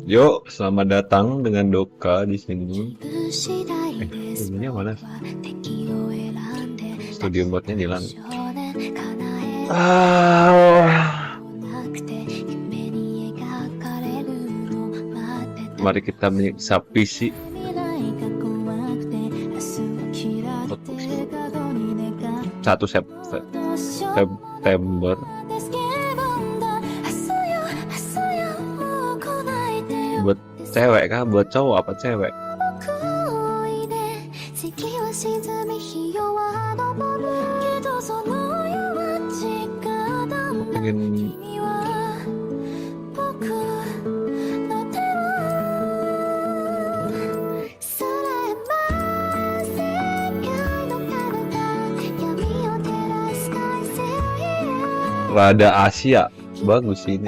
Yuk, selamat datang dengan Dokka di sini. Ininya mana? Studio modnya hilang. Mari kita menyiksa PC. 1 September. Buat cewek kah? Buat cowok apa cewek? Pengen rada Asia. Bagus ini.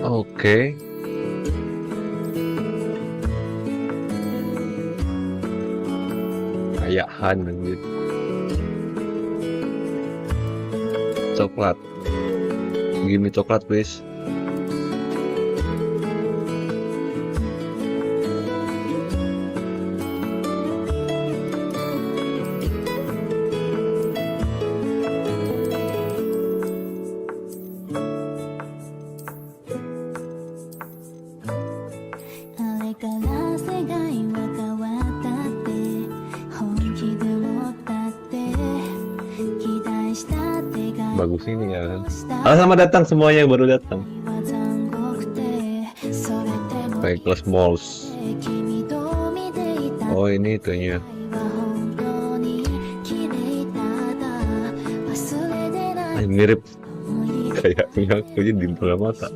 Oke. Kayak Han gitu. Coklat. Gimme coklat please. Bagus ini ya kan. Halo, selamat datang semuanya yang baru datang. Baik, kelas malls. Oh, ini itunya. Mirip kayaknya aku jadi di bola mata.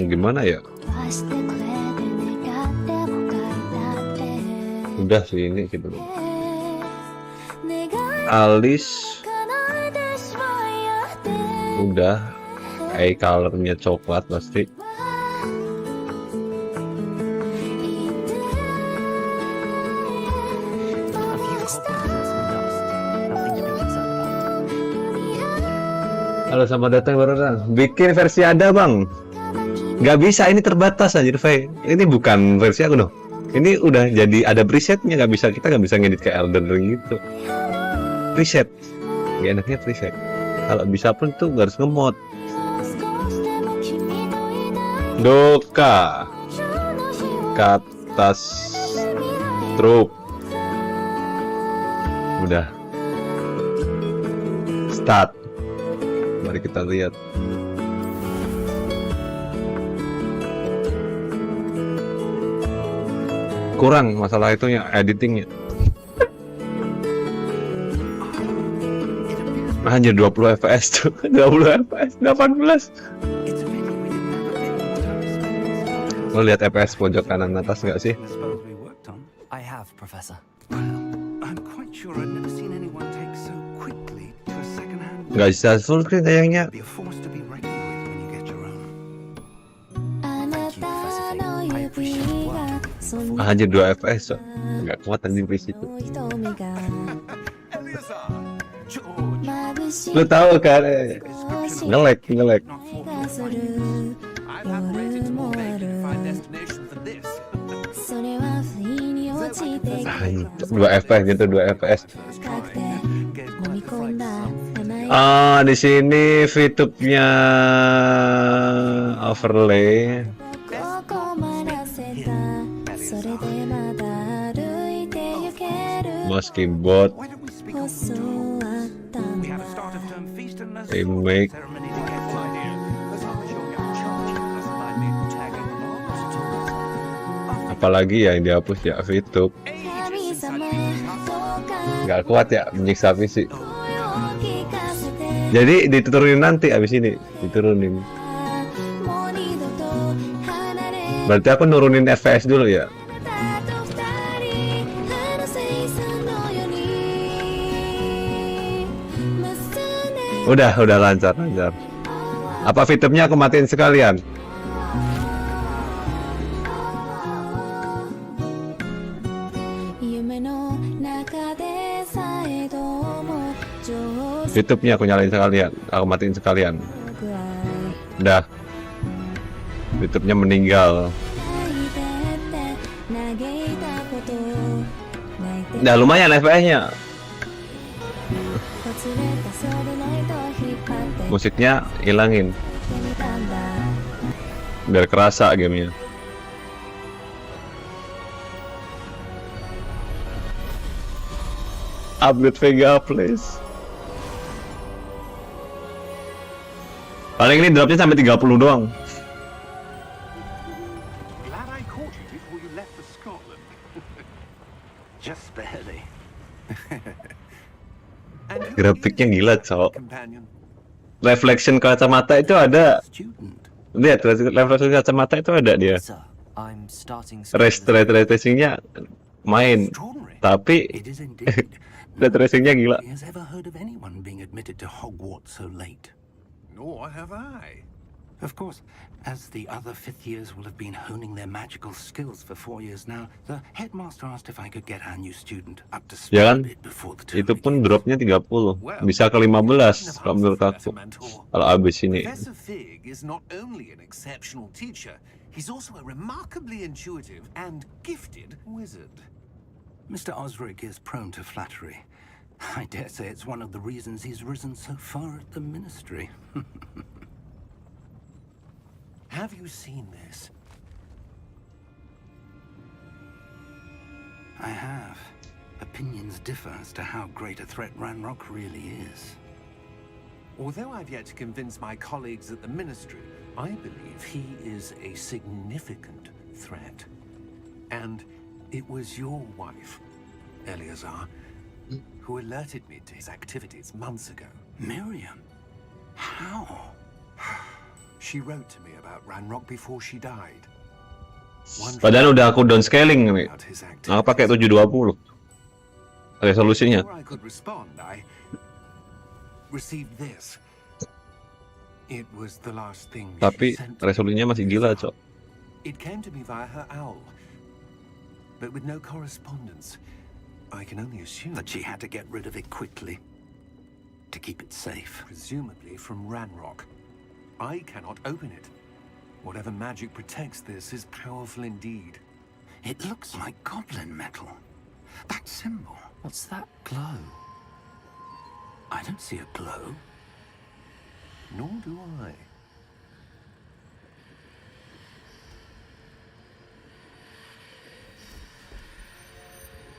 Gimana ya? Udah sih ini gitu. Alis udah. Eye colornya coklat pasti. Halo, selamat datang baru datang. Bikin versi ada bang. Gak bisa, ini terbatas aja, Fai. Ini bukan versi aku dong. Ini udah jadi ada presetnya, kita nggak bisa ngedit ke Elden Ring gitu. Preset, ya enaknya preset. Kalau bisa pun tuh harus ngemod. Dokka, katas, truk, udah. Start. Mari kita lihat. Kurang masalah itu ya editingnya. Anjir 20 fps tuh. 20 fps 18. Lo lihat fps pojok kanan atas nggak sih? Nggak bisa full screen sayangnya. Anjir 2 fps so. Nggak kuat anjing PC itu. Lu tahu kan nge-lag. Dua fps gitu 2 fps. Di sini Vtuber-nya overlay. Mouse keyboard remake apalagi ya yang dihapus ya Vtuber nggak kuat ya menyiksa fisik jadi diturunin nanti abis ini diturunin berarti aku nurunin fps dulu ya. Udah lancar. Apa Vtuber-nya aku matiin sekalian? Vtuber-nya aku nyalain sekalian, aku matiin sekalian. Udah. Vtuber-nya meninggal. Udah lumayan FPS-nya. Musiknya hilangin biar kerasa gamenya. Update Vega please. Paling ini dropnya sampai 30 doang. Glad I caught you before you left for Scotland. Just barely. And who Grafiknya is gila, that Cok. companion? Reflection kacamata itu ada. Student. Lihat, reflection kacamata itu ada dia. Sir, I'm starting Ray tracingnya main, Extraordinary. tapi It is indeed. ray tracingnya gila. Nobody has ever heard of anyone being admitted to Hogwarts so late. Nor have I. Of course, as the other fifth years will have been honing their magical skills for 4 years now, the headmaster asked if I could get our new student up to speed Ya a kan? bit before the term Itu pun begins. dropnya 30. Bisa ke 15 kalau menurut aku. Kalau abis ini. Professor Fig is not only an exceptional teacher, he's also a remarkably intuitive and gifted wizard. Mr. Osric is prone to flattery. I dare say it's one of the reasons he's risen so far at the ministry. Have you seen this? I have. Opinions differ as to how great a threat Ranrock really is. Although I've yet to convince my colleagues at the ministry, I believe he is a significant threat. And it was your wife, Eleazar, who alerted me to his activities months ago. Miriam? How? She wrote to me about Ranrock before she died. Padahal udah aku downscaling nih. About his Aku pakai 720 resolusinya. Before I could respond, I received this. It was the last thing Tapi she sent. resolusinya masih gila, Cok. It came to me via her owl, but with no correspondence. I can only assume That she had to get rid of it quickly to keep it safe. presumably from Ranrock. I cannot open it. Whatever magic protects this is powerful indeed. It looks like goblin metal. That symbol. What's that glow? I don't see a glow. Nor do I.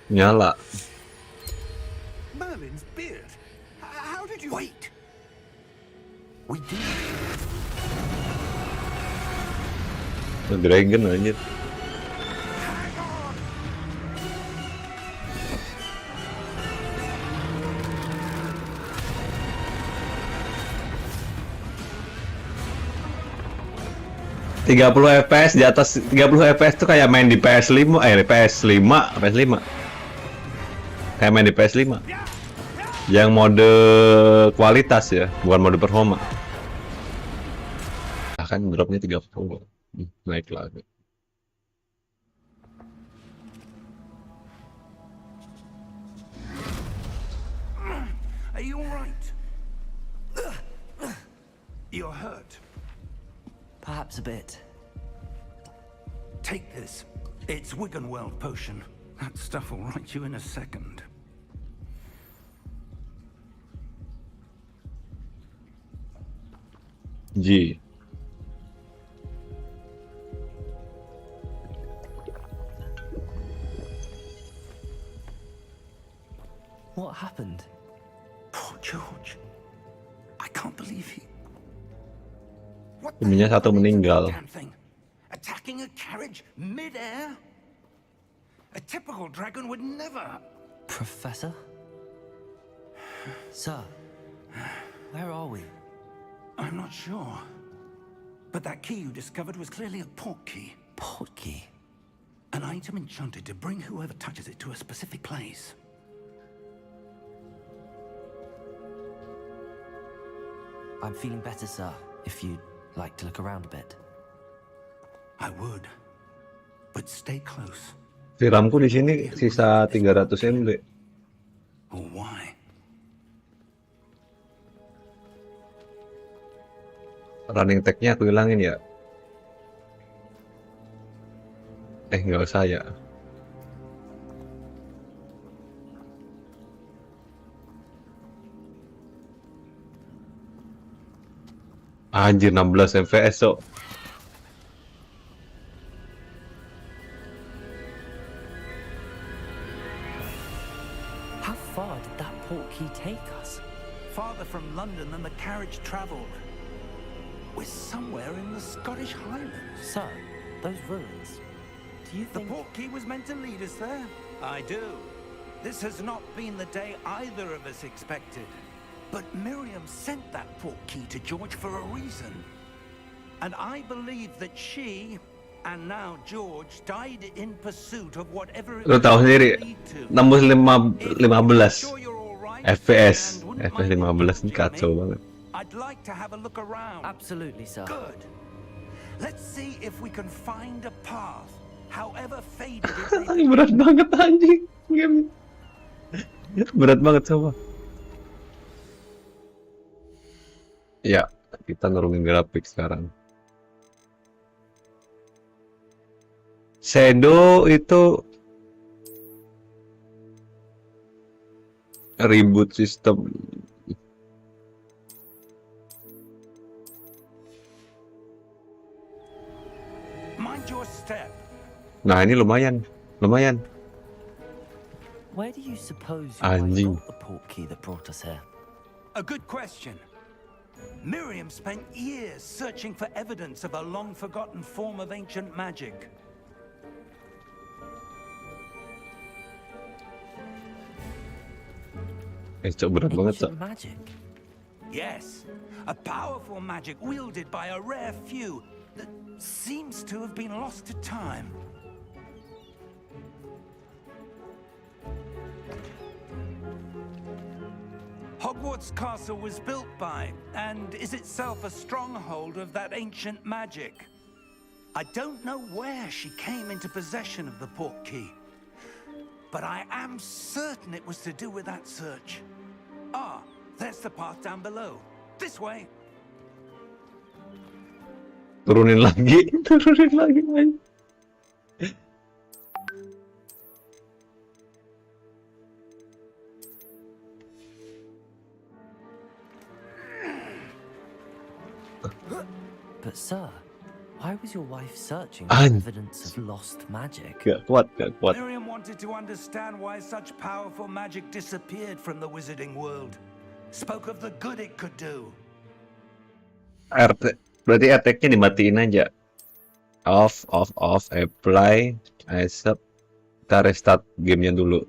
Nyala. Merlin's beard. How did you... Wait! We did. Dragon anjir. Hang on! 30 fps di atas 30 fps tuh kayak main di PS5, PS5. Kayak main di PS5. Yang mode kualitas ya, bukan mode performa. Bahkan dropnya 30. Naik lagi. Are you alright? You're hurt. Perhaps a bit. Take this. It's Wiggenweld potion. That stuff will right you in a second. G. What happened? Poor George. I can't believe he... What Temennya satu meninggal. damn thing? Attacking a carriage mid-air? A typical dragon would never... Professor? Sir, where are we? I'm not sure. But that key you discovered was clearly a port key. Port key. An item enchanted to bring whoever touches it to a specific place. I'm feeling better, sir, if you'd like to look around a bit. I would. But stay close. Siramku di sini sisa 300 MB. Or why? Running tag-nya aku hilangin ya. Nggak usah ya. Anjir 16 fps so. How far did that port key take us? Farther from London than the carriage traveled. We're somewhere in the Scottish Highlands. Sir, those ruins. Do you The think... portkey was meant to lead us there? I do. This has not been the day either of us expected. But Miriam sent that portkey to George for a reason. And I believe that she, and now George, died in pursuit of whatever it Lo tahu sendiri, lead to. nembus 15 Sure you're all right, FPS. and wouldn't FPS mind 15 ini introducing kacau me? banget. I'd like to have a look around. Absolutely, sir. Good. Let's see if we can find a path, however faded it may be. Berat banget anjing. Game. Berat banget coba. Ya, kita nurunin grafik sekarang. Shadow itu reboot sistem. Mind your step. Nah, ini lumayan. Where do you suppose your wife Anjing. got the portkey that brought us here? A good question. Miriam spent years searching for evidence of a long-forgotten form of ancient magic. Cok, berat banget, Cok. Ancient magic. Yes, a powerful magic wielded by a rare few that seems to have been lost to time. Hogwarts Castle was built by, and is itself a stronghold of that ancient magic. I don't know where she came into possession of the portkey, but I am certain it was to do with that search. Ah, there's the path down below. This way. Turunin lagi. Man. But sir, why was your wife searching for An- evidence of lost magic? Gak kuat. Miriam wanted to understand why such powerful magic disappeared from the wizarding world. Spoke of the good it could do. RT, berarti attack-nya dimatiin aja. Off, apply, accept. Kita restart gamenya dulu.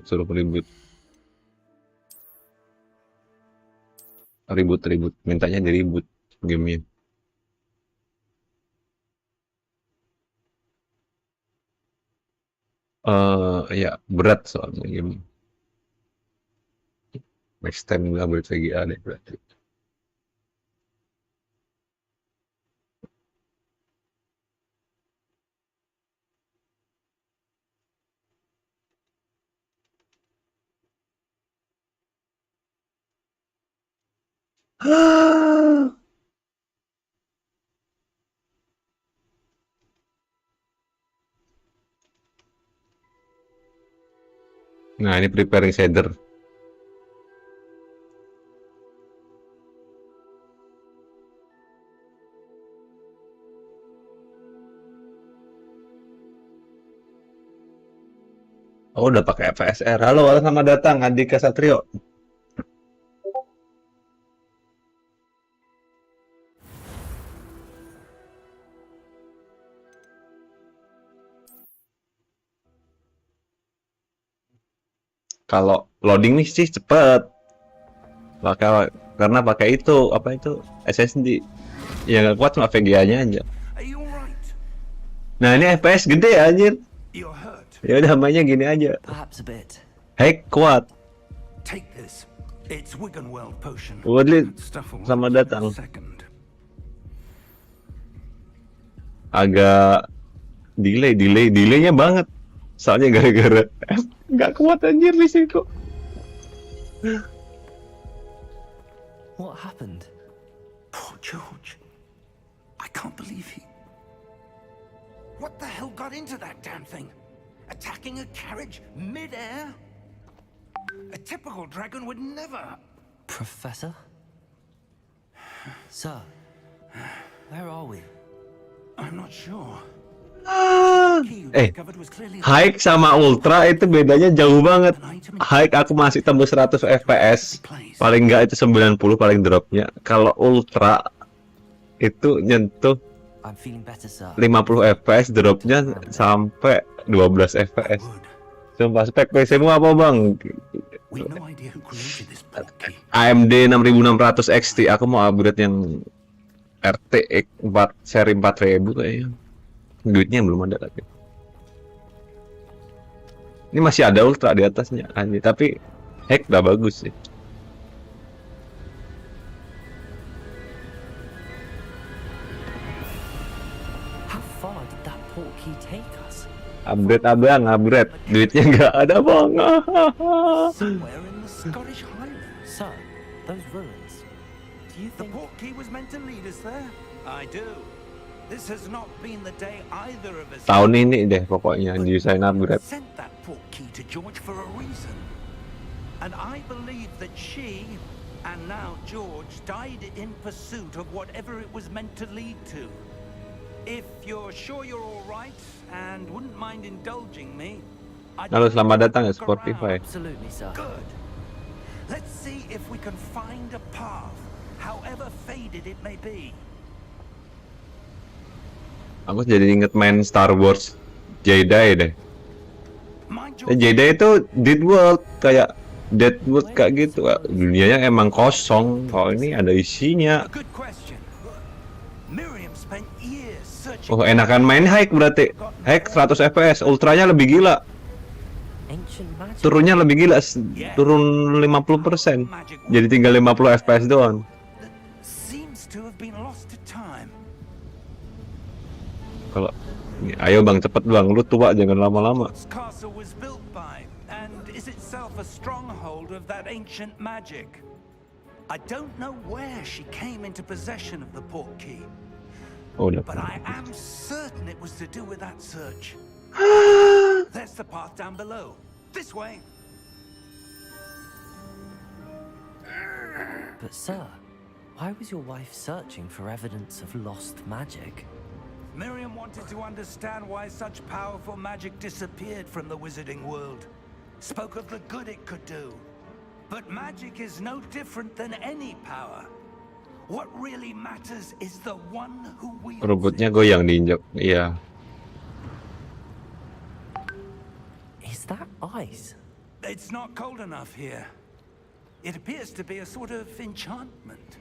Suruh reboot. Reboot. Mintanya di reboot gamenya. Ya berat soalnya game. Next time ngambil VGA deh berarti. Nah, ini preparing shader. Oh, udah pakai FSR. Halo, selamat datang Andika Satrio. Kalau loading nih sih cepet. Karena pakai itu SSD. Ya nggak kuat cuma VGA-nya aja. Are you alright? Nah, ini FPS gede anjir. You're hurt. Ya udah mainnya gini aja. Perhaps a bit. Hei, kuat. Take this. It's Wiggenweld potion. Woodley, Stuff will selamat work in datang. a second. Agak delaynya banget. Soalnya gara-gara nggak kuat anjir listrikku. What happened? Poor George. I can't believe he... What the hell got into that damn thing? Attacking a carriage mid-air? A typical dragon would never... Professor? Sir, where are we? I'm not sure. Hike sama Ultra itu bedanya jauh banget. Hike aku masih tembus 100 FPS. Paling enggak itu 90 paling dropnya. Kalau Ultra itu nyentuh I'm feeling better, sir. 50 fps, dropnya sampai 12 I fps. would. Sumpah, spek PC-mu apa bang? We've no idea who created this portkey. AMD 6600 XT. Aku mau upgrade yang RTX 4 seri 4000 kayaknya. Duitnya belum ada tapi. Ini masih ada ultra di atasnya, tapi hack udah bagus sih. How far did that portkey take us? Upgrade abang, upgrade. Duitnya nggak ada bang. Somewhere in the Scottish Highlands. Sir, those ruins. Do you The think... portkey was meant to lead us there? I do. This has not been the day either of us Tahun ini deh pokoknya desain upgrade. sent that portkey to George for a reason. And I believe that she, and now George, died in pursuit of whatever it was meant to lead to. If you're sure you're all right and wouldn't mind indulging me, I'd Halo, like selamat to datang ya look Spotify. around. Absolutely, sir. Good. Let's see if we can find a path, however faded it may be. Aku jadi inget main Star Wars Jedi deh. Mind your Jedi itu Dead World, kayak Dead World kayak gitu. Dunianya emang kosong. Kalau ini ada isinya. A good question. Miriam spent years searching. Oh, enakan main hack berarti. Hack 100 fps, ultranya lebih gila. Ancient magic. Turunnya lebih gila, turun 50%. Jadi tinggal 50 fps doang. That seems to have been lost to time. Kalau ayo bang, cepet bang, lu tua jangan lama-lama. Hogwarts Castle was built by, and is itself a stronghold of that ancient magic. I don't know where she came into possession of the portkey, Oh, udah. but I am certain it was to do with that search. There's the path down below. This way. But, sir, why was your wife searching for evidence of lost magic? Miriam wanted to understand why such powerful magic disappeared from the wizarding world. Spoke of the good it could do. But magic is no different than any power. What really matters is the one who wields Robotnya it. goyang diinjak. Iya. Is that ice? It's not cold enough here. It appears to be a sort of enchantment.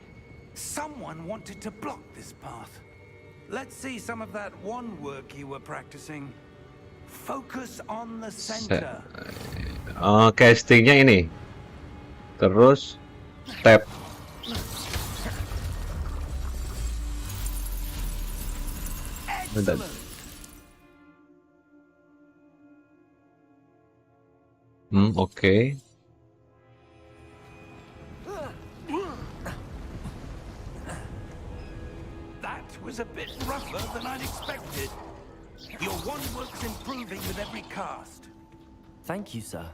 Someone wanted to block this path. Let's see some of that one work you were practicing. Focus on the center. Oh, castingnya ini. Terus step. Excellent. Oke. That was a bit rougher than I'd expected. Your one work's improving with every cast. Thank you, sir.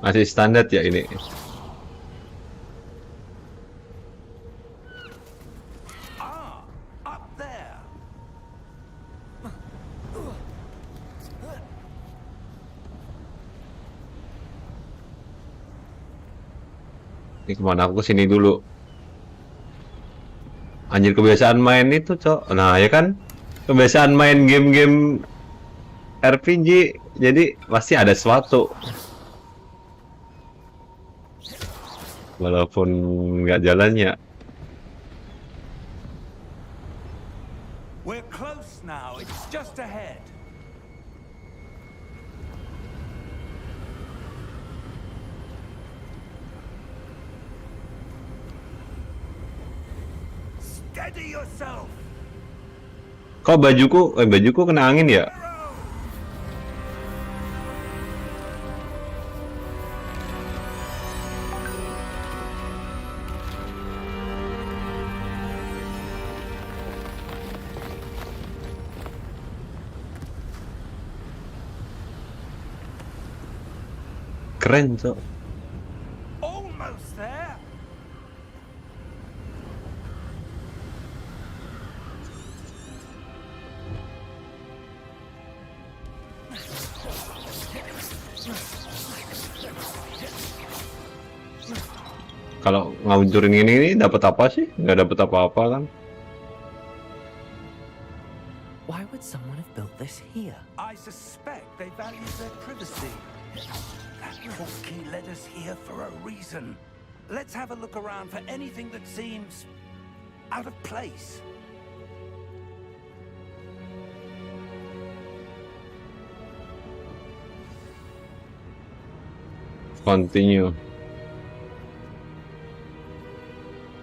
Masih standar ya ini. Ah, up there. Ini kemana, aku kesini dulu. Anjir, kebiasaan main itu, Cok. Nah, ya kan? Kebiasaan main game-game RPG, jadi pasti ada sesuatu. Walaupun nggak jalannya. We're close now. It's just ahead. Steady yourself. Kok bajuku kena angin ya? Keren, Cok. Almost there. Kalau ngancurin ini dapat apa sih? Nggak dapat apa-apa kan? Why would someone have built this here? I suspect they value their privacy. That portkey led us here for a reason. Let's have a look around for anything that seems out of place. Continue.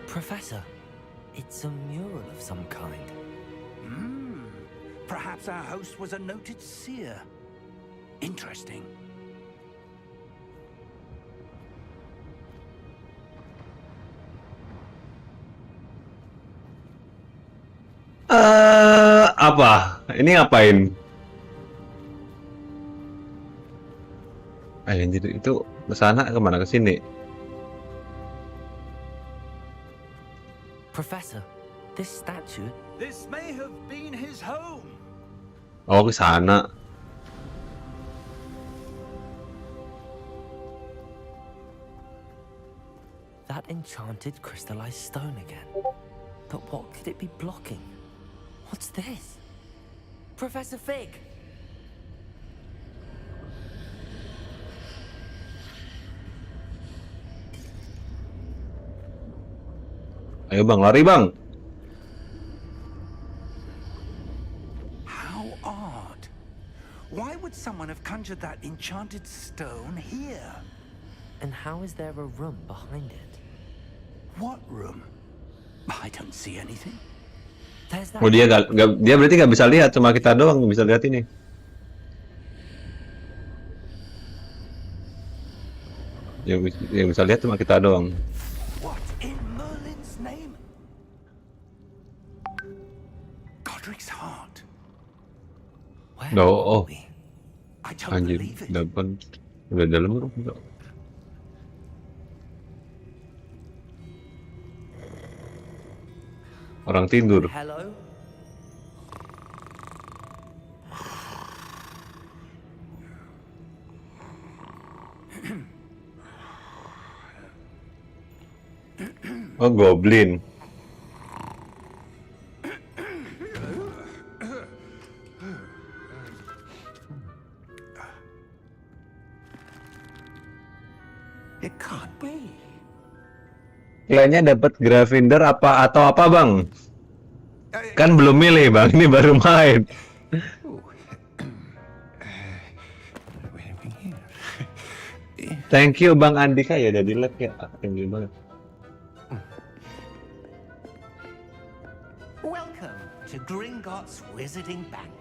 Professor, it's a mural of some kind. Perhaps our host was a noted seer. Interesting. Apa? Ini ngapain? Anjir, itu ke sana kemana, ke sini? Professor, this statue... This may have been his home. Oh, ke sana. That enchanted crystallized stone again. But what could it be blocking? What's this? Professor Fig! Ayo bang, lari bang. How odd. Why would someone have conjured that enchanted stone here? And how is there a room behind it? What room? I don't see anything. There's that... Oh dia dia berarti nggak bisa lihat, cuma kita doang yang bisa lihat ini. Yang bisa lihat cuma kita doang. What in Merlin's name? Godric's heart. Where Oh, are we? I don't anjir, believe it. dalam udah dalam bro. Orang tidur. Hello? Oh, goblin. It can't be. Kayaknya dapat Gryffindor apa atau apa bang? Kan belum milih bang, ini baru main. Thank you bang Andika ya jadi lag ya. Thank you banget. Welcome to Gringotts Wizarding Bank.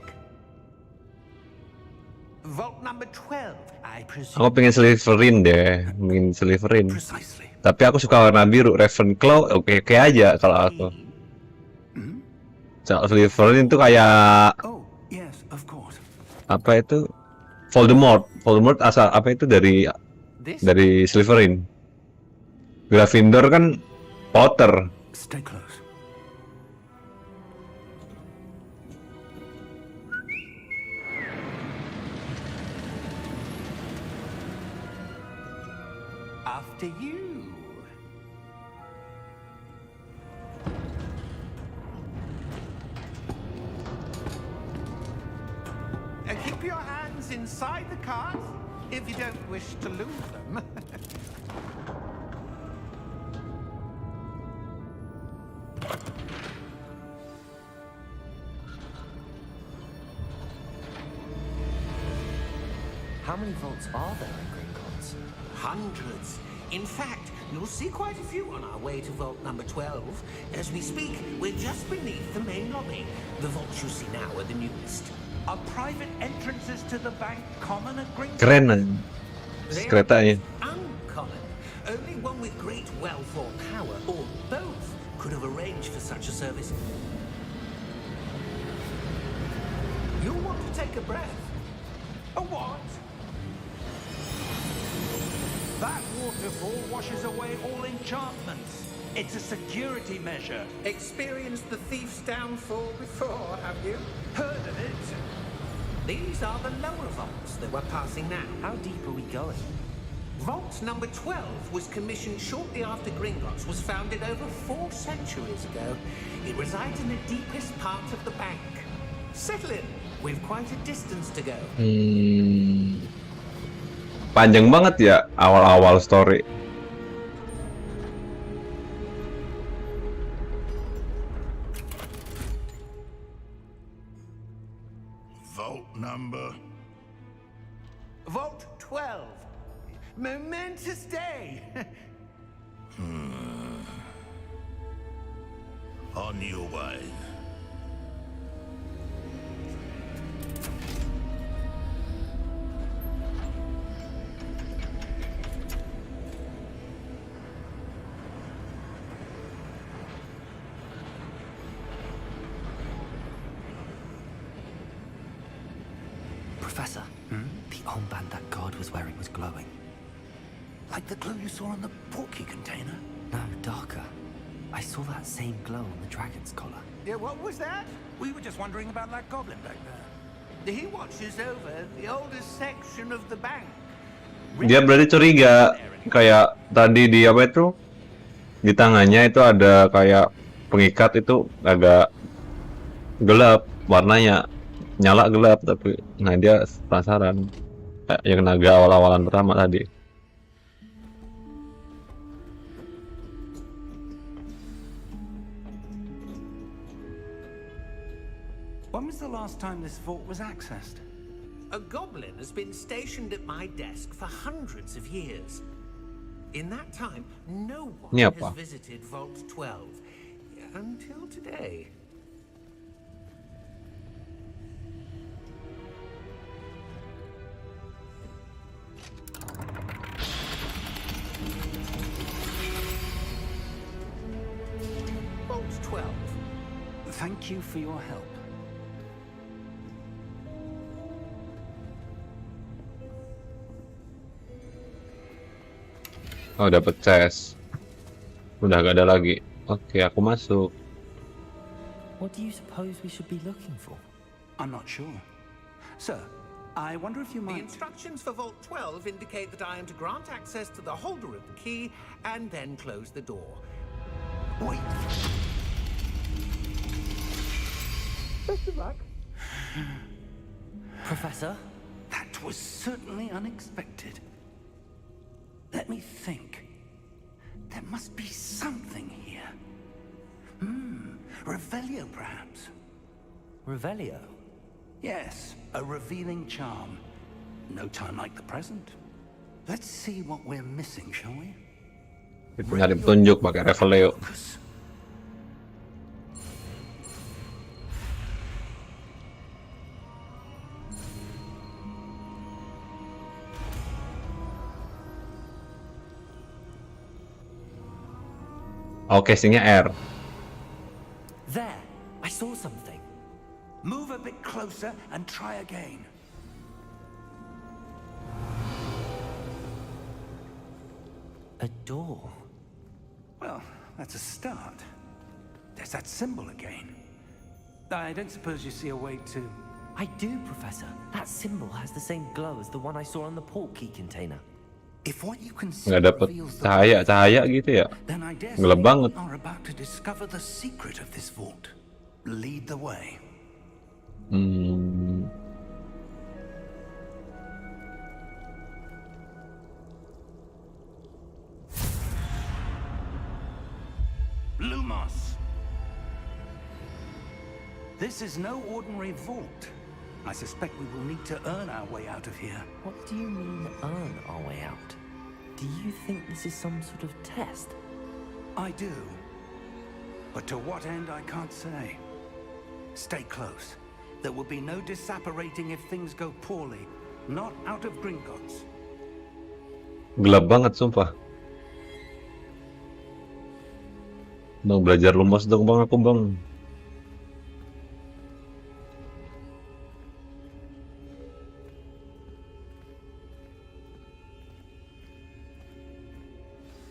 Vault number 12, I presume. Aku pengen Slytherin deh, pengen Slytherin. Precisely. Tapi aku suka warna biru, Ravenclaw oke aja kalau aku. Soal Slytherin itu kayak Oh, yes, of course. apa itu? Voldemort asal apa itu dari Slytherin. Gryffindor kan Potter. Stay close. After you. Keep your hands inside the cart if you don't wish to lose them. How many vaults are there in Gringotts? Hundreds. In fact, you'll see quite a few on our way to vault number 12. As we speak, we're just beneath the main lobby. The vaults you see now are the newest. Are private entrances to the bank common at Gringotts? Keren aja. They Keretanya. are uncommon. Only one with great wealth or power, or both, could have arranged for such a service. You'll want to take a breath. A what? That waterfall washes away all enchantments. It's a security measure. Experienced the thief's downfall before, have you? Heard of it? These are the lower vaults that we're passing now. How deep are we going? Vault number 12 was commissioned shortly after Gringotts was founded over 4 centuries ago. It resides in the deepest part of the bank. Settle in. We've quite a distance to go. Panjang banget ya awal-awal story. Vault number. Vault 12. Momentous day. On your way. Professor, the armband that guard was wearing was glowing. Like the glow you saw on the portkey container? No, darker. I saw that same glow on the dragon's collar. Yeah, what was that? We were just wondering about that goblin back there. He watches over the oldest section of the bank. Dia berarti curiga kayak tadi di apa itu? Di tangannya itu ada kayak pengikat itu agak gelap warnanya, nyala gelap tapi nah dia penasaran kayak yang naga awal-awalan pertama tadi. When was the last time this vault was accessed? A goblin has been stationed at my desk for hundreds of years. In that time, no one Ini has apa? visited Vault 12 until today. Vault 12. Thank you for your help. Oh, dapat chest. Udah gak ada lagi. Oke, aku masuk. What do you suppose we should be looking for? I'm not sure. Sir, I wonder if you The might... instructions for Vault 12 indicate that I am to grant access to the holder of the key and then close the door. Wait. Best of luck. Professor? That was certainly unexpected. Let me think. There must be something here. Revelio, perhaps. Revelio? Yes, a revealing charm. No time like the present. Let's see what we're missing, shall we? Itu nyari petunjuk pakai Revelio. Focus. Oh, casingnya R. There! I saw something. Move a bit closer and try again. A door. Well, that's a start. There's that symbol again. I don't suppose you see a way to... I do, Professor. That symbol has the same glow as the one I saw on the portkey container. If what you can see Nggak dapet reveals the cahaya gitu ya. then I dare Gelap say banget. we are about to discover the secret of this vault. Lead the way. Lumos! This is no ordinary vault. I suspect we will need to earn our way out of here. What do you mean, earn our way out? Do you think this is some sort of test? I do. But to what end, I can't say. Stay close. There will be no disapparating if things go poorly. Not out of Gringotts. Gelap banget sumpah. Bang, belajar lumos dong bang, aku bang.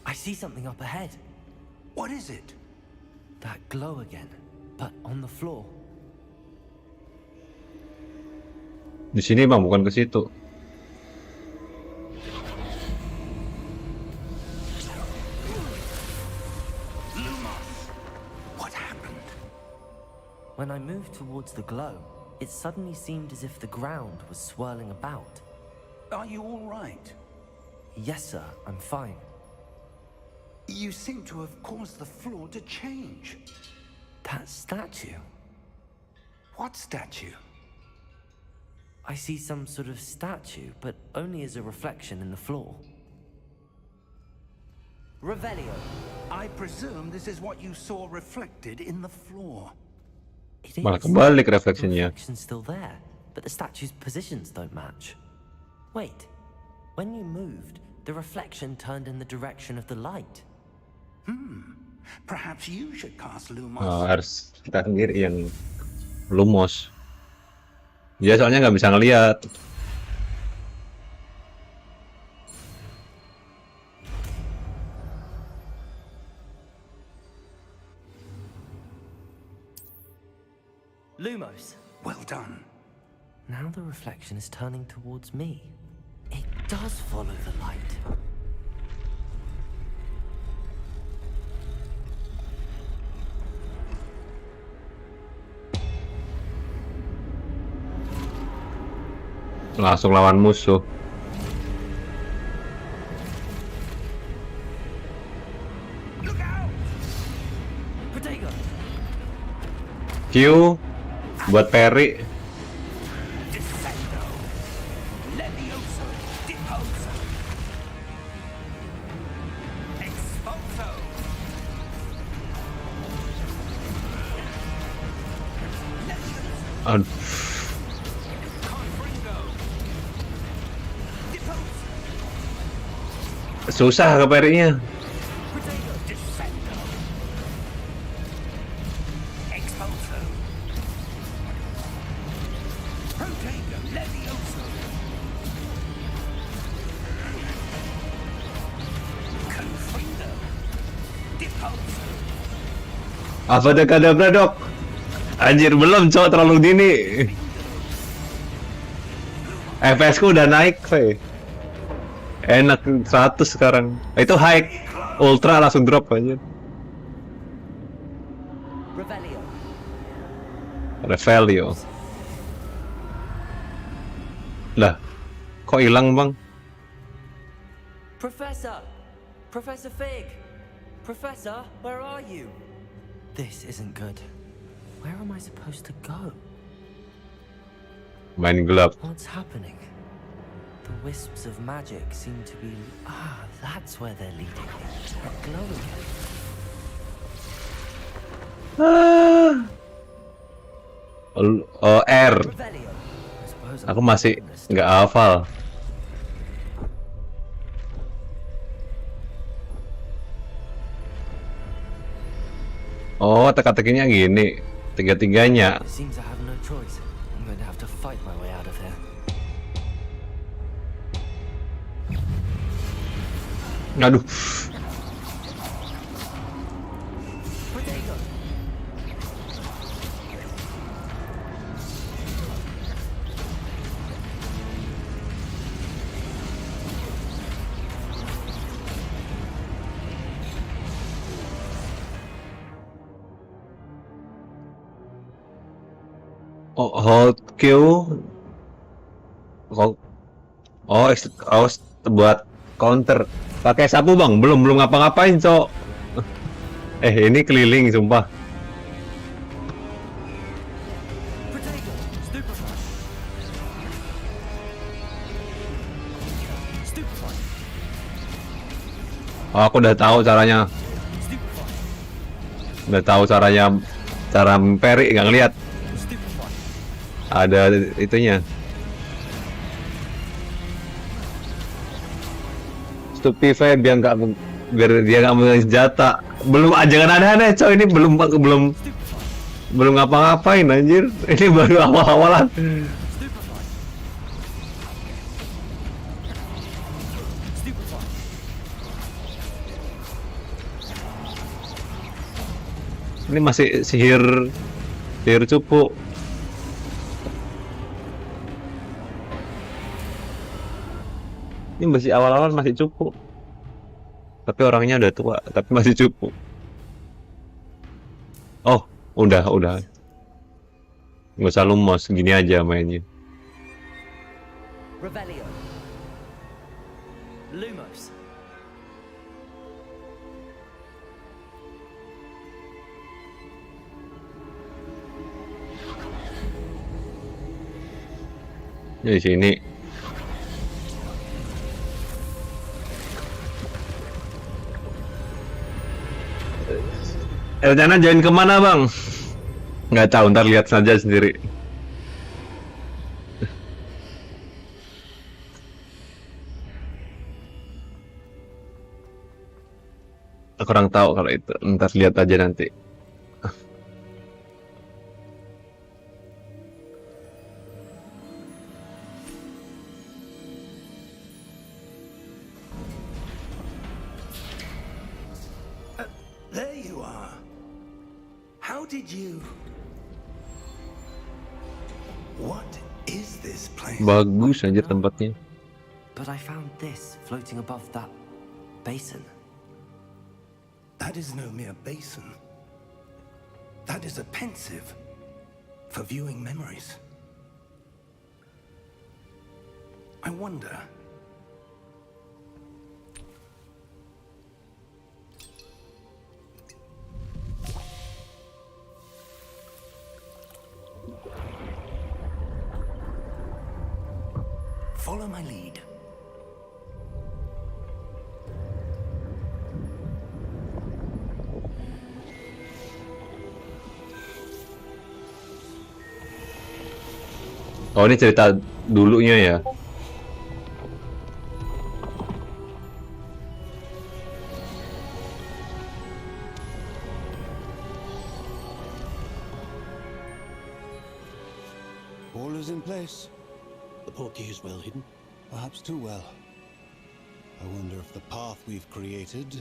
I see something up ahead. What is it? That glow again, but on the floor. Di sini bang, bukan ke situ. towards the glow, it suddenly seemed as if the ground was swirling about. Are you all right? Yes, sir, I'm fine. You seem to have caused the floor to change. That statue. What statue? I see some sort of statue, but only as a reflection in the floor. Revelio. I presume this is what you saw reflected in the floor. It Malah is. kebalik The refleksinya. reflection's still there, but the statue's positions don't match. Wait, when you moved, the reflection turned in the direction of the light. Perhaps you should cast Lumos. Oh, harus kita sendiri yang lumos. Dia soalnya nggak bisa ngelihat. Lumos. Well done. Now the reflection is turning towards me. It does follow the light. Langsung lawan musuh. Look out! Protego. Q buat parry. Descendo. Levioso. Deposo. Expulso. Levioso. Aduh. Confringo. Deposo. Susah ke parry-nya. Protego. Descendo. Expulso. Protego. Levioso. Confringo. Deposo. Apa ada kadabra, Dok? Anjir, belum, cowok, terlalu dini. FPS ku udah naik, Fe. Enak 100 sekarang. Itu high, ultra langsung drop aja. Revelio. Revelio. Lah, kok hilang, Bang? Professor! Professor Fig! Professor, where are you? This isn't good. Where am I supposed to go? Main gelap. What's happening? The wisps of magic seem to be... Ah, that's where they're leading. They're glowing. Oh, R. Revelio. I suppose Aku masih nggak hafal. Oh, teka-tekinya gini. Tiga-tiganya. It seems I have no choice. I'm going to have to fight my way out of here. Aduh. Protego. Oh, hold Q. Oh, buat counter. Pakai sapu, Bang. Belum ngapa-ngapain, Cok. Ini keliling sumpah. Protego. Stupefy. Stupefy. Oh, aku udah tahu caranya. Stupefy. Udah tahu caranya. Cara parry, nggak ngeliat. Stupefy. Ada itunya. Stupefy biar dia nggak punya senjata. Belum, jangan aneh-aneh, coy. Ini belum ngapa-ngapain, anjir. Ini baru awal-awalan. Stupefy. Stupefy. Ini masih sihir cupu. Ini masih awal-awal, masih cupu. Tapi orangnya udah tua, tapi masih cupu. Oh, udah. Nggak usah lumos, gini aja mainnya. Revelio. Lumos. Di sini. Rencana join kemana bang? Nggak tahu, ntar lihat saja sendiri. Aku kurang tahu kalau itu, ntar lihat aja nanti. There you are. How did you... What is this place? Bagus aja tempatnya. But I found this floating above that basin. That is no mere basin. That is a pensive for viewing memories. I wonder... Follow my lead. Oh, ini cerita dulunya ya. All is in place. The portkey is well hidden. Perhaps too well. I wonder if the path we've created...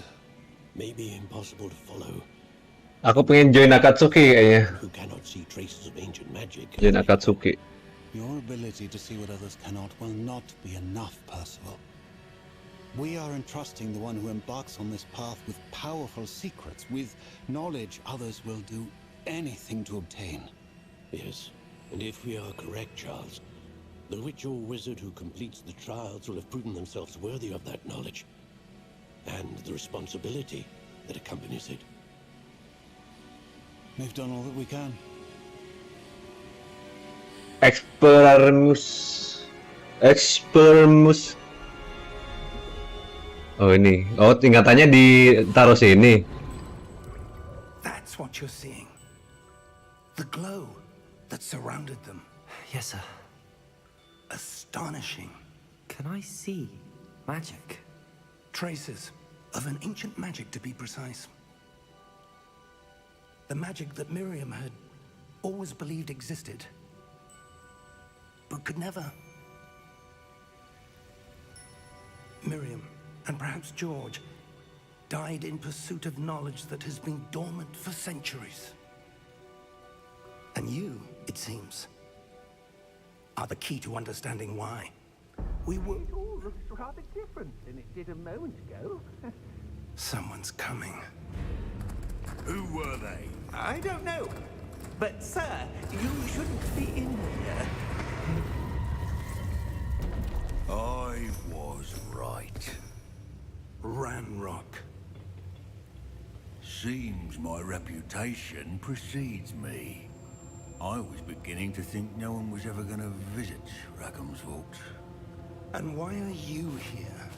May be impossible to follow. Aku pengen join Akatsuki kayaknya. Who cannot see traces of ancient magic. Join Akatsuki. Your ability to see what others cannot will not be enough, Percival. We are entrusting the one who embarks on this path with powerful secrets, with knowledge others will do anything to obtain. Yes, and if we are correct, Charles, the witch or wizard who completes the trials will have proven themselves worthy of that knowledge, and the responsibility that accompanies it. We've done all that we can. Experimus. Oh ini, oh tingkatannya ditaruh sini. That's what you're seeing. The glow that surrounded them. Yes, sir. Astonishing. Can I see magic? Traces of an ancient magic, to be precise. The magic that Miriam had always believed existed, but could never. Miriam, and perhaps George, died in pursuit of knowledge that has been dormant for centuries. And you, it seems, are the key to understanding why. We were... It all looks rather different than it did a moment ago. Someone's coming. Who were they? I don't know. But, sir, you shouldn't be in here. I was right. Ranrock. Seems my reputation precedes me. I was beginning to think no one was ever going to visit Rackham's Vault. And why are you here?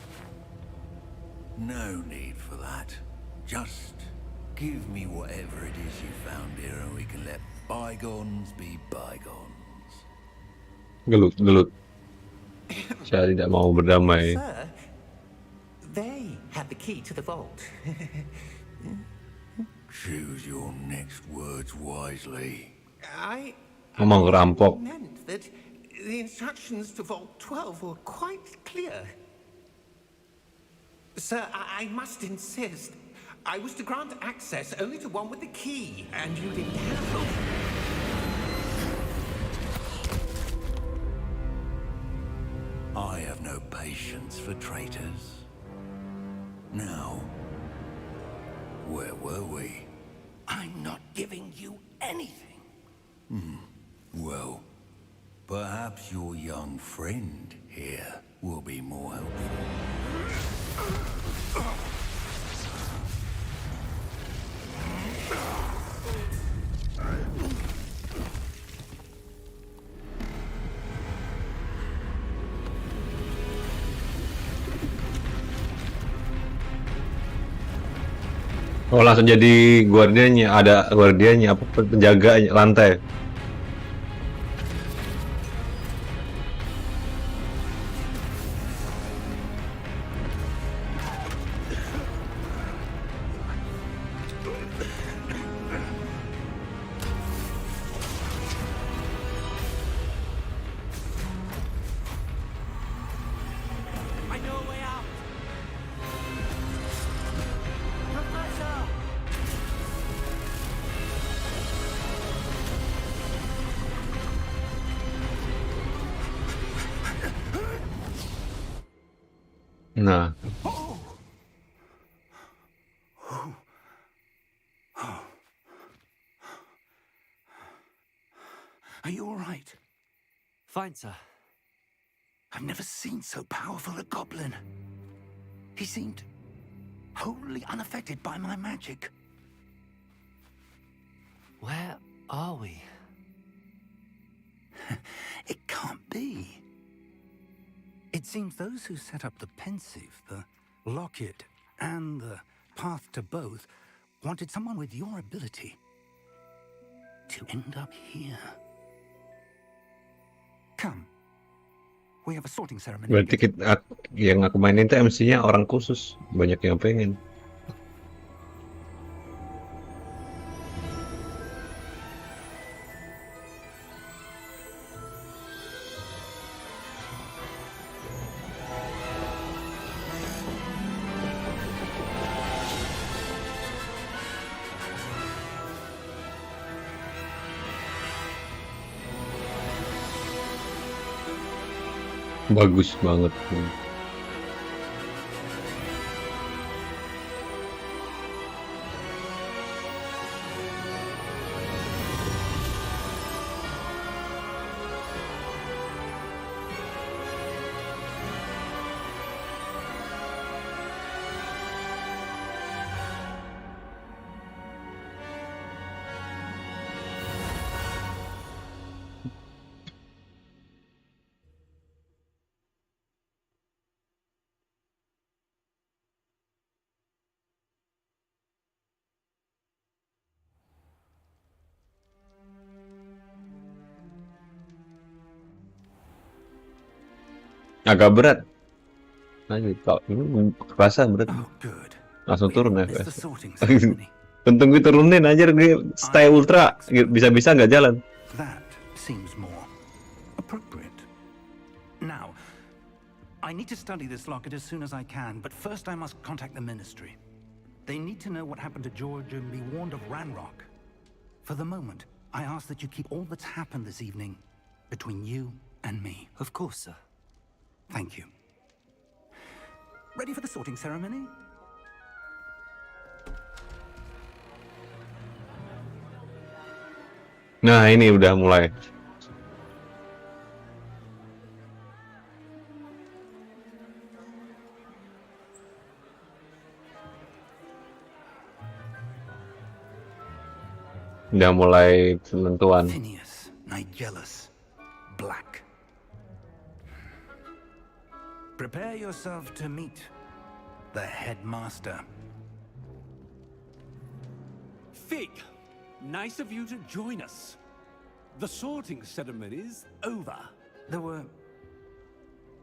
No need for that. Just give me whatever it is you found here and we can let bygones be bygones. Gelut. Saya tidak mau berdamai. Sir, they had the key to the vault. Choose your next words wisely. I Ngomong rampok. meant that the instructions to Vault 12 were quite clear. Sir, I must insist. I was to grant access only to one with the key, and you didn't have them. I have no patience for traitors. Now, where were we? I'm not giving you anything. Well, perhaps your young friend here will be more helpful. Oh, langsung jadi guardiannya, ada guardiannya, apa penjaga lantai. I know a way out. Professor! Nah, Are you all right? Fine, sir. I've never seen so powerful a goblin. He seemed wholly unaffected by my magic. Where are we? It can't be. It seems those who set up the pensive, the locket, and the path to both wanted someone with your ability to end up here. Come. We have a sorting ceremony. berarti yang aku mainin tuh MC-nya orang khusus, banyak yang pengen. Bagus banget. Agak berat. Lanjut, kok ini kerasa berat. Oh, good. Langsung turun It's the FPS. sorting ceremony. Untung gue turunin aja, gue stay ultra, bisa-bisa nggak jalan. That seems more appropriate. Now, I need to study this locket as soon as I can, but first I must contact the ministry. They need to know what happened to George and be warned of Ranrock. For the moment, I ask that you keep all that's happened this evening between you and me. Of course, sir. Thank you. Ready for the sorting ceremony? Nah, ini udah mulai. Udah mulai penentuan. Phineas, Nigellus, Black. Prepare yourself to meet the headmaster. Fig, nice of you to join us. The sorting ceremony's over. There were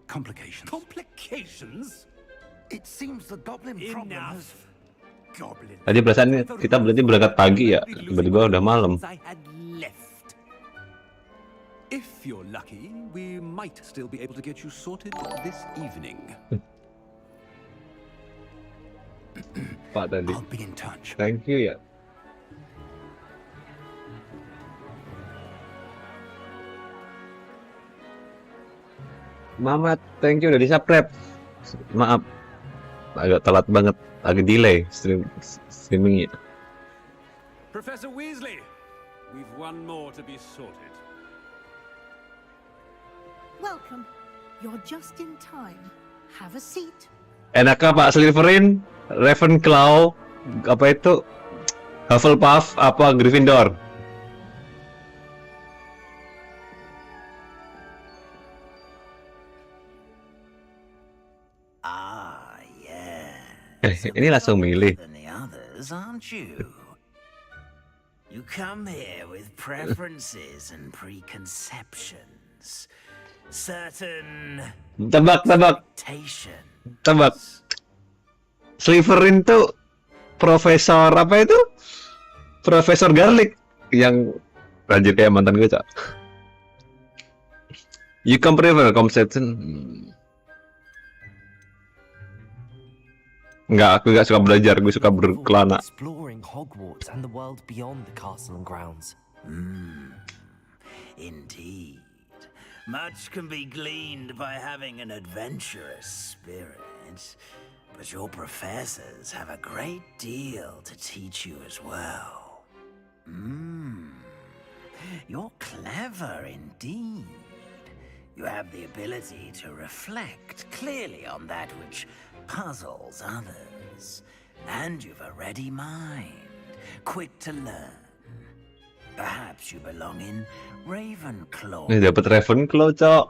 complications. Complications? It seems the goblin problem has... Enough. Goblin. Tadi perasaan kita berarti berangkat pagi ya, tiba-tiba udah malam. I had left. If you're lucky, we might still be able to get you sorted this evening. Pak tadi. I'll be in touch. Thank you ya. Mamat, thank you udah di-subscribe. Maaf, agak telat banget, agak delay streamingnya. Professor Weasley, we've one more to be sorted. Welcome. You're just in time. Have a seat. Enakkah Pak Slytherin, Ravenclaw, apa itu? Hufflepuff, apa Gryffindor? Ah, yeah. Ini langsung milih. Than the others, aren't you? You come here with preferences and preconceptions. Certain Tebak. expectations. Tebak. Slytherin tuh Profesor apa itu? Profesor Garlic yang rajin kayak mantan gue, Cak. You can prefer conception. Enggak, aku nggak suka belajar, gue suka berkelana. Exploring Hogwarts and the world beyond the castle and grounds. Indeed. Much can be gleaned by having an adventurous spirit, but your professors have a great deal to teach you as well. You're clever indeed. You have the ability to reflect clearly on that which puzzles others, and you've a ready mind, quick to learn. Perhaps you belong in Ravenclaw. Nih dapat Ravenclaw, Cok.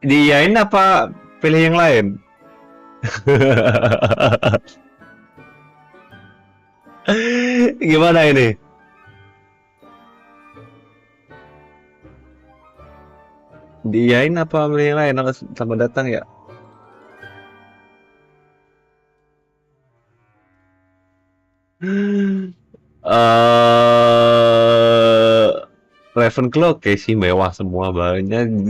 Diain apa pilih yang lain? Gimana ini? Diain apa pilih yang lain? Harus sama datang ya? Ravenclaw kayak sih mewah semua banyak.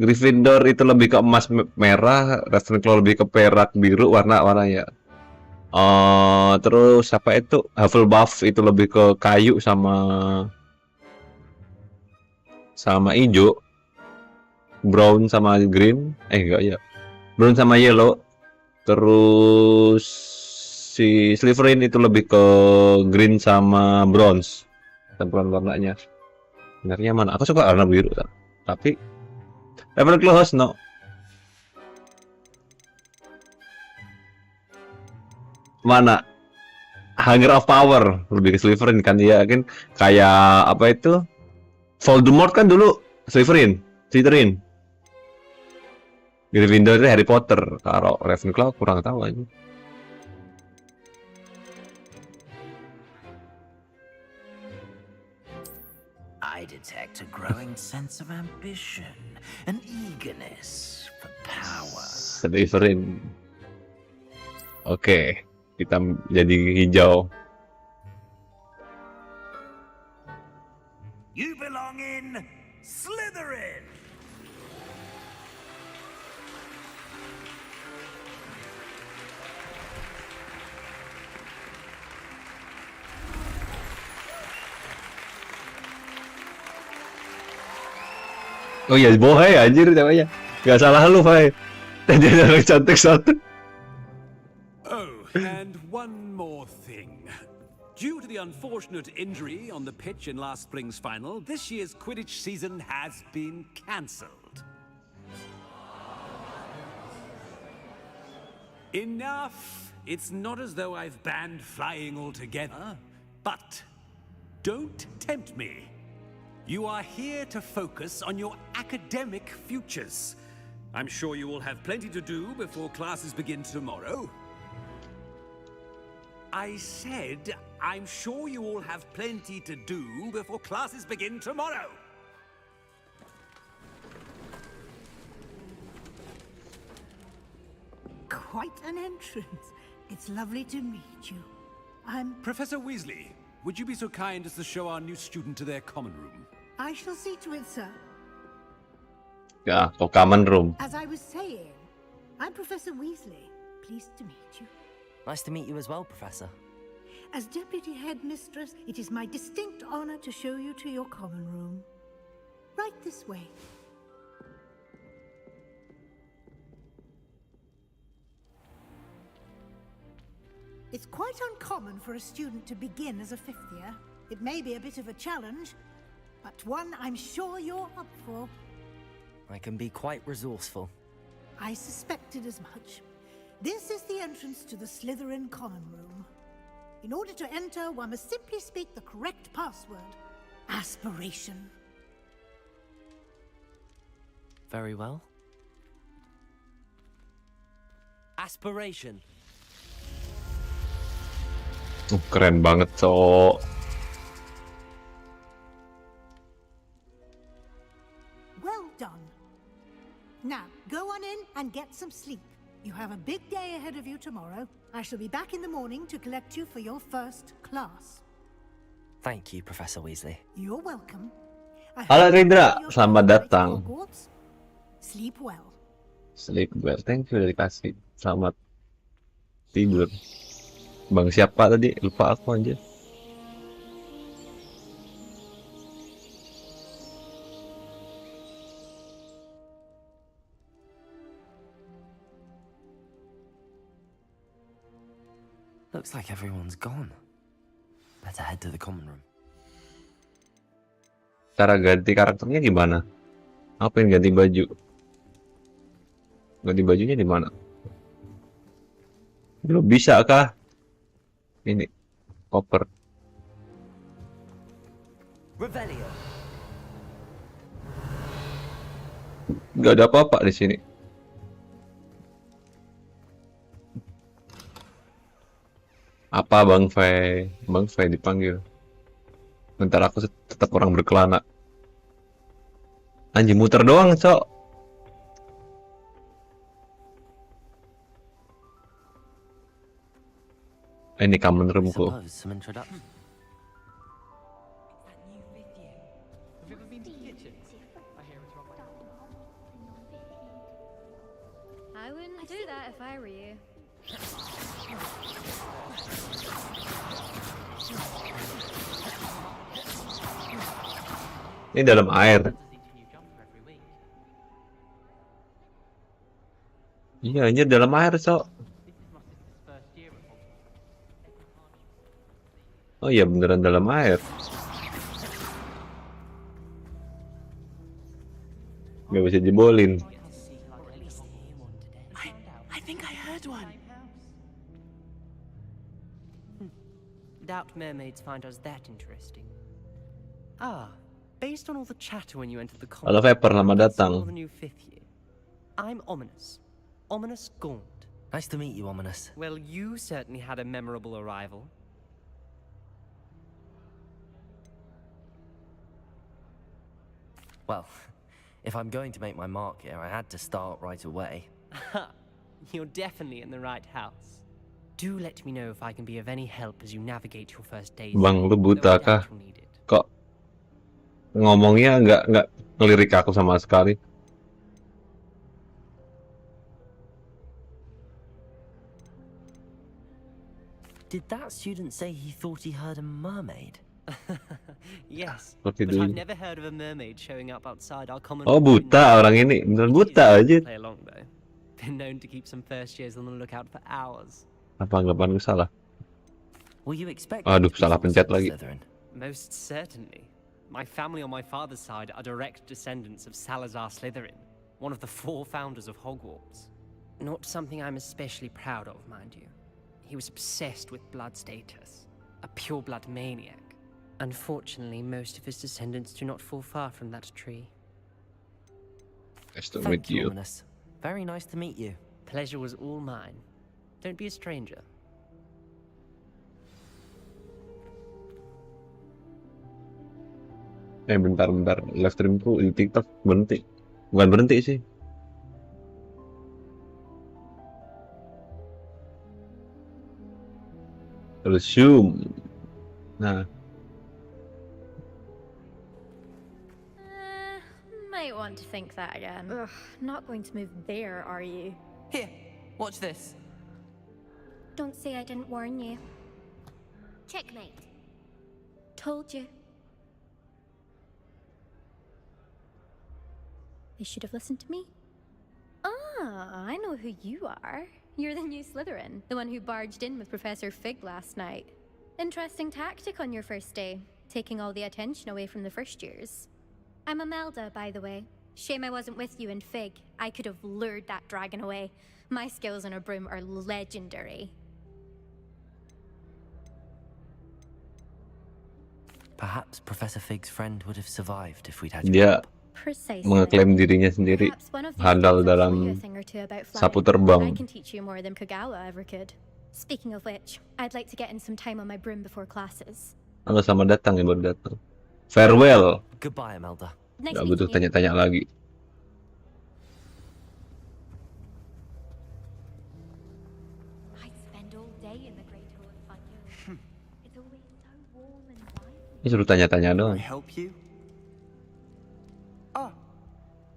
Gryffindor itu lebih ke emas merah, Ravenclaw lebih ke perak biru warna-warnanya. Terus apa itu? Hufflepuff itu lebih ke kayu sama hijau. Brown sama green. Enggak ya. Brown sama yellow. Terus si Slytherin itu lebih ke green sama bronze. Campuran warnanya. Sebenarnya mana? Aku suka warna biru, tapi Ravenclaw no. Mana? Hunger of Power lebih ke Slytherin kan dia kan kayak apa itu? Voldemort kan dulu Slytherin. Gryffindor itu Harry Potter. Kalau Ravenclaw kurang tahu aja. I detect a growing sense of ambition, an eagerness for power. Slytherin. Oke, kita jadi hijau. You belong in Slytherin. Oh iya, bohai anjir namanya. Gak salah lu, Fai. Tadi ada orang cantik satu. Oh, and one more thing. Due to the unfortunate injury on the pitch in last spring's final, this year's Quidditch season has been cancelled. Enough! It's not as though I've banned flying altogether, but don't tempt me. You are here to focus on your academic futures. I'm sure you will have plenty to do before classes begin tomorrow. I said, I'm sure you all have plenty to do before classes begin tomorrow. Quite an entrance. It's lovely to meet you. I'm... Professor Weasley, would you be so kind as to show our new student to their common room? I shall see to it, sir. Ya, ke common room. As I was saying, I'm Professor Weasley. Pleased to meet you. Nice to meet you as well, Professor. As Deputy Headmistress, it is my distinct honor to show you to your common room. Right this way. It's quite uncommon for a student to begin as a fifth year. It may be a bit of a challenge, but one I'm sure you're up for. I can be quite resourceful. I suspected as much. This is the entrance to the Slytherin common room. In order to enter, one must simply speak the correct password. Aspiration. Very well. Aspiration. Keren banget, Cok. Well done. Now, go on in and get some sleep. You have a big day ahead of you tomorrow. I shall be back in the morning to collect you for your first class. Thank you, Professor Weasley. You're welcome. Halo Rindra, selamat datang. Sleep well. Sleep well, thank you udah dikasih. Selamat tidur. Bang siapa tadi? Lupa aku aja. Looks like everyone's gone. Better head to the common room. Cara ganti karakternya gimana? Apa yang ganti baju? Ganti bajunya di mana? Belum bisa kah? Ini koper. Revelio. Gak ada apa-apa di sini. Apa Bang Fei? Bang Fei dipanggil. Bentar aku tetap orang berkelana. Anjing muter doang, Cok. Ini common roomku. Some introduction. I wouldn't do that if I were you. Ini dalam air. Iya, ini dalam air, Cok. Oh iya, beneran dalam air. Gak bisa jebolin. I think I heard one. Doubt mermaids find us that interesting. Ah, based on all the chatter when you entered the Halo Viper, selamat datang. I'm Ominous. Ominous Gaunt. Nice to meet you, Ominous. Well, you certainly had a memorable arrival. Well, if I'm going to make my mark here, I had to start right away. You're definitely in the right house. Do let me know if I can be of any help as you navigate your first days. Bang, lu buta kah? Kok ngomongnya nggak ngelirik aku sama sekali? Did that student say he thought he heard a mermaid? Yes, Seperti but dulu. I've never heard of a mermaid showing up outside our common. Oh, buta orang ini. Beneran buta aja. Play along though. Been known to keep some first years on the lookout for hours. Apa anggapanku salah? Were you expecting? Aduh, salah pencet lagi. Most certainly. My family on my father's side are direct descendants of Salazar Slytherin, one of the 4 founders of Hogwarts. Not something I'm especially proud of, mind you. He was obsessed with blood status, a pure-blood maniac. Unfortunately, most of his descendants do not fall far from that tree. Nice to meet you. Ominous. Very nice to meet you. Pleasure was all mine. Don't be a stranger. Bentar. Live streamku di TikTok berhenti. Bukan berhenti sih. Resume. Nah. Might want to think that again. Ugh, not going to move there, are you? Here, watch this. Don't say I didn't warn you. Checkmate. Told you. They should have listened to me. Ah, I know who you are. you're the new Slytherin, the one who barged in with Professor Fig last night. Interesting tactic on your first day, taking all the attention away from the first years. I'm Imelda, by the way. Shame I wasn't with you in Fig. I could have lured that dragon away. My skills on a broom are legendary. Perhaps Professor Fig's friend would have survived if we'd had Dia Precisely. mengeklaim dirinya sendiri Perhaps one of these handal days I'll show you a dalam thing or two about sapu flying. I terbang. can teach you more than Kagawa ever could. Speaking of which, I'd like to get in some time on my broom before classes. Halo, selamat datang ya, baru datang. Farewell. Goodbye, Imelda. Nice Gak butuh meeting you. tanya-tanya lagi. I spend all day in the Great Hall of Fire. It's always so warm and bright. Ini suruh tanya-tanya Can I doang. help you? Ah,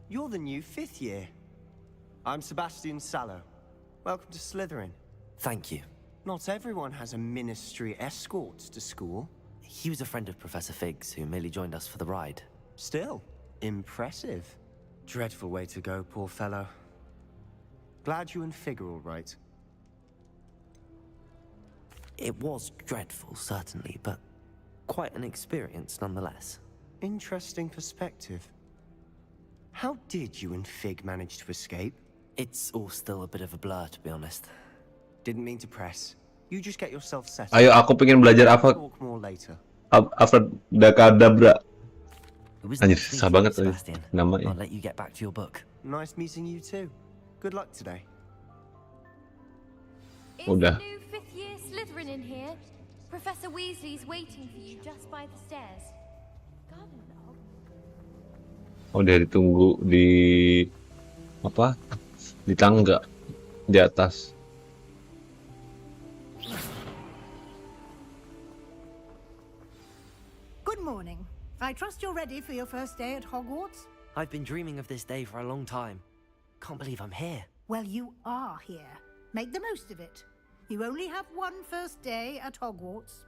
you're the new 5th year. I'm Sebastian Sallow. Welcome to Slytherin. Thank you. Not everyone has a ministry escort to school. He was a friend of Professor Fig's who merely joined us for the ride. Still, impressive. Dreadful way to go, poor fellow. Glad you and Fig are all right. It was dreadful, certainly, but quite an experience nonetheless. Interesting perspective. How did you and Fig manage to escape? It's all still a bit of a blur, to be honest. Didn't mean to press. You just get yourself settled. Ayo, aku pengen belajar apa? Talk more later. Abracadabra. It was Anjir, nice susah meeting banget you, Sebastian. namanya. I'll let you get back to your book. Nice meeting you too. Good luck today. Udah. New 5th year Slytherin in here. Professor Weasley's waiting for you just by the stairs. Garden dog. Oh, dia ditunggu di apa? Di tangga di atas. Good morning. I trust you're ready for your first day at Hogwarts? I've been dreaming of this day for a long time. Can't believe I'm here. Well, you are here. Make the most of it. You only have one first day at Hogwarts.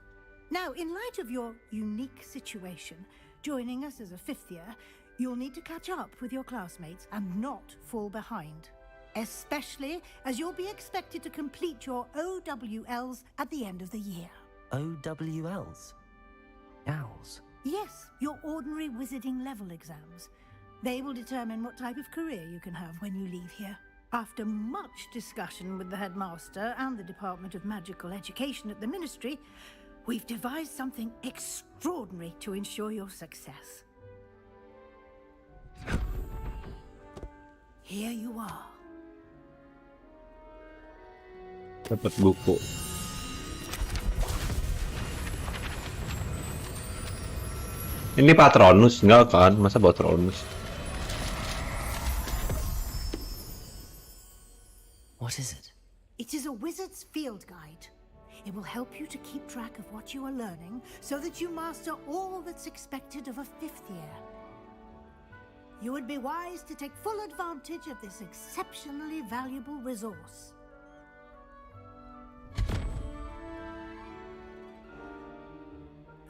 Now, in light of your unique situation, joining us as a 5th year, you'll need to catch up with your classmates and not fall behind. Especially as you'll be expected to complete your OWLs at the end of the year. OWLs? Owls? Yes, your ordinary wizarding level exams. They will determine what type of career you can have when you leave here. After much discussion with the headmaster and the Department of Magical Education at the Ministry, we've devised something extraordinary to ensure your success. Here you are. Dapat buku. Ini Patronus enggak kan? Masa Patronus? What is it? It is a wizard's field guide. It will help you to keep track of what you are learning so that you master all that's expected of a 5th year. You would be wise to take full advantage of this exceptionally valuable resource.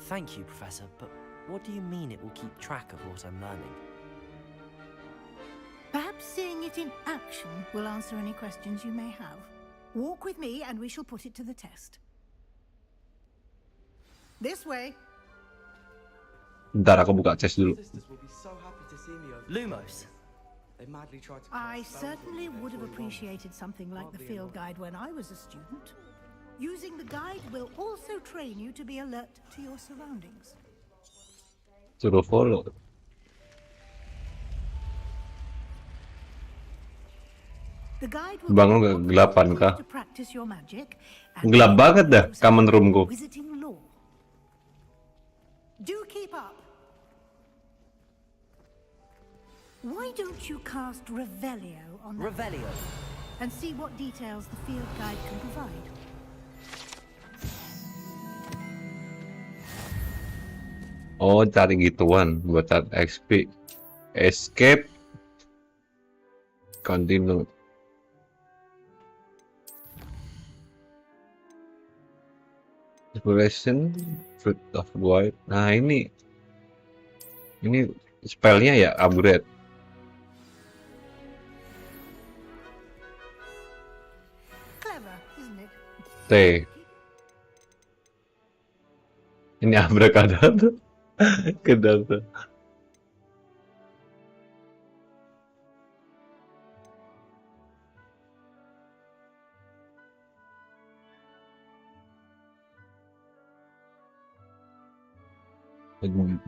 Thank you, Professor, but what do you mean it will keep track of what I'm learning? Perhaps seeing it in action will answer any questions you may have. Walk with me and we shall put it to the test. This way. Bentar, aku buka chest dulu. Lumos. I certainly would have appreciated something like the field guide when I was a student. Using the guide will also train you to be alert to your surroundings. Suruh follow. The guide will Bangun gak gelapan kah? to practice your magic and Gelap banget dah common roomku. wizarding lore. Do keep up. Why don't you cast Revelio on that Revelio. and see what details the field guide can provide? Oh, cari gituan buat cari XP. Escape. Continue. Exploration. Fruit of Void. Nah, ini spellnya ya upgrade. stay. Ini abrakadabra. Kenapa?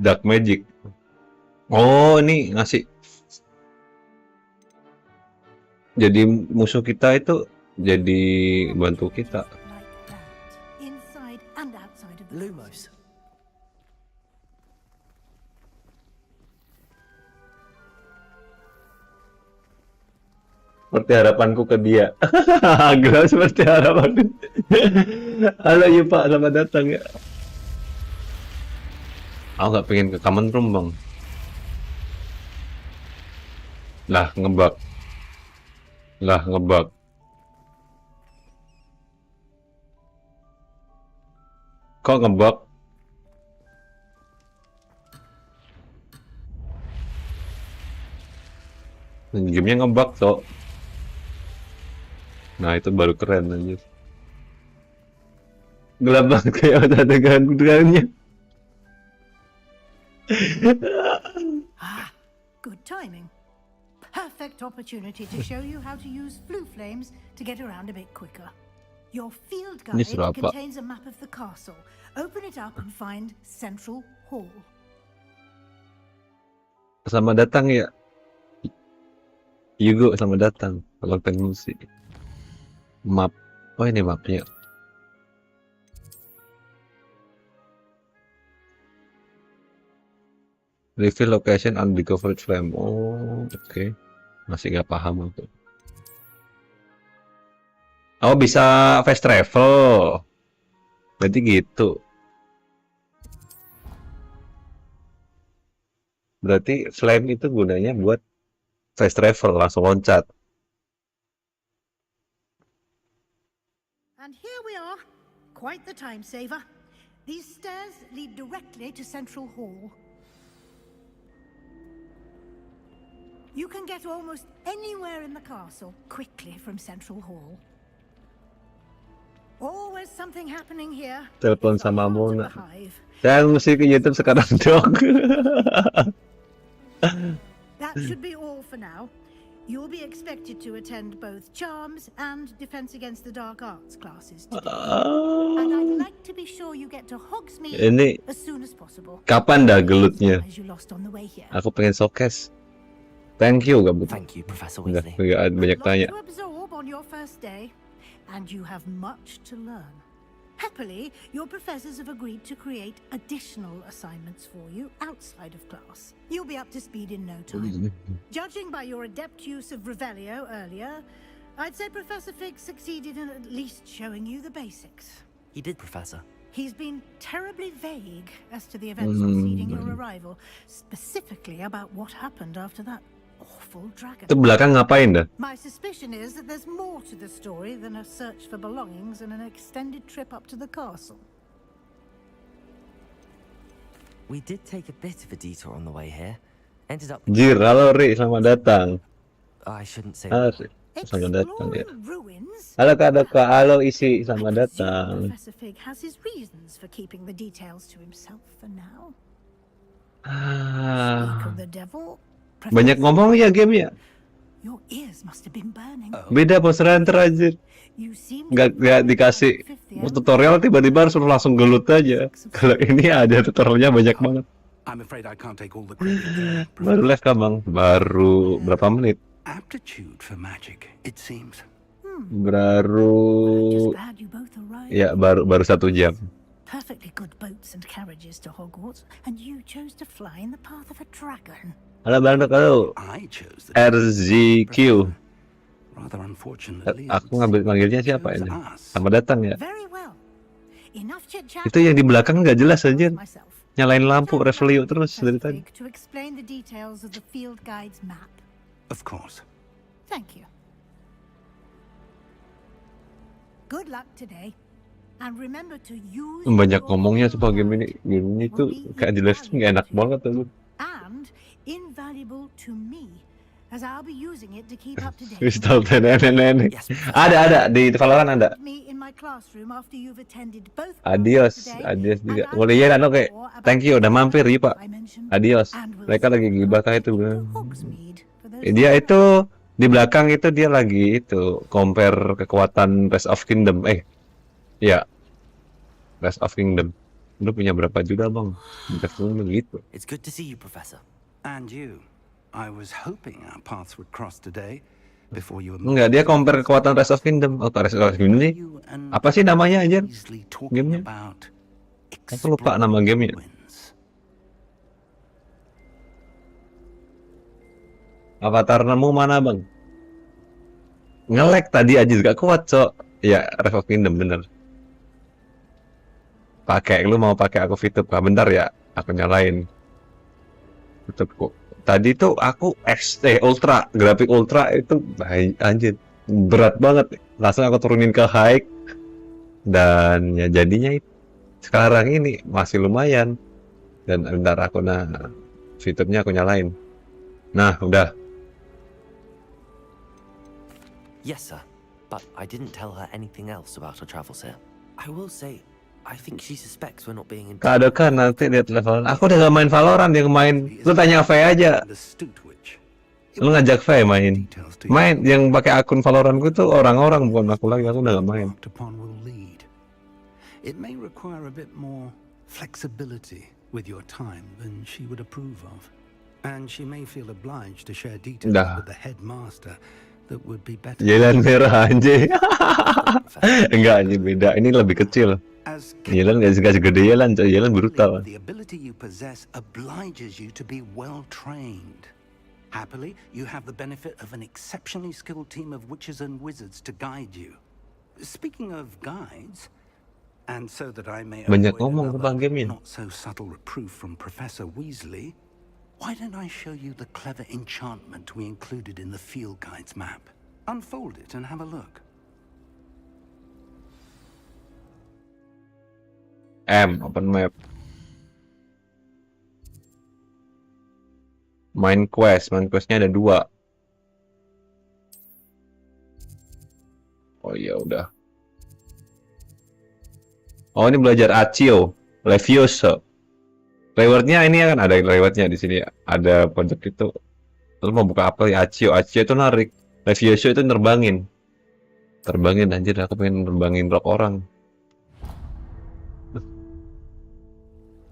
Dark magic. Oh, ini ngasih. Jadi musuh kita itu jadi bantu kita. Inside and outside of the Lumos. Seperti harapanku ke dia. Gelap seperti harapanku. Halo ya Pak, selamat datang ya. Aku nggak pengen ke common room bang. Lah ngebug. Kok ngebug? Gamenya ngebug so. Nah itu baru keren aja. Gelap banget kayak ada dengan-dengannya. Good timing. Perfect opportunity to show you how to use flue flames to get around a bit quicker. Your field guide contains a map of the castle. Open it up and find Central Hall. Selamat datang ya. Yugo, selamat datang. Kalau pengen musik. Map. Oh ini mapnya. Reveal location undiscovered flame. Oh, oke. Masih nggak paham aku. Oh, bisa fast travel. Berarti gitu. Berarti flame itu gunanya buat fast travel, langsung loncat. And here we are. Quite the time saver. These stairs lead directly to Central Hall. You can get almost anywhere in the castle quickly from Central Hall. Always something happening here. Telepon sama Mona. Dan musik ke YouTube sekarang dong. That should be all for now. You'll be expected to attend both Charms and Defense Against the Dark Arts classes today. And I'd like to be sure you get to Hogsmeade as soon as possible. Kapan dah gelutnya? As you lost on the way here. Aku pengen showcase. Thank you, gak betul. Thank you, Professor Weasley. Nggak banyak tanya. To absorb on your first day, and you have much to learn. Happily, your professors have agreed to create additional assignments for you outside of class. You'll be up to speed in no time. Judging by your adept use of Revelio earlier, I'd say Professor Fig succeeded in at least showing you the basics. He did, Professor. He's been terribly vague as to the events preceding your arrival, specifically about what happened after that awful dragon. Itu belakang ngapain dah? My suspicion is that there's more to the story than a search for belongings and an extended trip up to the castle. We did take a bit of a detour on the way here. Ended up. Jir, halo Ri, selamat datang. I shouldn't say. Halo Ri, selamat datang ya. Halo Kak Dokka, halo Isi, selamat datang. Professor Fig has his reasons for keeping the details to himself for now. Speak of the devil. Banyak ngomong ya game ya. Your ears must have been burning. Beda Monster Hunter aja. Nggak dikasih tutorial tiba-tiba harus langsung gelut aja. Kalau ini ada tutorialnya banyak banget. Baru live kan bang? Baru berapa menit? Aptitude for magic, it seems. Baru ya baru 1 jam. Perfectly good boats and carriages to Hogwarts, and you chose to fly in the path of a dragon. Halo Bang Dok, halo. RZQ. Aku manggilnya siapa ini? Selamat datang ya. Itu yang di belakang nggak jelas aja. Nyalain lampu Revelio terus dari tadi. Of course. Thank you. Good luck today. And remember to use Banyak ngomongnya sebagai game ini tuh kayak di live stream nggak enak banget tuh. and invaluable to me as I'll be using it to keep up to date. Pistol nenek. Ada di Valorant ada. Me in my classroom after you've attended both Adios juga. Boleh ya, oke. Thank you udah mampir ya Pak. Adios. Mereka lagi gibah itu. Dia itu di belakang itu dia lagi itu compare kekuatan Rest of Kingdom. Ya, Rest of Kingdom. Lu punya berapa juga bang? Begitu. It's good to see you, Professor. And you. I was hoping our paths would cross today before you. Enggak, dia compare kekuatan Rest of Kingdom. Oh, Rest of Kingdom sih. Apa sih namanya aja? Gamenya? Aku lupa nama gamenya. Avatar nemu mana bang? Nge-lag tadi aja juga kuat cok. Ya, Rest of Kingdom bener. Lu mau pakai aku Vtuber? Bentar ya, aku nyalain. Vtuber kok. Tadi tuh aku Ultra, grafik Ultra itu anjir berat banget. Langsung aku turunin ke high dan ya jadinya sekarang ini masih lumayan. Dan bentar aku Vtubernya aku nyalain. Nah, udah. Yes, sir. But I didn't tell her anything else about her travels here. I will say, I think she suspects we're not being in. Kak Dokka nanti lihat level. Aku udah gak main Valorant, yang main. Lu tanya V aja. Lu ngajak V main. Main yang pakai akun Valorant gue tuh orang-orang bukan aku lagi. Aku udah gak main. It may require a bit more flexibility with your time than she would approve of, and she may feel obliged to share details with the headmaster that would be better. Jalan merah anjir. Enggak anjir, beda. Ini lebih kecil. Jalan gak segede jalan, jalan brutal. The ability you possess obliges you to be well trained. Happily, you have the benefit of an exceptionally skilled team of witches and wizards to guide you. Speaking of guides, and so that I may banyak avoid ngomong tentang game ini. Not so subtle reproof from Professor Weasley, why don't I show you the clever enchantment we included in the field guide's map? Unfold it and have a look. Open map. Main questnya ada 2. Oh iya udah. Oh ini belajar Accio, Levioso. Rewardnya ini kan ada rewardnya di sini. Ada pojok itu. Terus mau buka apa ya? Accio itu narik. Levioso itu nerbangin. Terbangin anjir, aku pengen nerbangin rok orang.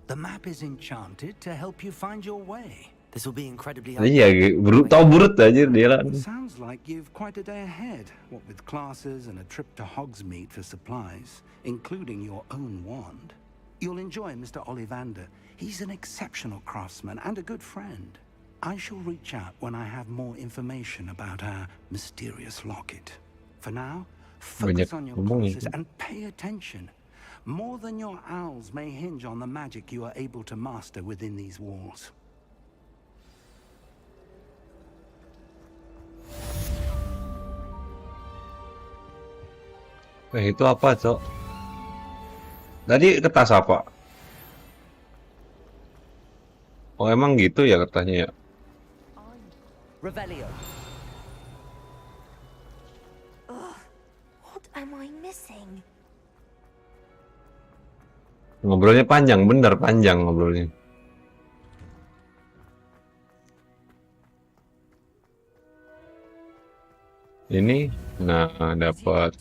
The map is enchanted to help you find your way. This will be incredibly. Iya, tau burut aja dia lah. Sounds like you've quite a day ahead. What with classes and a trip to Hogsmeade for supplies, including your own wand. You'll enjoy Mr. Ollivander. He's an exceptional craftsman and a good friend. I shall reach out when I have more information about our mysterious locket. For now, focus on your classes and pay attention. More than your owls may hinge on the magic you are able to master within these walls. Itu apa, Cok? Tadi kertas apa? Oh, emang gitu ya kertasnya ya? Revelio. What am I missing? Ngobrolnya panjang, bener panjang ngobrolnya. Ini, nah dapat.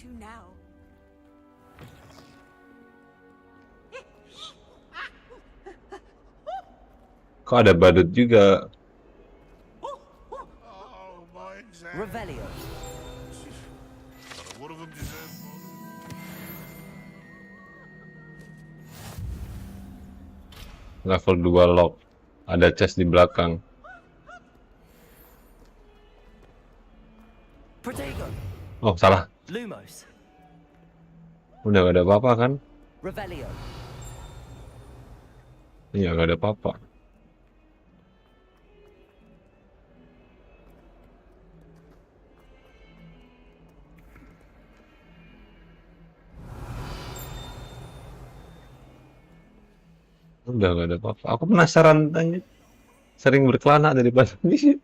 Kok ada badut juga? Revelio. Level 2 lock. Ada chest di belakang. Oh, salah. Lumos. Udah gak ada apa-apa kan? Revelio. Iya, gak ada apa-apa. Udah gak ada apa-apa. Aku penasaran tanya. Sering berkelana daripada ini.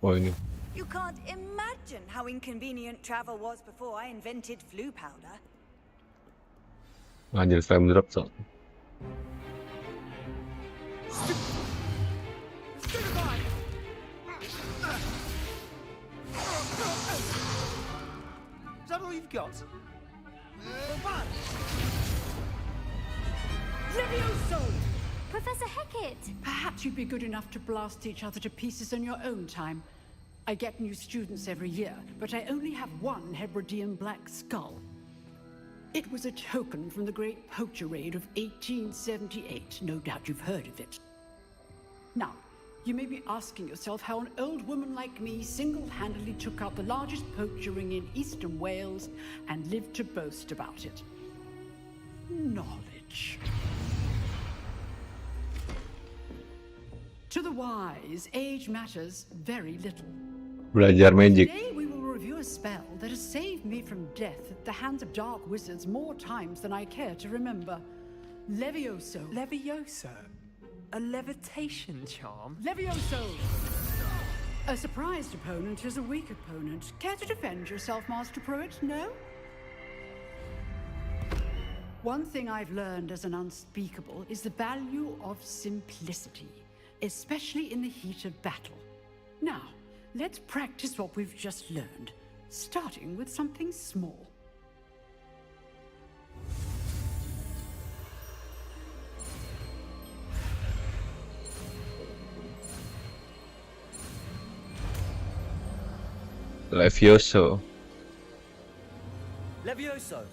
Oh ini. You can't imagine how inconvenient travel was before I invented flu powder. Anjir frame drop so. Is that all you've got? Levioso! Professor Hecat! Perhaps you'd be good enough to blast each other to pieces in your own time. I get new students every year, but I only have one Hebridean black skull. It was a token from the Great Poacher Raid of 1878. No doubt you've heard of it. Now, you may be asking yourself how an old woman like me single-handedly took out the largest poacher ring in eastern Wales and lived to boast about it. Knowledge. To the wise, age matters very little. Belajar magic. Today we will review a spell that has saved me from death at the hands of dark wizards more times than I care to remember. Levioso. Levioso? A levitation charm? Levioso! A surprised opponent is a weak opponent. Care to defend yourself, Master Pruitt? No? One thing I've learned as an unspeakable is the value of simplicity, especially in the heat of battle. Now, let's practice what we've just learned, starting with something small. Levioso. Levioso!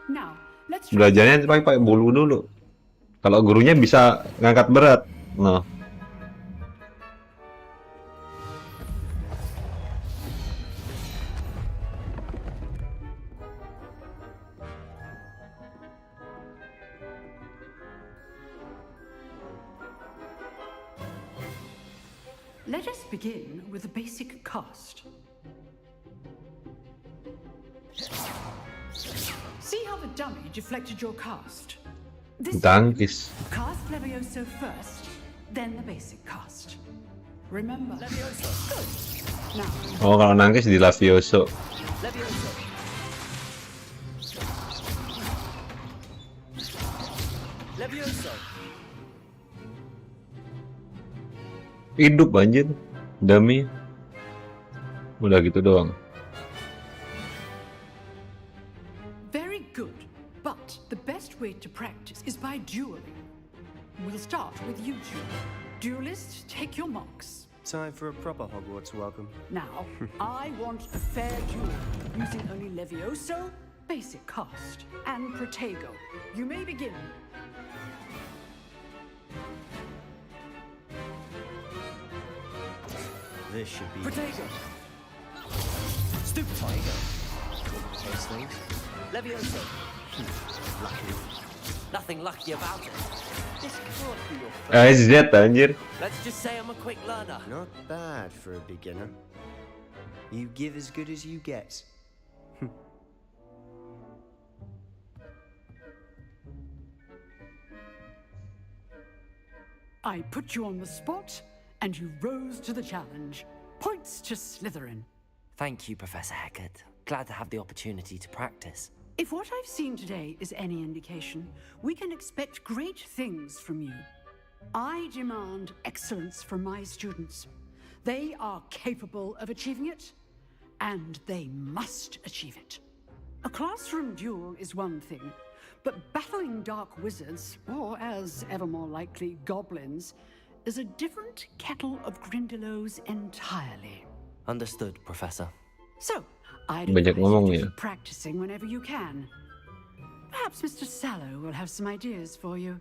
Now, let's Belajarnya pakai bulu dulu. Kalau gurunya bisa ngangkat berat. Nah. Let us begin with a basic cast. See how the dummy deflected your cast? Tangkis. Cast Levioso first, then the basic cast. Remember, Levioso. Good. Now, Oh, kalau nangkis di Levioso. Levioso! Levioso! Hidup anjir. Dummy. Udah gitu doang. very good. But the best way to practice is by dueling. We'll start with you two. Duelists, take your marks. Time for a proper Hogwarts welcome. Now, I want a fair duel, using only Levioso, basic cast, and Protego. You may begin. This should be... Protego. Stupid Tiger. Case things. Levioso. Lucky. Nothing lucky about it. This can't be your first. Z anjir. Let's just say I'm a quick learner. Not bad for a beginner. You give as good as you get. I put you on the spot, and you rose to the challenge. Points to Slytherin. Thank you, Professor Hecat. Glad to have the opportunity to practice. If what I've seen today is any indication, we can expect great things from you. I demand excellence from my students. They are capable of achieving it, and they must achieve it. A classroom duel is one thing, but battling dark wizards, or as ever more likely, goblins, is a different kettle of Grindylows entirely. Understood, Professor. So, I'd Banyak advise ngomong you to ya. keep practicing whenever you can. Perhaps Mr. Sallow will have some ideas for you.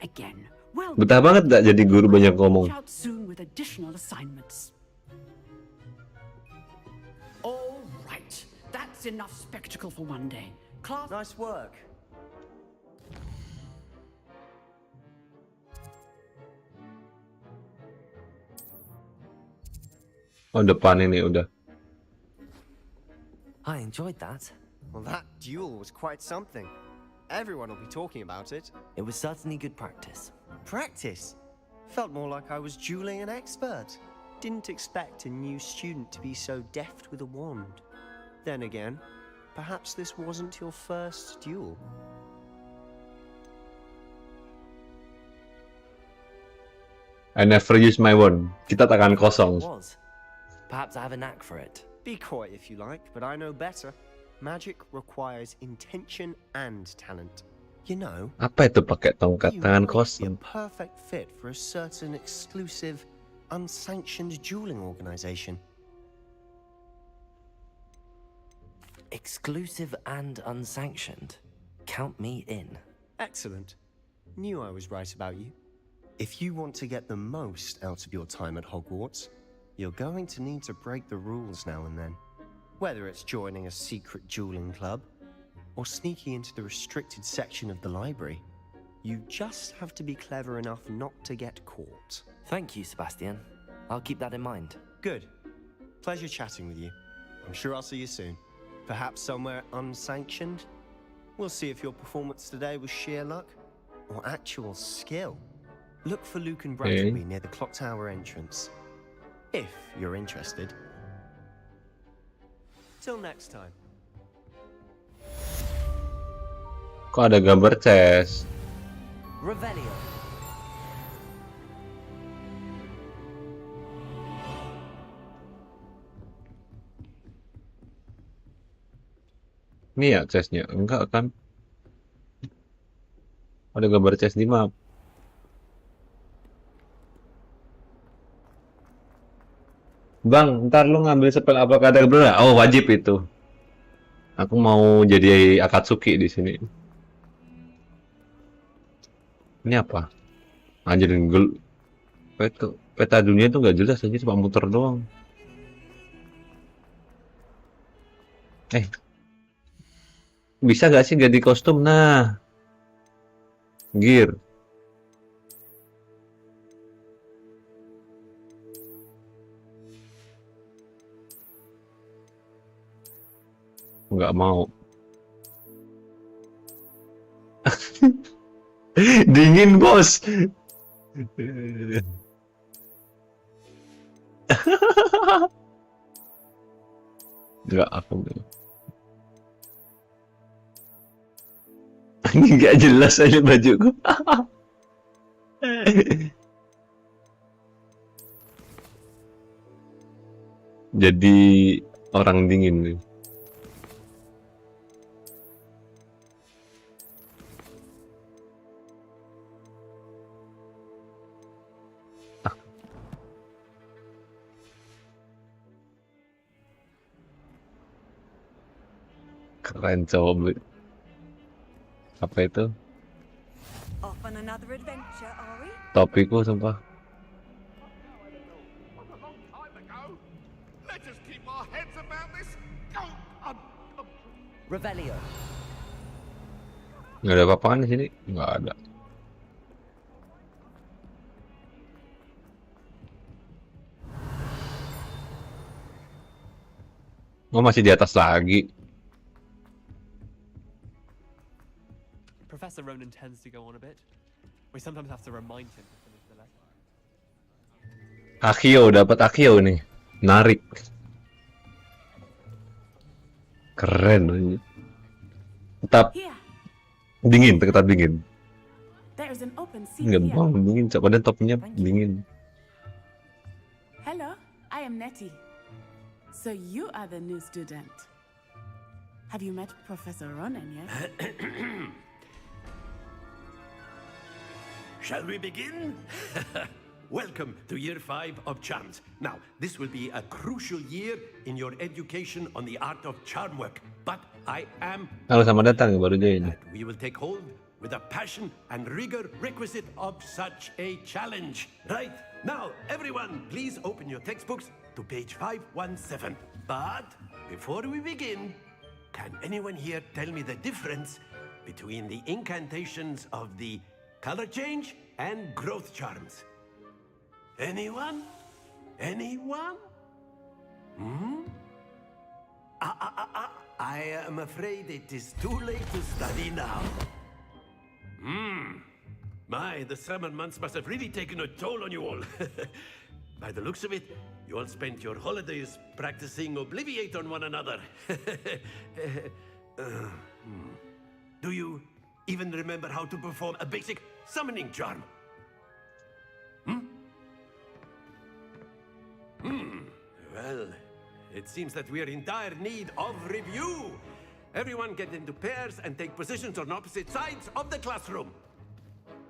Again, well, Betah banget gak jadi guru banyak ngomong. out soon with additional assignments. All right, that's enough spectacle for one day. Class. Nice work. Oh, depan ini udah. I enjoyed that. Well, that duel was quite something. Everyone will be talking about it. It was certainly good practice. Practice? Felt more like I was dueling an expert. Didn't expect a new student to be so deft with a wand. Then again, perhaps this wasn't your first duel. I never use my wand. Kita takkan kosong. It was. Perhaps I have a knack for it. Be coy if you like, but I know better. Magic requires intention and talent. You know, Apa itu pakai tongkat you tangan might be a kosong? perfect fit for a certain exclusive, unsanctioned dueling organization. Exclusive and unsanctioned. Count me in. Excellent. Knew I was right about you. If you want to get the most out of your time at Hogwarts, you're going to need to break the rules now and then. Whether it's joining a secret dueling club, or sneaking into the restricted section of the library, you just have to be clever enough not to get caught. Thank you, Sebastian. I'll keep that in mind. Good. Pleasure chatting with you. I'm sure I'll see you soon. Perhaps somewhere unsanctioned? We'll see if your performance today was sheer luck, or actual skill. Look for Luke and Bradley near the clock tower entrance. If you're interested. Till next time. Kok ada gambar chest? Revelio. Ini ya chestnya? Enggak kan? Ada gambar chest di map. Bang, ntar lu ngambil spell apa kata bener? Oh, wajib itu. Aku mau jadi Akatsuki di sini. Ini apa? Anjir, peta dunia itu nggak jelas aja, cuma muter doang. Bisa nggak sih ganti kostum? Nah, gear. Nggak mau. Dingin, bos. Nggak, aku nggak. Nggak jelas aja bajuku. Jadi orang dingin nih. Keren cowok beli. Apa itu? Off on another adventure, are we? Topiku sumpah. Let's just keep our heads about this. Revelio. Nggak ada apa-apaan di sini? Nggak ada. Oh, masih di atas lagi. Professor Ronan tends to go on a bit. We sometimes have to remind him to finish the lesson. Akio, dapat Akio nih. Narik. Keren. Tetap dingin, tetap dingin. There's an open seat Enggak here. bang, dingin. Coba dan topnya dingin. Hello, I am Nettie. So you are the new student. Have you met Professor Ronan yet? Shall we begin? Welcome to year 5 of charms. Now, this will be a crucial year in your education on the art of charm work. But I am Halo, selamat datang baru aja ini. we will take hold with the passion and rigor requisite of such a challenge. Right, now, everyone, please open your textbooks to page 517. But before we begin, can anyone here tell me the difference between the incantations of the color change and growth charms? Anyone? Anyone? I am afraid it is too late to study now. My, the summer months must have really taken a toll on you all. By the looks of it, you all spent your holidays practicing Obliviate on one another. Do you even remember how to perform a basic summoning charm? Well, it seems that we are in dire need of review. Everyone get into pairs and take positions on opposite sides of the classroom.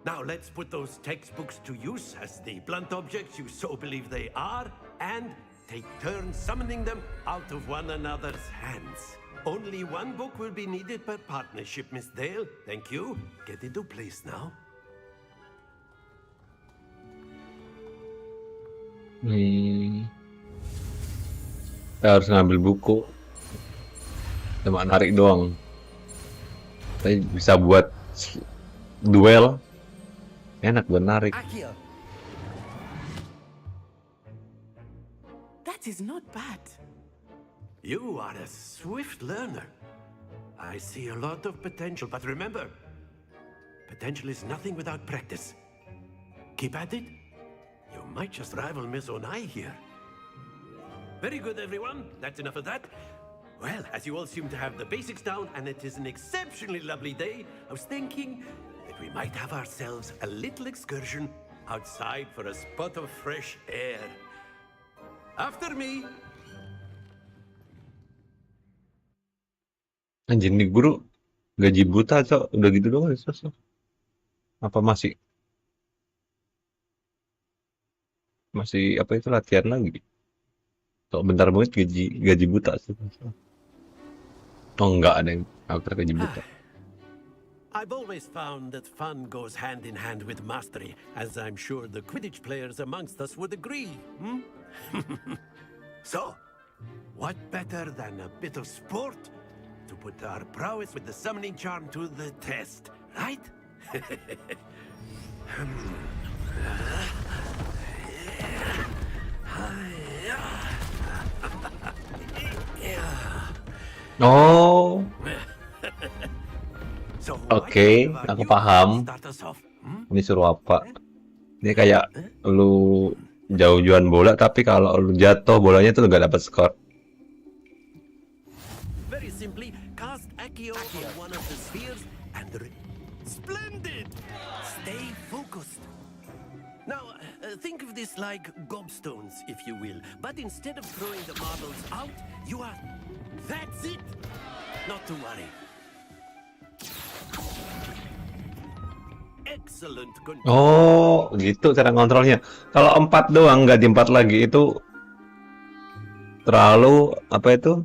Now let's put those textbooks to use as the blunt objects you so believe they are, and take turns summoning them out of one another's hands. Only one book will be needed per partnership, Miss Dale. Thank you. Get into place now. Kita harus ngambil buku. Cuma narik doang. Kita bisa buat duel. Enak buat narik. That is not bad. You are a swift learner. I see a lot of potential, but remember, potential is nothing without practice. Keep at it. You might just rival Miss Onai here. Very good, everyone. That's enough of that. Well, as you all seem to have the basics down, and it is an exceptionally lovely day, I was thinking that we might have ourselves a little excursion outside for a spot of fresh air. After me. Anjir nih guru gaji buta atau udah gitu doang selesai? Apa masih apa itu latihan lagi? Kok bentar banget gaji buta sih. Oh enggak ada yang aku gaji buta. I've always found that fun goes hand in hand with mastery, as I'm sure the Quidditch players amongst us would agree. So, what better than a bit of sport to put our prowess with the summoning charm to the test, right? Oh. Oke, aku paham. Ini suruh apa? Ini kayak lu jauh-jauhan bola, tapi kalau lu jatuh bolanya tuh nggak dapat skor. Very simply, cast Accio on one of the spheres and splendid! Stay focused. Now, think of this like gobstones, if you will. But instead of throwing the marbles out, you are... That's it! Not to worry. Excellent control. Oh, gitu cara ngontrolnya. Kalau 4 doang, nggak di 4 lagi itu terlalu apa itu?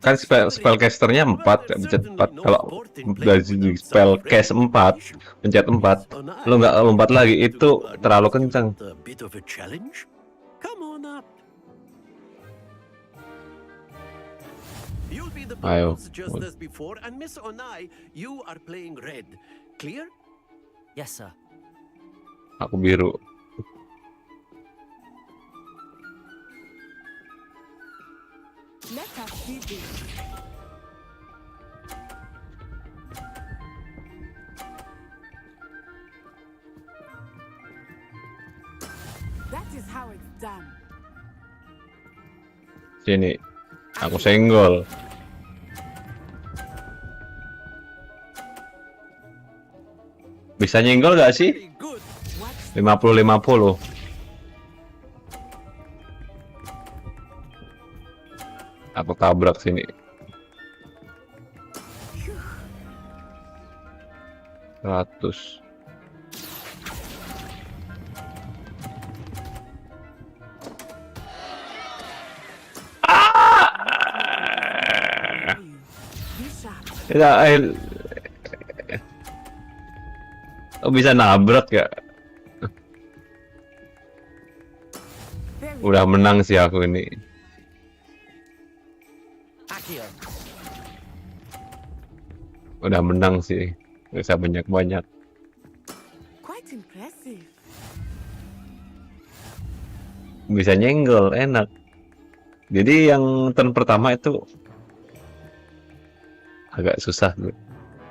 Kan spellcasternya 4, pencet 4. Kalau dari spellcast 4, pencet 4, lo nggak lompat lagi, itu terlalu kencang. Ayo. Just as before, and Miss Onai, you are playing red. Clear? Yes, sir. Aku biru. Let us see this. That is how it's done. Sini. Aku senggol. Bisa nyenggol gak sih? 50-50. Aku tabrak sini. 100. Oh, bisa nabrak ya? Udah menang sih aku ini. Udah menang sih. Bisa banyak-banyak. Quite impressive. Bisa nyenggol, enak. Jadi yang turn pertama itu agak susah tuh.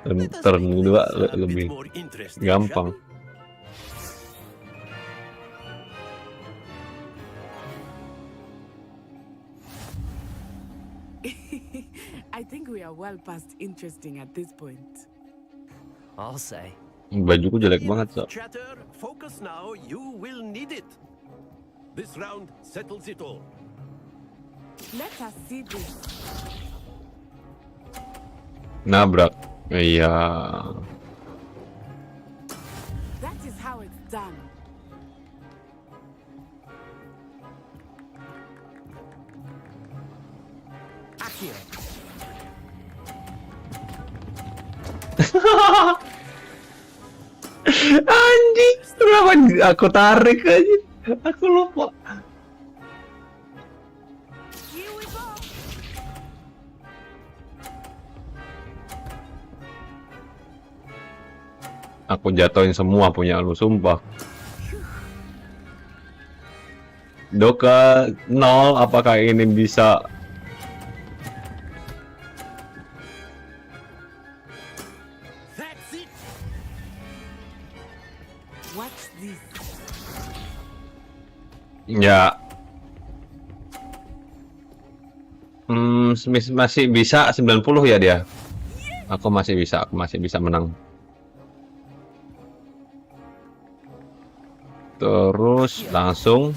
Turn kedua A bit lebih more interesting, gampang. I think we are well past interesting at this point. I'll say. Bajuku jelek banget, so. Chatter, focus now. You will need it. This round settles it all. Let us see this. Nabrak. Iya. That is how it's done. Akio. Anjing, kenapa aku tarik aja? Aku lupa. Aku jatoin semua punya lu, sumpah. Dokka 0, apakah ini bisa? Watch this. Ya. Masih bisa 90 ya dia. Aku masih bisa menang. Terus langsung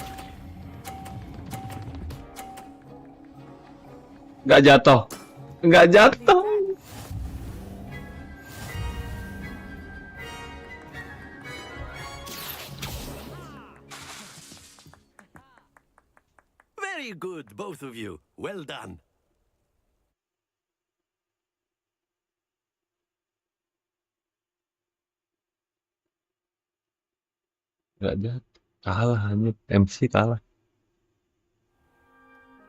nggak jatuh. Very good, both of you. Well done. Nggak jatuh. Kalah hanya MC kalah.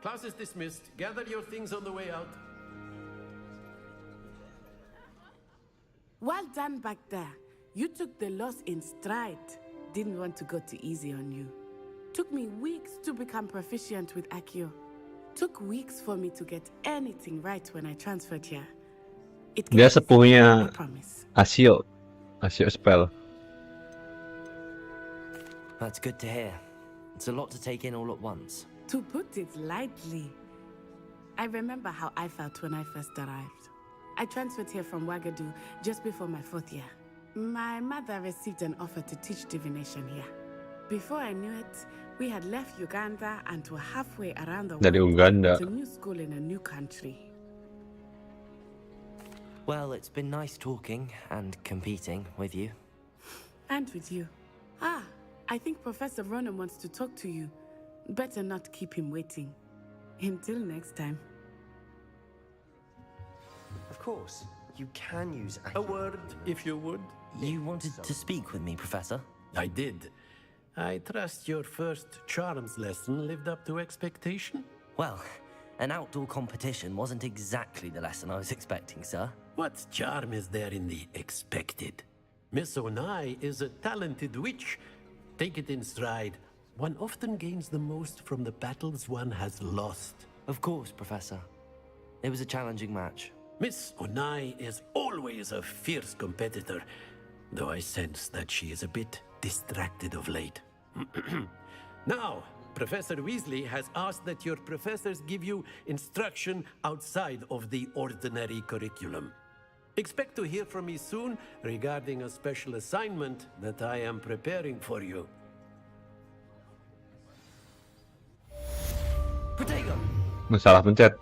Class is dismissed. Gather your things on the way out. Well done back there. You took the loss in stride. Didn't want to go too easy on you. Took me weeks to become proficient with Akio. Took weeks for me to get anything right when I transferred here. Dia sepupunya Asio spell. That's good to hear. It's a lot to take in all at once. To put it lightly, I remember how I felt when I first arrived. I transferred here from Wagadu just before my 4th year. My mother received an offer to teach divination here. Before I knew it, we had left Uganda and were halfway around the Dari world Uganda. to a new school in a new country. Well, it's been nice talking and competing with you. And with you. I think Professor Ronan wants to talk to you. Better not keep him waiting. Until next time. Of course, you can use A word, if you would. You wanted to speak with me, Professor? I did. I trust your first charms lesson lived up to expectation? Well, an outdoor competition wasn't exactly the lesson I was expecting, sir. What charm is there in the expected? Miss Onai is a talented witch. Take it in stride. One often gains the most from the battles one has lost. Of course, Professor. It was a challenging match. Miss Onai is always a fierce competitor, though I sense that she is a bit distracted of late. Now, Professor Weasley has asked that your professors give you instruction outside of the ordinary curriculum. Expect to hear from me soon regarding a special assignment that I am preparing for you. Protego! Salah pencet.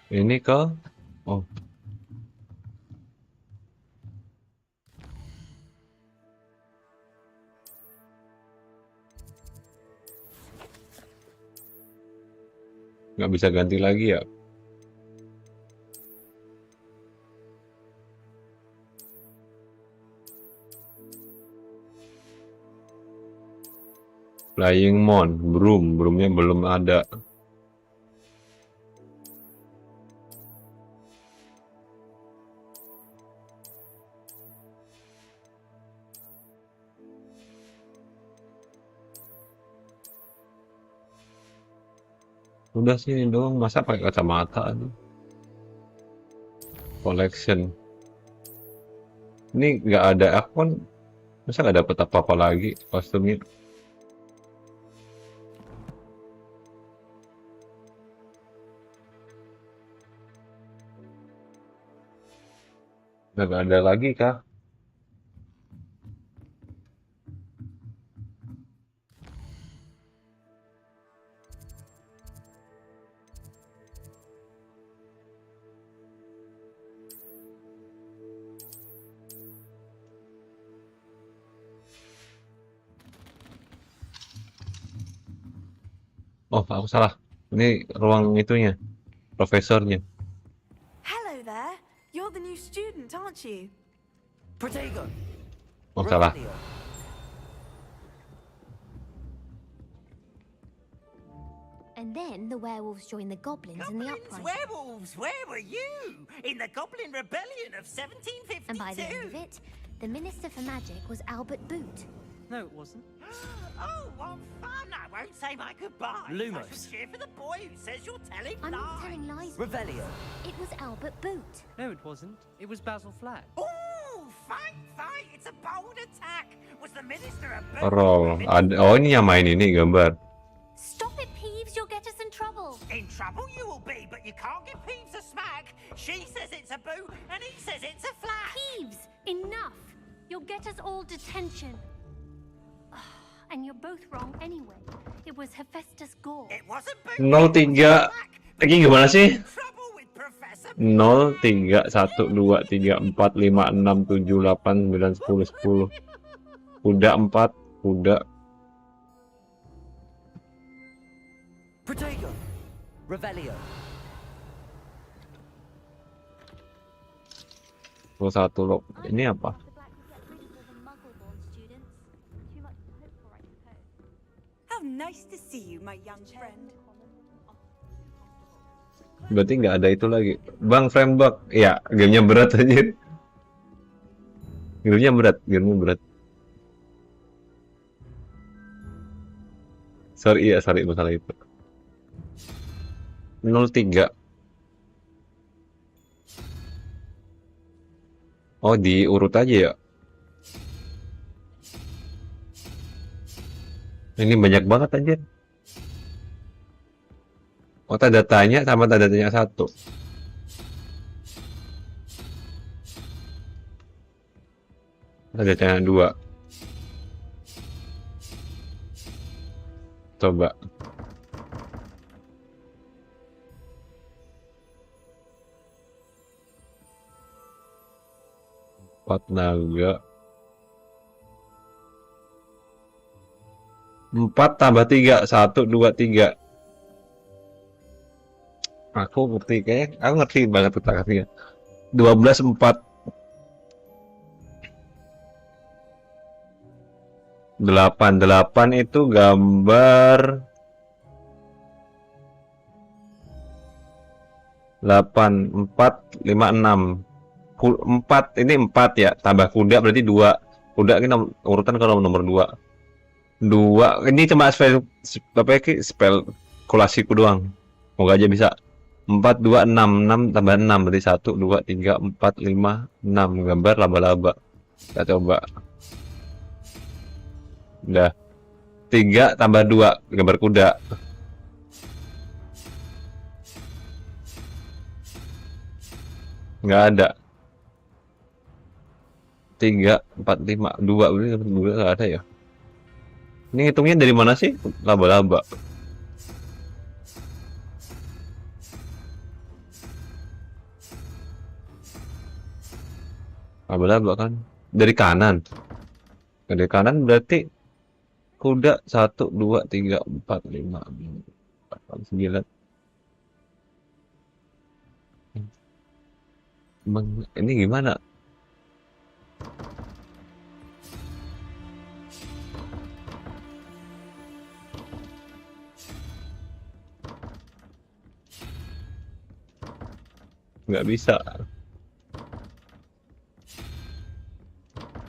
Ini ke? Oh. Nggak bisa ganti lagi ya? Flying Mon, broomnya belum ada. Udah sih dong, masa pakai kacamata nih. Collection. Ini nggak ada akun, masa nggak dapet apa-apa lagi kostumnya? Nggak ada lagi kah? Oh, aku salah. Ini ruang itunya, profesornya. Hello there. You're the new student, aren't you? Protego! Oh, salah. And then the werewolves joined the goblins in the uprising. Werewolves, where were you? In the Goblin Rebellion of 1752? And by the end of it, the Minister for Magic was Albert Boot. No, it wasn't. Oh, what fun! I won't say my goodbyes. Lumos. I shall cheer for the boy who says you're telling I'm lies. not telling lies. Revelio. It was Albert Boot. No, it wasn't. It was Basil Flack. Oh, fight! It's a bold attack. Was the minister a Roll. Oh, ini yang main ini gambar. Stop it, Peeves. You'll get us in trouble. In trouble you will be, but you can't give Peeves a smack. She says it's a boot, and he says it's a flat. Peeves, enough. You'll get us all detention. And you're both wrong anyway. It was Hephaestus Gore. It wasn't boot. 03. Ini gimana sih? 0 3 1 2 3 4 5 6 7 8 9 10 10. Kuda 4, kuda. Protego. Revelio. 1 loh. Ini apa? How nice to see you, my young friend. Berarti nggak ada itu lagi. Bang Framework. Ya, gamenya berat aja. Gamenya berat. Sorry masalah itu. 03. Oh, diurut aja ya. Ini banyak banget anjir. Oh, tanda tanya sama tanda tanya 1. Tanda tanya 2. Coba. Empat naga. 4 tambah 3, 1, 2, 3. Aku ngerti, kayaknya aku ngerti banget kata-katanya. 12, 4. 8 itu gambar 8, 4, 5, 6. 4 ini 4 ya, tambah kuda berarti 2. Kuda ini urutan kalau nomor 2. 2 ini cuma spell kulasiku doang. Semoga aja bisa. 4, 2, 6 tambah 6 berarti 1, 2, 3, 4, 5, 6. Gambar laba-laba. Kita coba. Udah. 3 tambah 2 gambar kuda. Nggak ada. 3, 4, 5, 2 berarti nggak ada ya. Ini hitungnya dari mana sih? Laba-laba. Laba-laba kan dari kanan. Dari kanan berarti kuda 1, 2, 3, 4, 5, 8, 9. Ini gimana? Nggak bisa.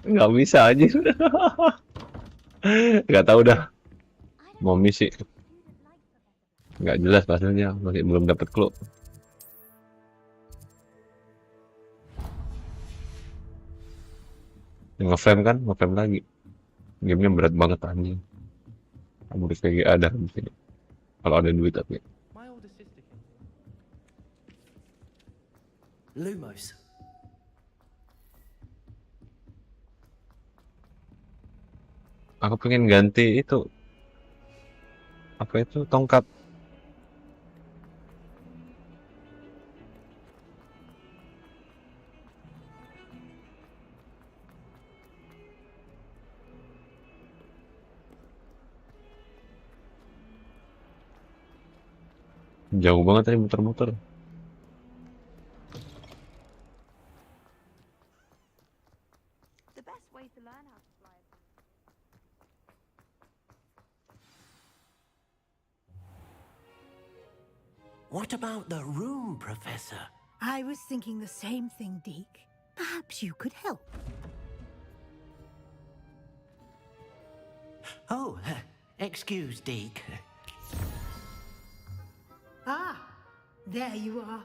Nggak bisa aja. Nggak tahu dah. Mau misi. Nggak jelas hasilnya, masih belum dapat clue. Ngeframe kan, ngeframe lagi. Gamenya berat banget anjing. Kamu di VGA ada di sini. Kalau ada duit tapi. My older sister came here. Lumos. Aku pengen ganti itu. Apa itu tongkat? Jauh banget tadi muter-muter. The best way to learn how to fly. What about the room, Professor? I was thinking the same thing, Deke. Perhaps you could help. Oh, excuse, Deke. Ah, there you are.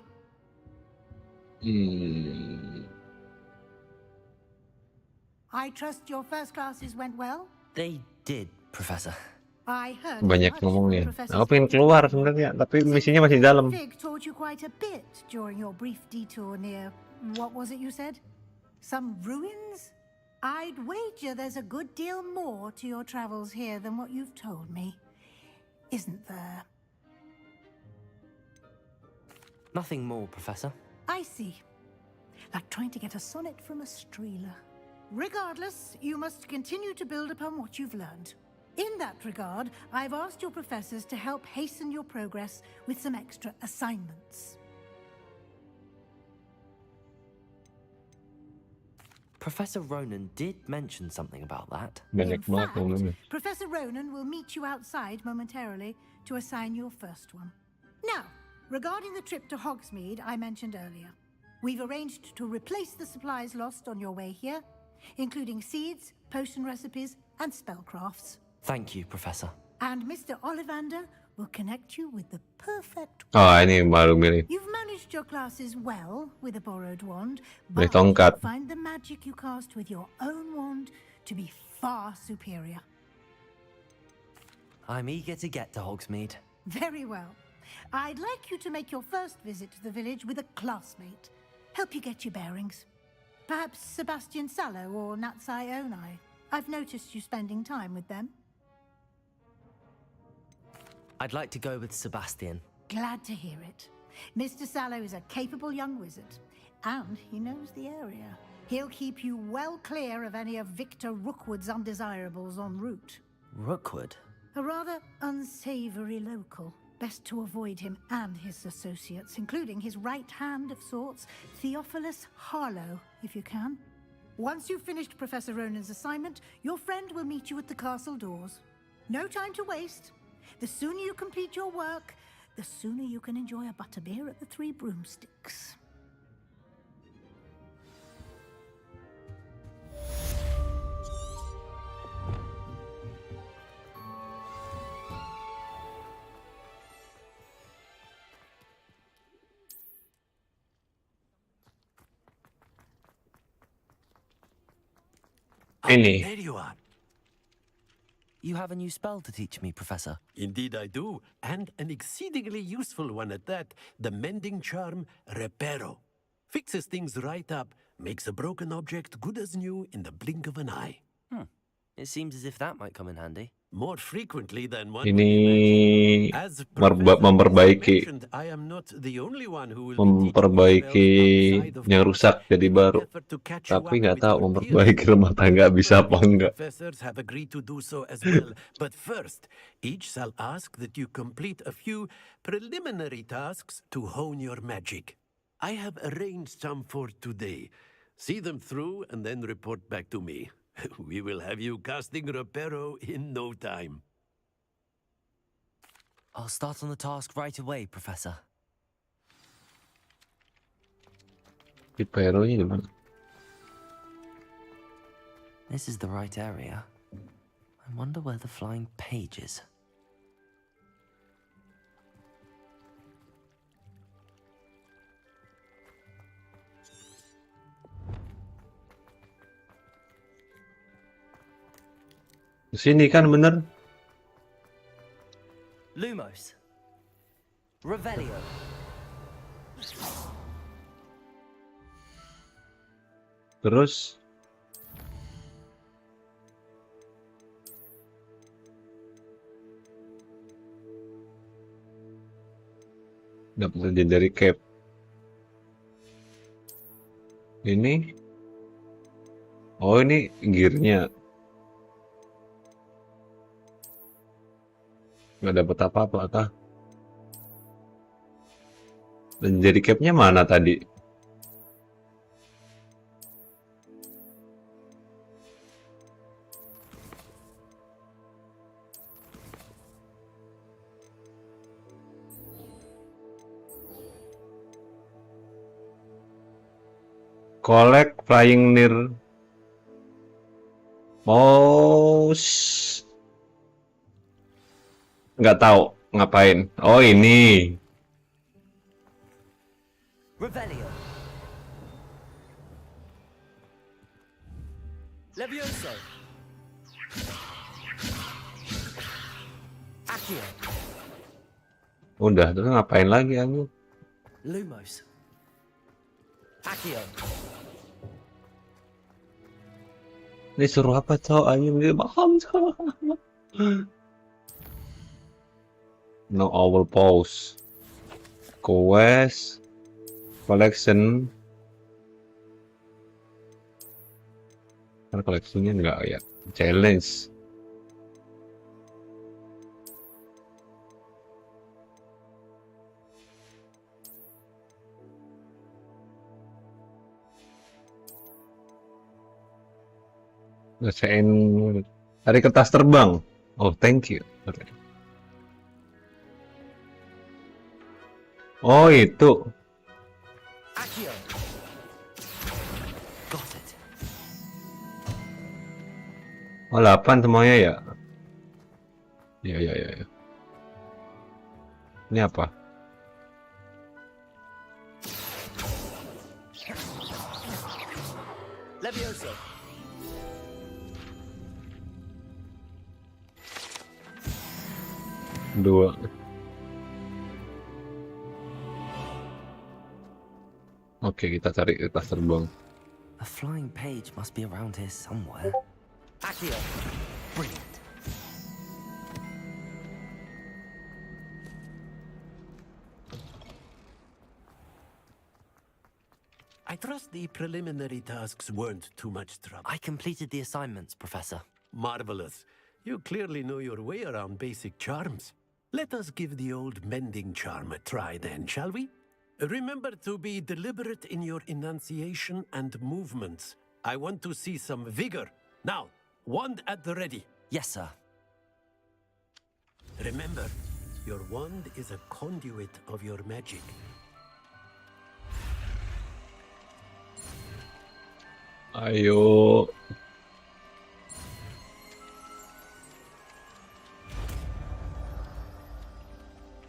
I trust your first classes went well? They did, Professor. I heard Banyak much ngomongnya. from Professor Aku pengen keluar sebenarnya, tapi misinya masih dalam. Fig taught you quite a bit during your brief detour near, what was it you said? Some ruins? I'd wager there's a good deal more to your travels here than what you've told me. Isn't there? Nothing more, Professor. I see. Like trying to get a sonnet from a streeler. Regardless, you must continue to build upon what you've learned. In that regard, I've asked your professors to help hasten your progress with some extra assignments. Professor Ronan did mention something about that. Banyak banget ngomongnya. Professor Ronan will meet you outside momentarily to assign your first one. Now, regarding the trip to Hogsmeade I mentioned earlier, we've arranged to replace the supplies lost on your way here, including seeds, potion recipes, and spellcrafts. Thank you, Professor. And Mr. Ollivander will connect you with the perfect... Oh, ini baru milih. You've managed your classes well with a borrowed wand, Milih but tongkat. you'll find the magic you cast with your own wand to be far superior. I'm eager to get to Hogsmeade. Very well. I'd like you to make your first visit to the village with a classmate. Help you get your bearings. Perhaps Sebastian Sallow or Natsai Onai. I've noticed you spending time with them. I'd like to go with Sebastian. Glad to hear it. Mr. Sallow is a capable young wizard, and he knows the area. He'll keep you well clear of any of Victor Rookwood's undesirables en route. Rookwood? A rather unsavory local. Best to avoid him and his associates, including his right hand of sorts, Theophilus Harlow, if you can. Once you've finished Professor Ronan's assignment, your friend will meet you at the castle doors. No time to waste. The sooner you complete your work, the sooner you can enjoy a butterbeer at the Three Broomsticks. Ini. There you are. You have a new spell to teach me, Professor. Indeed I do, and an exceedingly useful one at that. The mending charm, Reparo. Fixes things right up, makes a broken object good as new in the blink of an eye. It seems as if that might come in handy. More frequently than one Ini As memperbaiki mentioned, I am not the only one who will memperbaiki yang rusak jadi baru. Tapi nggak tahu memperbaiki rumah tangga bisa apa enggak. Professors have agreed to do so as well. But first, each shall ask that you complete a few preliminary tasks to hone your magic. I have arranged some for today. See them through and then report back to me. We will have you casting Reparo in no time. I'll start on the task right away, Professor. Reparo-nya di mana? This is the right area. I wonder where the flying page is. Sini kan bener. Lumos. Revelio. Terus dapat legendary cap. Ini, oh ini gearnya. Nggak dapat apa-apa kah? Legendary capnya mana tadi? Collect flying near mouse. Nggak tahu ngapain. Oh ini. Revelio. Levioso. Accio. Udah, terus ngapain lagi aku? Lumos. Accio. Ini suruh apa cowok? Ayo dia paham cowok. No owl pause. Quest. Collection. Kan collectionnya enggak ya. Challenge. Ngasain hari kertas terbang. Oh, thank you. Oh, itu. Accio. Got it. Oh, 8 semuanya ya. Ya. Ini apa? Levioso. Dua. Oke, kita cari kertas terbang. A flying page must be around here somewhere. Accio. Brilliant. I trust the preliminary tasks weren't too much trouble. I completed the assignments, Professor. Marvelous. You clearly know your way around basic charms. Let us give the old mending charm a try then, shall we? Remember to be deliberate in your enunciation and movements. I want to see some vigor. Now, wand at the ready. Yes, sir. Remember, your wand is a conduit of your magic. Ayo.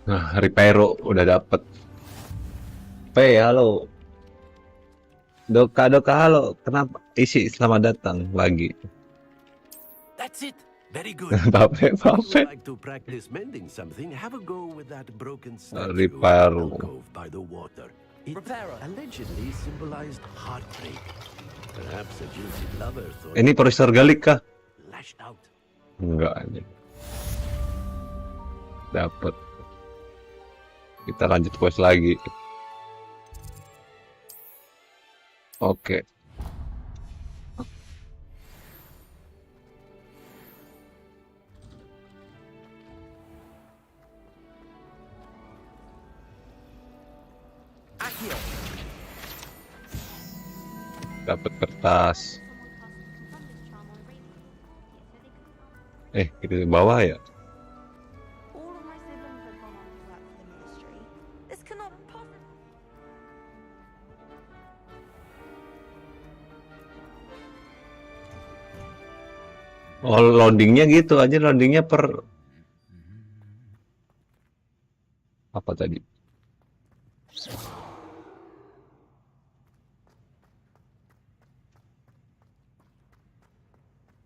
Nah, Reparo udah dapet. Halo. Dokka, halo. Kenapa? Isi selamat datang lagi. That's it. Very good. Pape. If you like to practice mending something, have a go with that broken statue Reparo. alcove by the water. It allegedly symbolized heartbreak. Perhaps a guilty lover thought Ini Profesor Galik kah? lashed out. Enggak aja. Dapet. Kita lanjut quest lagi. Oke. Accio. Dapat kertas. Itu di bawah ya? This cannot possibly. Oh, loadingnya gitu aja, loadingnya per apa tadi?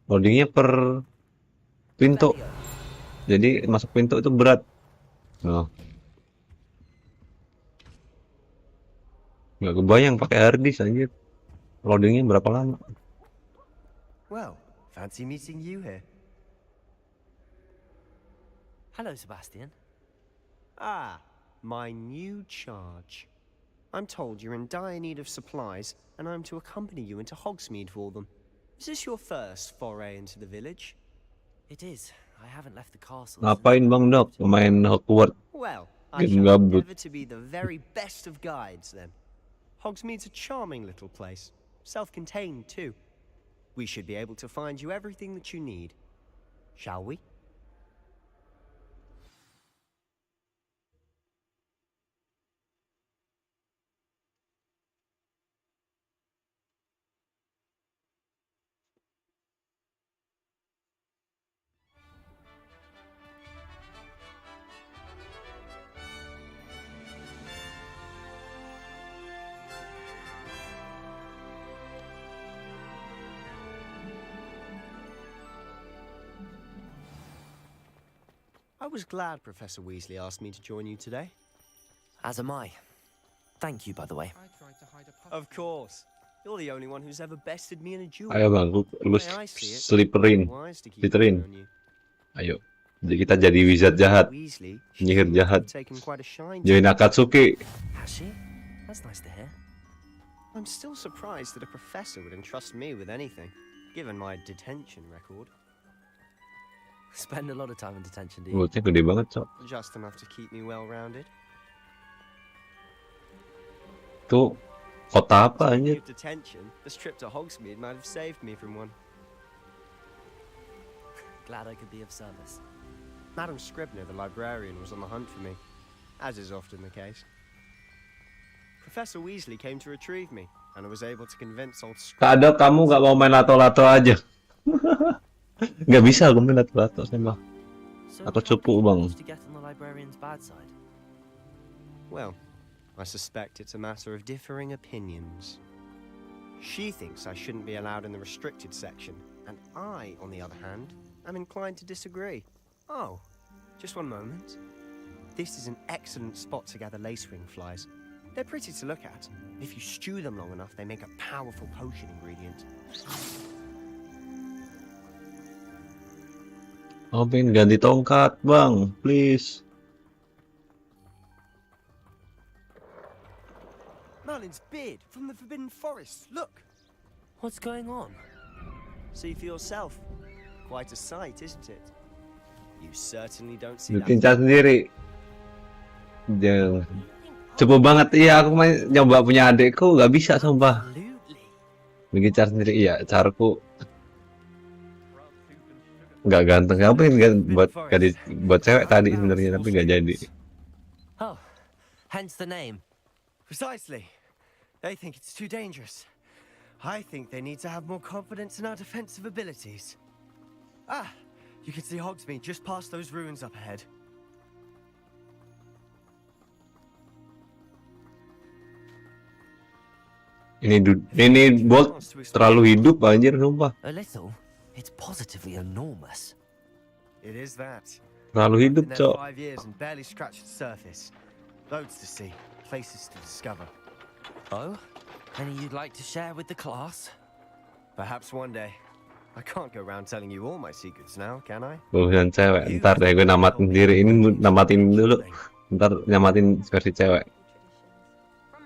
Loadingnya per pintu. Jadi masuk pintu itu berat. Nah, nggak kebayang pakai harddisk anjir. Loadingnya berapa lama? Well, fancy meeting you here. Hello, Sebastian. Ah, my new charge. I'm told you're in dire need of supplies, and I'm to accompany you into Hogsmeade for them. Is this your first foray into the village? It is. I haven't left the castle. Ngapain Bang Dok? Main Hogwarts. Well, I Game shall gabut. endeavor to be the very best of guides, then. Hogsmeade's a charming little place. Self-contained, too. We should be able to find you everything that you need. Shall we? I was glad Professor Weasley asked me to join you today. As am I. Thank you, by the way. Of course. You're the only one who's ever bested me in a duel. Ayo Bang, lu The way I see it, sliperin. wise to keep Sliterin. an eye on you. Ayo. Jadi kita jadi wizard jahat. Weasley, Penyihir jahat. taken quite a shine to Join you. Akatsuki. Has she? That's nice to hear. I'm still surprised that a professor would entrust me with anything, given my detention record. Spend a lot of time in detention, do you? Mulutnya gede banget, Cok. Just enough to keep me well-rounded. Tuh kota apa Speaking anjir? of detention, this trip to Hogsmeade might have saved me from one. Glad I could be of service. Madam Scribner, the librarian, was on the hunt for me, as is often the case. Professor Weasley came to retrieve me, and I was able to convince old Kak Dok, kamu nggak mau main lato-lato aja? Nggak bisa aku main lato-lato sama. Aku cupu Bang. To get on the librarian's bad side. Well, I suspect it's a matter of differing opinions. She thinks I shouldn't be allowed in the restricted section, and I, on the other hand, am inclined to disagree. Oh, just one moment. This is an excellent spot to gather lacewing flies. They're pretty to look at. If you stew them long enough, they make a powerful potion ingredient. Oh, pengen ganti tongkat, Bang. Please. Merlin's beard from the Forbidden Forest. Look. What's going on? See for yourself. Quite a sight, isn't it? You certainly don't see Bikin that. cat sendiri. Jangan. Coba banget. Iya, aku main nyoba punya adekku nggak bisa sumpah. Bikin cat sendiri. Iya, caraku nggak ganteng. Aku pengen buat cewek tadi sebenarnya, tapi nggak jadi. Oh, hence the name. Precisely. They think it's too dangerous. I think they need to have more confidence in our defensive abilities. Ah, you can see Hogsmeade just past those ruins up ahead. Ini Bolt terlalu hidup anjir sumpah. A little. It's positively enormous. It is that. Terlalu hidup, Been there Cok. 5 years and barely scratched the surface. Loads to see, places to discover. Oh? Any you'd like to share with the class? Perhaps one day. I can't go around telling you all my secrets now, can I? Urusan cewek. Ntar deh gue namatin diri. Ini namatin dulu. Ntar nyamatin versi cewek.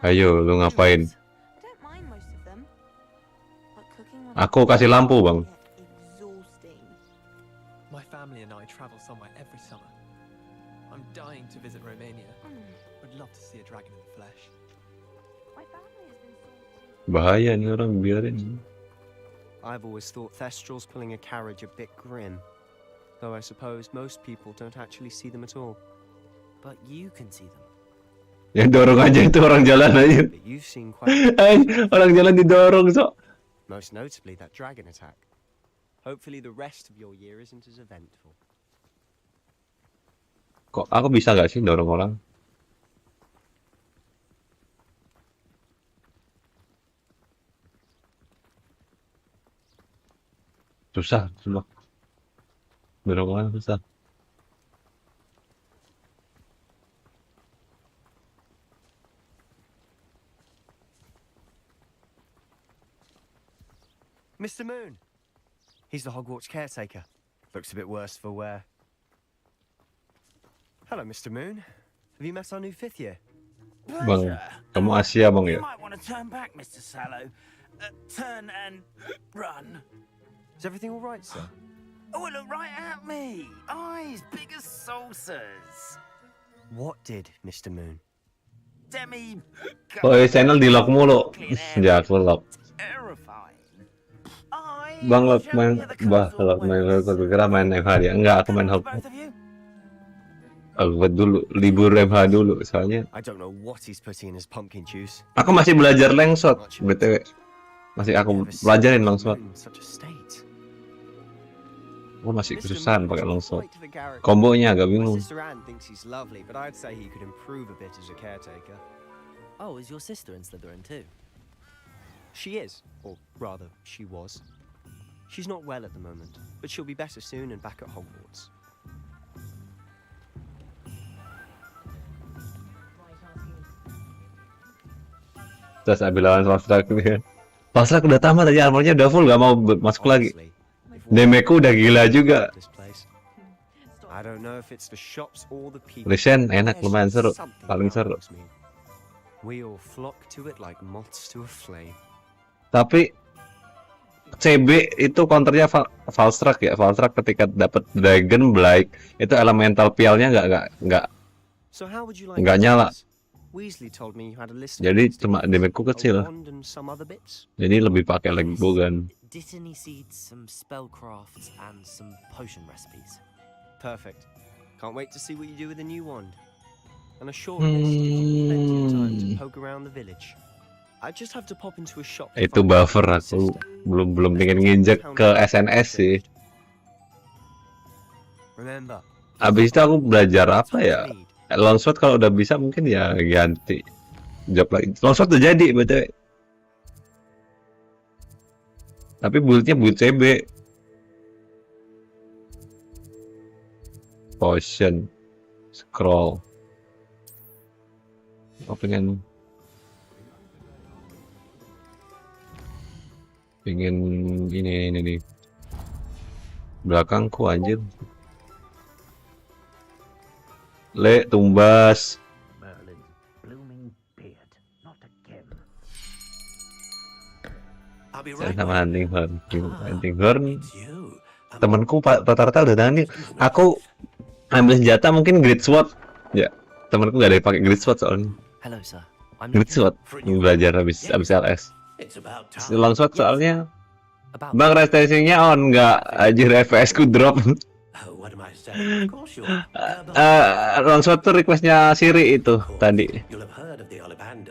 Ayo, lu ngapain? Aku kasih lampu, Bang. My family and I travel somewhere every summer. I'm dying to visit Romania. Would love to see a dragon in the flesh. Bahaya nih orang, biarin. I've always thought Thestral's pulling a carriage a bit grim. Though I suppose most people don't actually see them at all. But you can see them. Ya dorong aja itu orang jalan aja. But you've seen quite Orang jalan didorong, Sok. most notably that dragon attack. Hopefully the rest of your year isn't as eventful. Kok aku bisa gak sih dorong orang? Susah, sumpah. Belokan susah. Mr. Moon. He's the Hogwarts caretaker. Looks a bit worse for wear. Hello, Mr. Moon. Have you met our new 5th year? Bang, kamu Asia bang ya? You might want to turn back, Mr. Sallow. Turn and run. Is everything all right, sir? Oh, look right at me. Eyes big as saucers. What did, Mr. Moon? Demi. Oh, channel di lock mulu. Ya, aku lock. Bang, lock main, lock main, aku kira main FH dia. Enggak, aku main Hogwarts. Aku dulu, libur FH dulu, soalnya. I don't know what he's putting in his pumpkin juice. Aku masih belajar lengshot, BTW. Masih aku pelajarin lengshot. Aku masih kesusahan pakai lengshot. Kombonya agak bingung. Sister Anne thinks he's lovely, but I'd say he could improve a bit as a caretaker. Oh, is your sister in Slytherin too? She is, or rather, she was. She's not well at the moment, but she'll be better soon and back at Hogwarts. Terus ambil lawan Fastrak nih. Fastrak udah tamat aja, armornya udah full, gak mau masuk lagi. Demeku udah gila juga. I don't know if it's the shops or the people. Listen, enak, lumayan seru, paling seru. We all flock to it like moths to a flame. Tapi CB itu counternya Falstrak ya. Falstrak ketika dapat Dragon Blight itu elemental pialnya nggak nyala. Jadi cuma damage-ku kecil. Jadi lebih pakai leg bogan. Dittany seeds, some spellcrafts, and some potion recipes. Perfect. Can't wait to see what you do with the new wand. And a short rest gives you plenty of time to poke around the village. I just have to pop into a shop. Itu buffer aku belum pengen nginjek ke SNS sih. Abis itu aku belajar apa ya? Longsword kalau udah bisa mungkin ya ganti job lagi. Longsword udah jadi betul. Tapi build-nya build CB. Potion, scroll. Aku pengen ini nih belakangku anjir. Tumbas. Saya sama hunting horn. Temanku rata-rata udah tanya, aku ambil senjata mungkin great sword. Ya, temanku gak ada yang pakai great sword soalnya. Hello, sir. Great sword belajar habis LS. Longsword soalnya Bang restasinya on nggak anjir FPS ku drop. Longsword tuh requestnya Siri itu tadi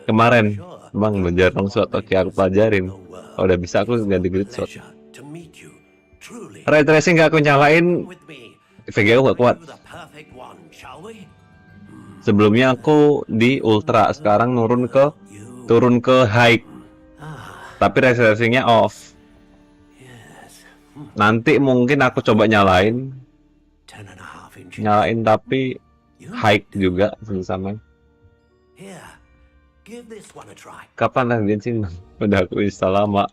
kemarin. Bang belajar longsword, oke aku pelajarin. Kalau udah bisa aku ganti great sword. Ray tracing nggak aku nyalain, VGA nggak kuat. Sebelumnya aku di ultra, sekarang turun ke high. Tapi ray tracingnya off. Nanti mungkin aku coba nyalain tapi high juga sama. Kapan lagi sih? Udah aku install lama.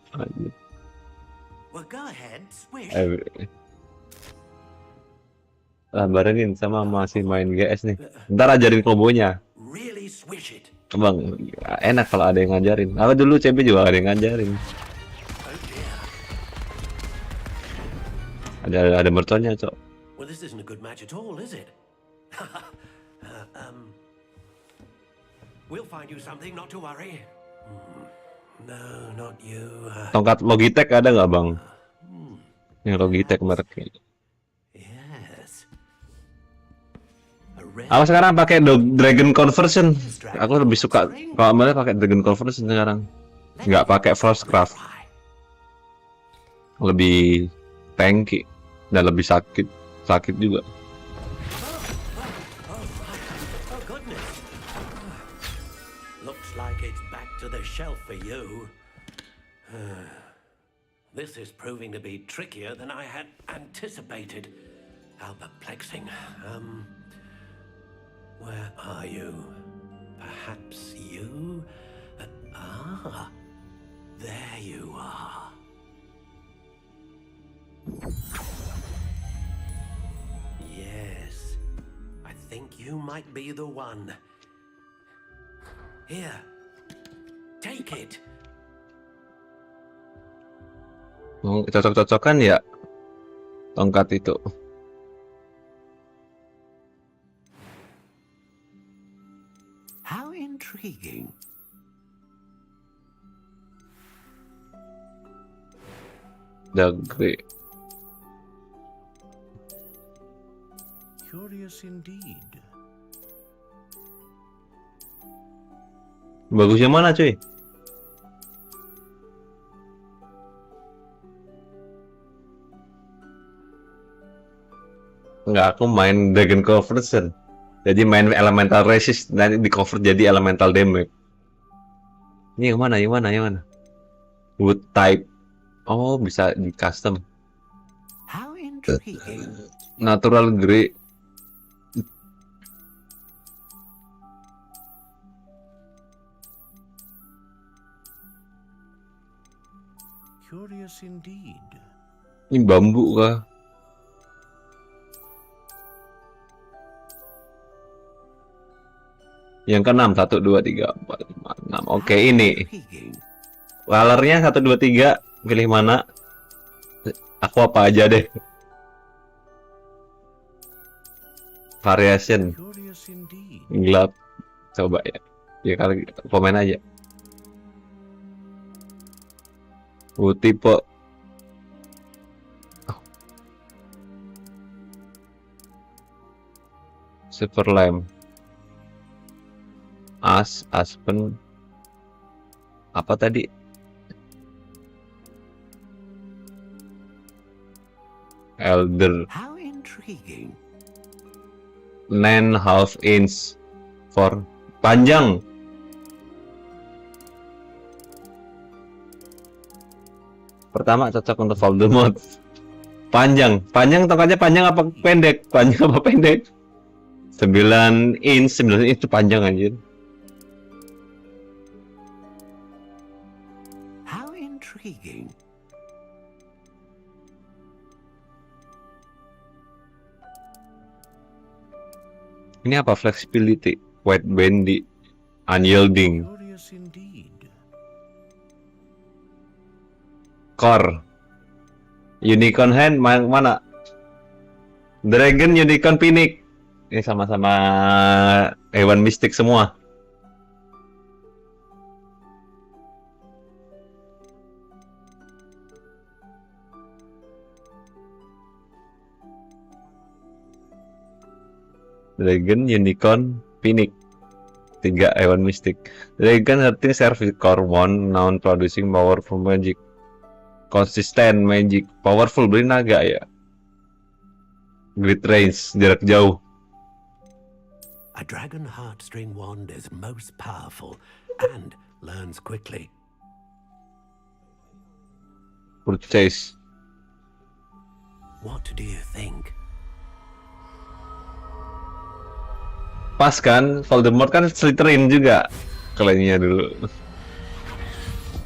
Barenin sama masih main GS nih. Ntar ajarin kombonya. Bang, enak kalau ada yang ngajarin. Aku dulu CB juga ada yang ngajarin. Ada merconnya, Cok. Well, this isn't a good match at all, is it? We'll find you something, not to worry. No, not you. Tongkat Logitech ada nggak, Bang? Yang Logitech mereknya. Aku sekarang pakai Dragon Conversion. Aku lebih suka kalau malah pakai Dragon Conversion sekarang. Nggak pakai Frostcraft. Lebih tanky dan lebih sakit juga. Looks like it's back to the shelf for you. This is proving to be trickier than I had anticipated. How perplexing. Where are you? Perhaps you? There you are. Yes, I think you might be the one. Here, take it. Cocok-cocokan ya tongkat itu. How intriguing. Dagre. Curious indeed. Bagus yang mana cuy? Enggak, aku main Dragon Conversion. Jadi main elemental resist nanti di convert jadi elemental damage. Ini yang mana? Yang mana? Yang mana? Wood type. Oh, bisa di custom. How intriguing. Natural grey. Curious indeed. Ini bambu kah? Yang ke-6, 1, 2, 3, 4, 5, 6. Oke, ini. Colornya 1, 2, 3. Pilih mana? Aku apa aja deh. Variation. Gelap. Coba ya. Ya kali komen aja. Tipe. Super lime. Aspen. Apa tadi? Elder. How intriguing. 9.5 inch for panjang. Pertama cocok untuk Voldemort. Panjang tongkatnya panjang apa pendek? Panjang apa pendek? 9 inch itu panjang anjir. How intriguing. Ini apa? Flexibility, wide bendy, unyielding. Curious indeed. Core. Unicorn hand mana? Dragon, Unicorn, Phoenix. Ini sama-sama hewan mistik semua. Dragon, Unicorn, Phoenix. 3 hewan mistik. Dragon 13 serve core 1 non producing powerful magic. Consistent magic. Powerful beri naga ya. Great range, jarak jauh. A dragon heartstring wand is most powerful and learns quickly. Purchase. What do you think? Pas kan, Voldemort kan Slytherin juga klaimnya dulu.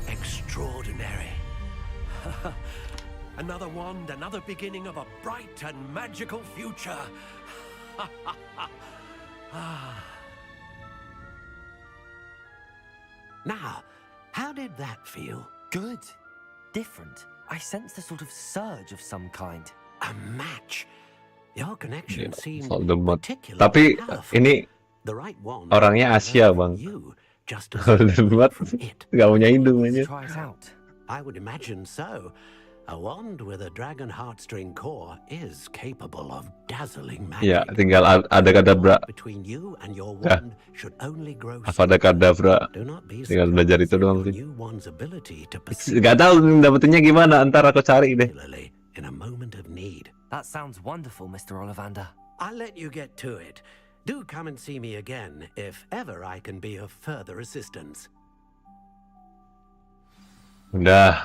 Extraordinary. Another wand, another beginning of a bright and magical future. Now, how did that feel? Good. Different. I sensed a sort of surge of some kind. A match. Your connection seemed Voldemort. particularly Tapi powerful. ini The right wand orangnya Asia, Bang. just as Voldemort nggak punya hidung aja. Try it out. I would imagine so. A wand with a dragon heartstring core is capable of dazzling magic. Ya, tinggal ada kadabra. Between you and your Ya. wand should only grow. Apa ada kadabra? Do not be Tinggal belajar itu doang sih. new wand's ability to perceive Gak tahu dapetinnya gimana, ntar aku cari deh. in a moment of need. That sounds wonderful, Mr. Ollivander. I'll let you get to it. Do come and see me again if ever I can be of further assistance. Udah.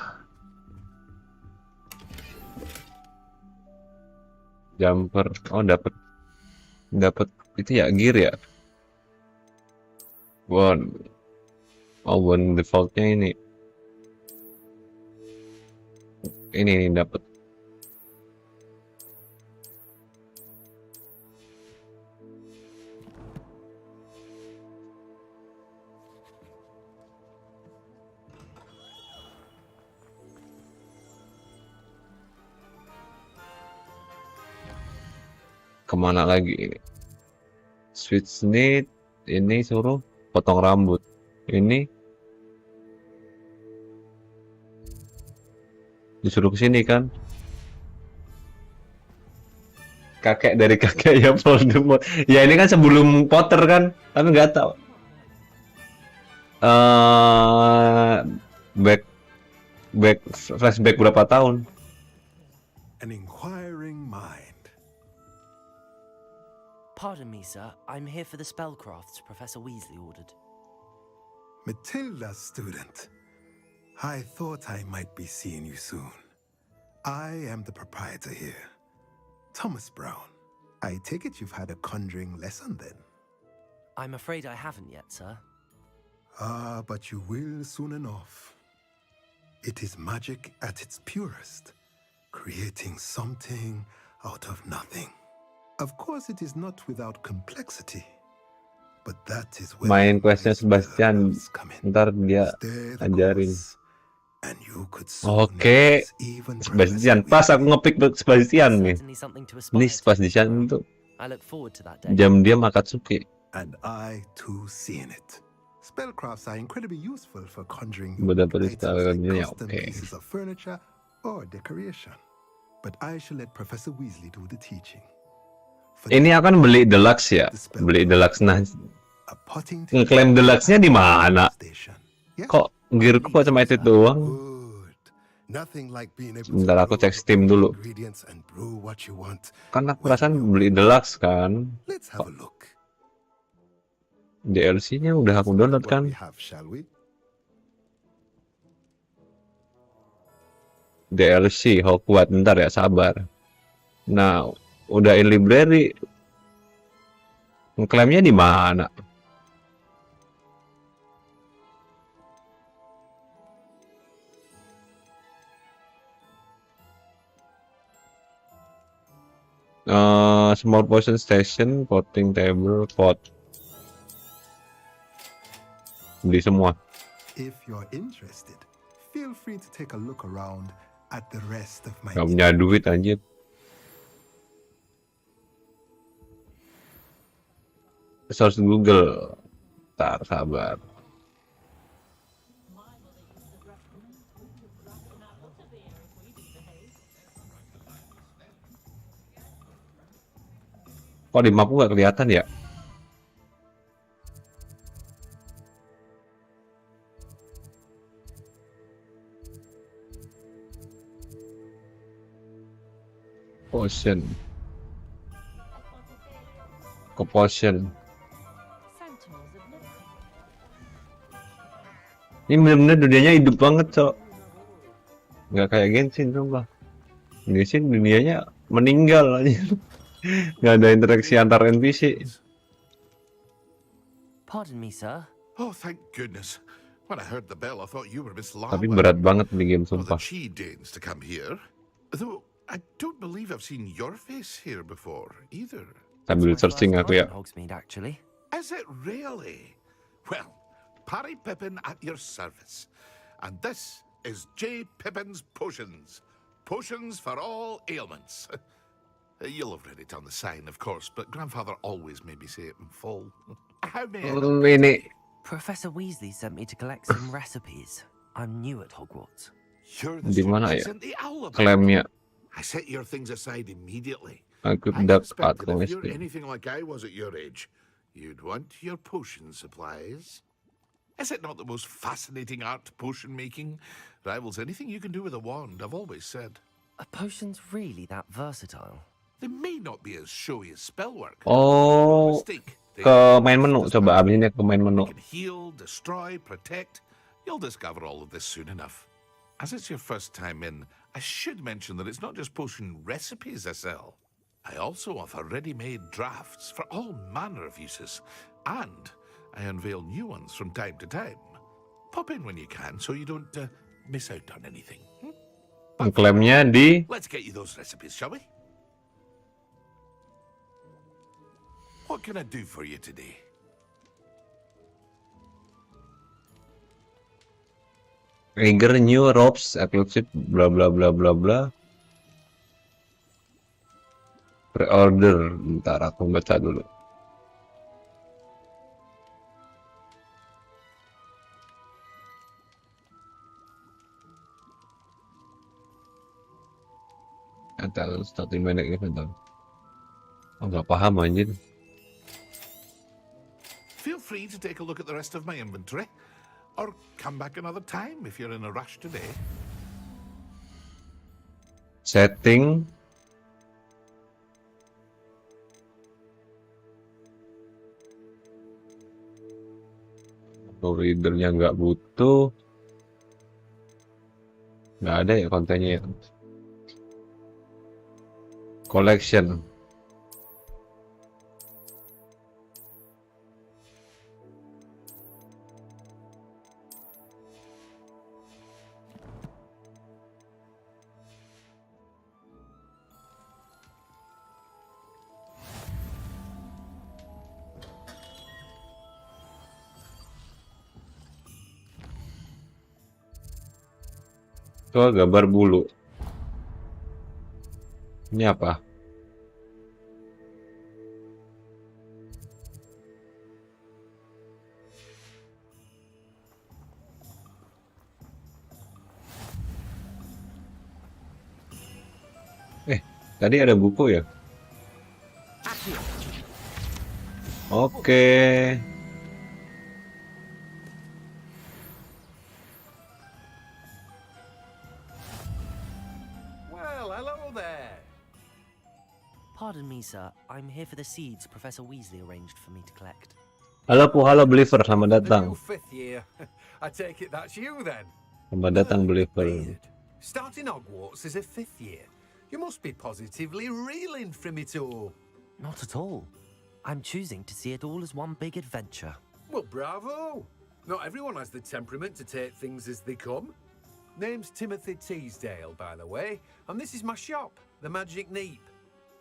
Jumper. Oh, dapat itu ya gear ya. Bon defaultnya ini. Ini dapat. Kemana lagi ini? Switch need, ini suruh potong rambut. Ini disuruh ke sini kan? Kakek dari kakek ya Voldemort. Ya ini kan sebelum Potter kan? Tapi nggak tahu. Back flashback berapa tahun? An inquiring mind. Pardon me, sir. I'm here for the spellcrafts Professor Weasley ordered. Matilda, student. I thought I might be seeing you soon. I am the proprietor here, Thomas Brown. I take it you've had a conjuring lesson then? I'm afraid I haven't yet, sir. But you will soon enough. It is magic at its purest, creating something out of nothing. Of course, it is not without complexity, but that is where Main questnya Sebastian, ntar dia ajarin. Oke, Sebastian. Pas aku ngepick Sebastian nih. Ini Sebastian itu jam dia Akatsuki. And I too seen it. Spellcrafts are incredibly useful for conjuring Dapat custom oke. pieces of furniture or decoration. But I shall let Professor Weasley do the teaching. Ini akan beli deluxe ya, beli deluxe. Nah, ngeklaim deluxe-nya di mana? Kok gearku kok cuma itu doang? Bentar aku cek Steam dulu. Kan aku perasaan beli deluxe kan? DLC-nya udah aku download kan? DLC Hogwarts, bentar ya, sabar. Nah, udah in library. Ngeklaimnya di mana? Small potion station, potting table, pot. Beli semua. If you're interested, feel free to take a look around at the rest of my. Gak punya duit anjir. Source Google. Ntar sabar. Kok di mapku nggak kelihatan ya? Potion. Ke potion. Ini bener-bener dunianya hidup banget, Cok. Nggak kayak Genshin, coba. Genshin dunianya meninggal aja. Nggak ada interaksi antar NPC. Pardon me, sir. Oh, thank goodness. When I heard the bell, I thought you were Miss Lala. Tapi berat banget di game, sumpah. She deigns to come here. Though I don't believe I've seen your face here before either. Sambil searching aku ya. Is it really? Well, Parry Pippin at your service. And this is J. Pippin's Potions. Potions for all ailments. You'll have read it on the sign, of course, but Grandfather always made me say it in full. How may I... Professor Weasley sent me to collect some recipes. I'm new at Hogwarts. You're the Di mana ya? sent the alibi. Klaimnya. I set your things aside immediately. Aku I dapat expect that if you're komisi. anything like I was at your age, you'd want your potion supplies. Is it not the most fascinating art, potion making? Rivals anything you can do with a wand, I've always said. Are potions really that versatile? They may not be as showy as spellwork. Oh, ke main menu. Coba abis ini ke main menu. Heal, destroy, protect. You'll discover all of this soon enough. As it's your first time in, I should mention that it's not just potion recipes I sell. I also offer ready-made drafts for all manner of uses, and I unveil new ones from time to time. Pop in when you can so you don't miss out on anything. Klaimnya di Let's get you those recipes, shall we? What can I do for you today? trigger new ropes, exclusive, bla bla bla bla bla. Pre-order, bentar aku baca dulu. Atau starting minute ini bentar. Oh, nggak paham anjir. Feel free to take a look at the rest of my inventory, or come back another time if you're in a rush today. Setting. Readernya nggak butuh. Nggak ada ya kontennya ya. Collection. Itu gambar bulu. Ini apa? Tadi ada buku ya? Oke. Well, hello there. Pardon me, sir. I'm here for the seeds Professor Weasley arranged for me to collect. Halo halo believer, selamat datang. The new 5th year. I take it that's you then. Selamat datang believer. Starting Hogwarts as a 5th year. You must be positively reeling from it all. Not at all. I'm choosing to see it all as one big adventure. Well, bravo. Not everyone has the temperament to take things as they come. Name's Timothy Teasdale, by the way, and this is my shop, the Magic Neep.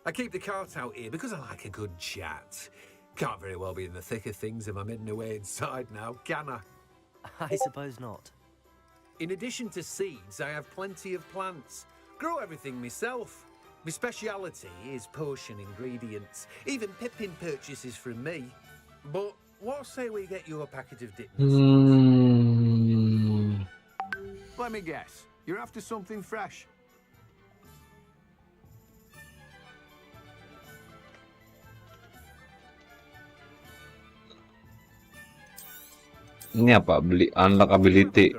I keep the cart out here because I like a good chat. Can't very well be in the thick of things if I'm hidden away inside now, can I? I suppose not. In addition to seeds, I have plenty of plants. Grow everything myself. My speciality is potion ingredients. Even Pippin purchases from me. But what say we get you a packet of dippers? Let me guess. You're after something fresh. Ini apa? Beli unlock ability.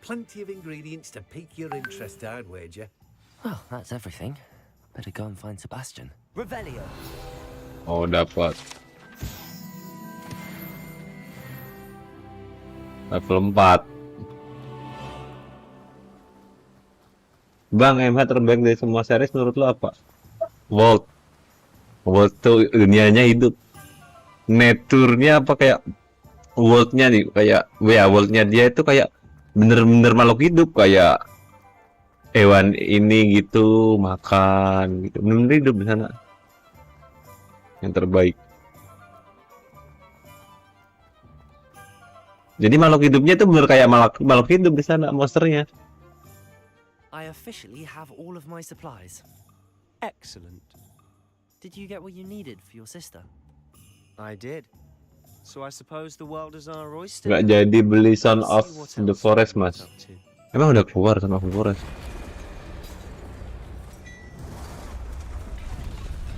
Plenty of ingredients to pique your interest, I'd wager. Well, that's everything. Better go and find Sebastian. Revelio. Oh, dapat. Level 4. Bang, MH terbaik dari semua series menurut lo apa? Vault. Vault tuh dunianya hidup. Nature-nya apa kayak world-nya nih, kayak world-nya dia itu kayak bener-bener makhluk hidup, kayak hewan ini gitu, makan gitu, bener-bener hidup di sana. Yang terbaik. Jadi makhluk hidupnya itu bener kayak makhluk hidup di sana, monsternya. I officially have all of my supplies. Excellent. Did you get what you needed for your sister? I did. So I suppose the world is our oyster. Nggak jadi beli Son of the Forest, Mas. Emang udah keluar Son of the Forest?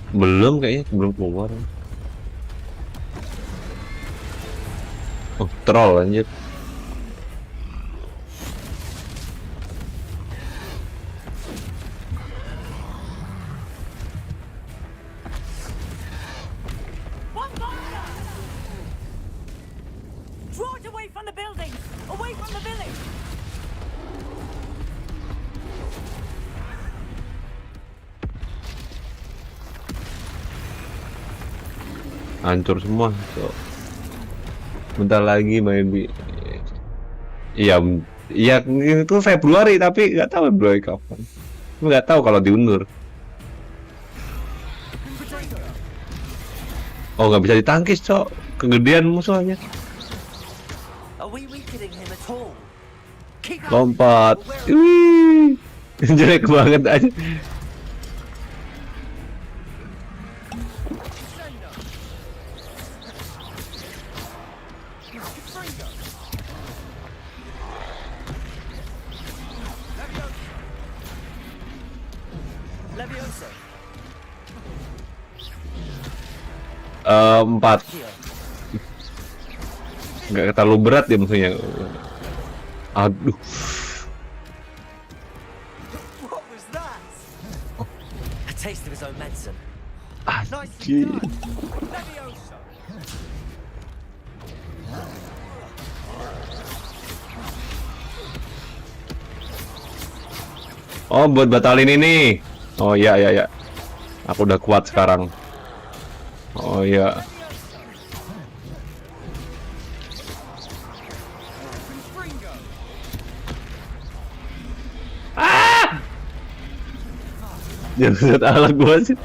Belum kayaknya, belum keluar. Oh, troll anjir. Draw it away from the building! Away from the village! Hancur semua. So, bentar lagi maybe. Iya, iya itu Februari tapi nggak tahu Februari kapan. Nggak tahu kalau diundur. Oh, nggak bisa ditangkis, Cok. Kegedean musuhnya. Lompat. Wih. Jelek banget aja. Empat. Nggak terlalu berat ya musuhnya. Aduh. Anjir. Oh, buat batalin ini. Oh iya iya iya. Aku udah kuat sekarang. Oh iya. Ah! Jangan ala gua sih.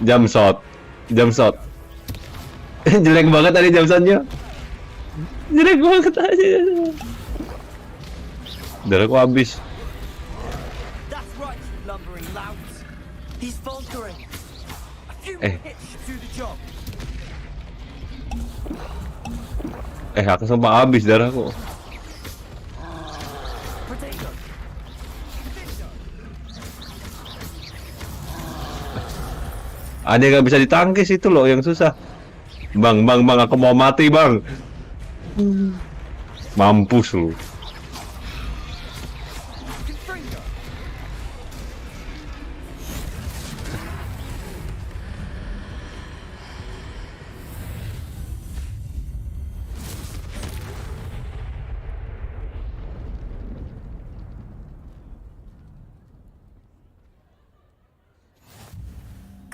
Jump shot. Jelek banget tadi jump shotnya. Jelek banget aja. Darah aku habis. Aku sempat habis darahku. Ada yang nggak bisa ditangkis itu loh yang susah. Bang, aku mau mati bang. Mampus lu.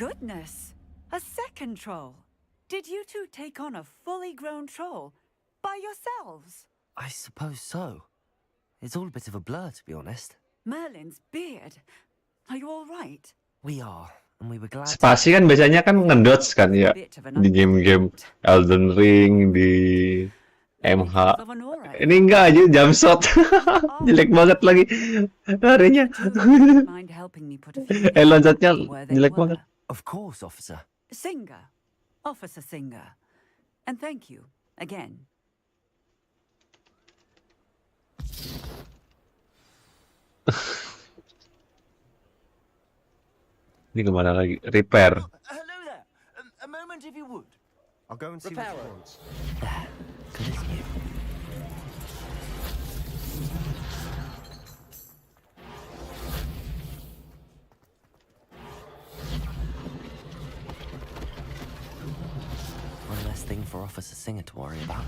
Goodness! A second troll! Did you two take on a fully grown troll by yourselves? I suppose so. It's all a bit of a blur, to be honest. Merlin's beard. Are you all right? We are, and we were glad. Spasi kan biasanya kan ngedodge kan ya di game-game Elden Ring di MH. Ini enggak aja jump shot. Jelek banget lagi larinya. Loncatnya jelek banget. Of course, officer. Singer. Officer Singer. And thank you again. Ini kemana lagi? Repair. Hello there. A moment if you would. I'll go and see what he wants. One less thing for Officer Singer to worry about.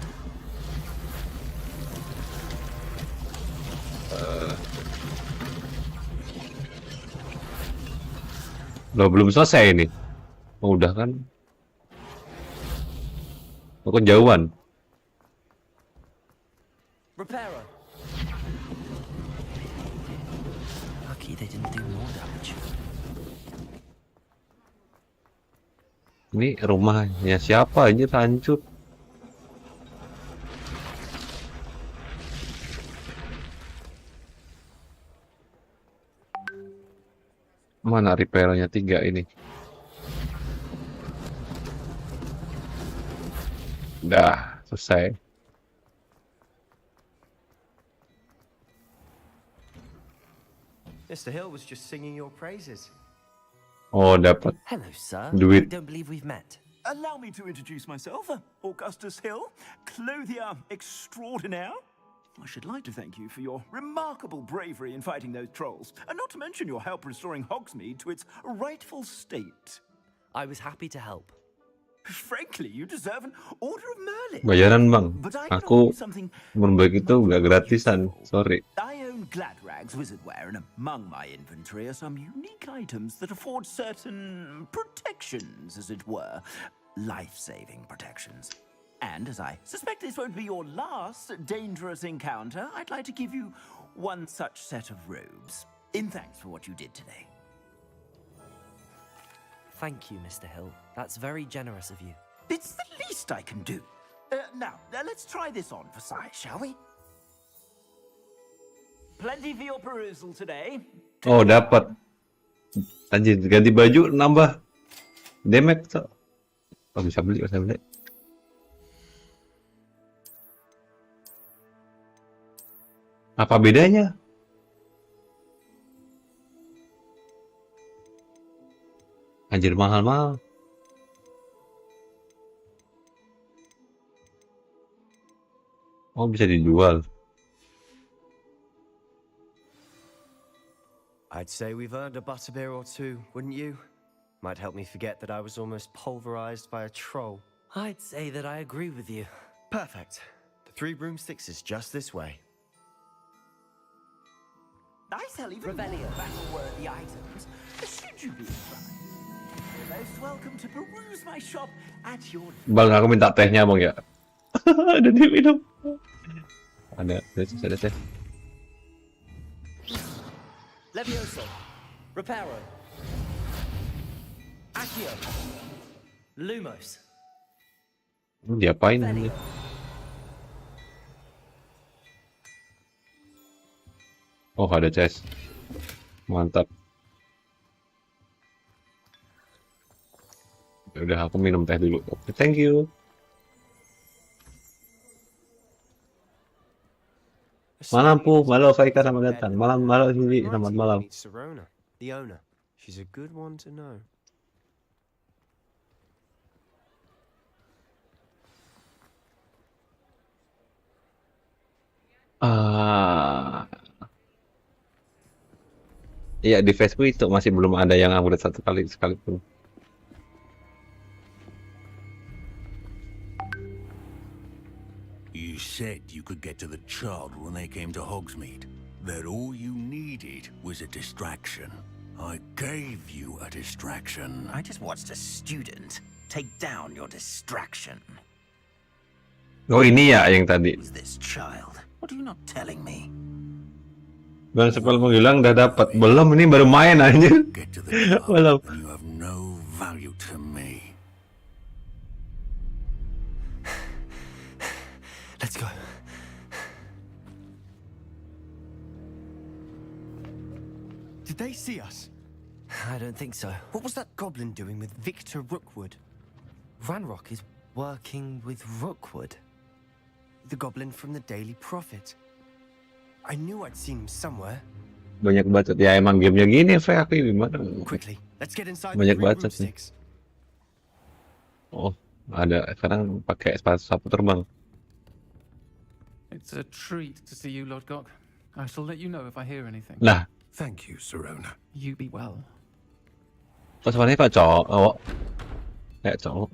Loh, belum selesai ini. Oh, udah kan? Oh, kejauhan. Repairer. Lucky they didn't do more damage. Ini rumahnya siapa aja hancur. Mana repairnya 3 ini? Dah, selesai. Mr. Hill was just singing your praises. Oh, dapat Hello, sir. duit. I don't believe we've met. Allow me to introduce myself, Augustus Hill, clothier extraordinaire. I should like to thank you for your remarkable bravery in fighting those trolls, and not to mention your help restoring Hogsmeade to its rightful state. I was happy to help. Frankly, you deserve an Order of Merlin. Bayaran bang, aku membaik itu nggak gratisan, sorry. I own Gladrag, bags, wizardware, and among my inventory are some unique items that afford certain protections, as it were. Life-saving protections. And as I suspect this won't be your last dangerous encounter, I'd like to give you one such set of robes, in thanks for what you did today. Thank you, Mr. Hill. That's very generous of you. It's the least I can do. Now, let's try this on for size, shall we? Plenty for your perusal today. Oh, dapat. Anjir, ganti baju nambah damage tuh. Oh, bisa beli. Apa bedanya? Anjir, mahal-mahal. Oh, bisa dijual. I'd say we've earned a butterbeer or two, wouldn't you? Might help me forget that I was almost pulverized by a troll. I'd say that I agree with you. Perfect. The 3 broomsticks is just this way. I sell even more battle-worthy items. Should you be inclined, you're most welcome to peruse my shop at your... Bang, aku minta tehnya, Bang, ya. Ada diminum. Ada teh. Levioso, Reparo, Accio, Lumos. Diapain ini? Oh, ada chest. Mantap. Udah, aku minum teh dulu. Oke, thank you. Malam Pu, malam Faika, selamat datang. Malam Cindy, selamat malam. Serona, the owner. She's a good one to know. Iya, di Facebook itu masih belum ada yang upgrade satu kali sekalipun. You said you could get to the child when they came to Hogsmeade. That all you needed was a distraction. I gave you a distraction. I just watched a student take down your distraction. Oh, ini ya yang tadi. Who's this child? What are you not telling me? Bang Sepal menghilang udah dapat. Belum, ini baru main aja. Belum. You have no value to me. Let's go. Did they see us? I don't think so. What was that goblin doing with Victor Rookwood? Ranrock is working with Rookwood. The goblin from the Daily Prophet. I knew I'd seen him somewhere. Banyak bacot. Ya emang gamenya gini, Fe. Aku gimana? Quickly, let's get inside. Banyak bacot nih. Oh, ada. Sekarang pakai sapu terbang. It's a treat to see you, Lord Gok. I shall let you know if I hear anything. Lah. Thank you, Serona. You be well. Kok suaranya kayak cowok? Kayak cowok.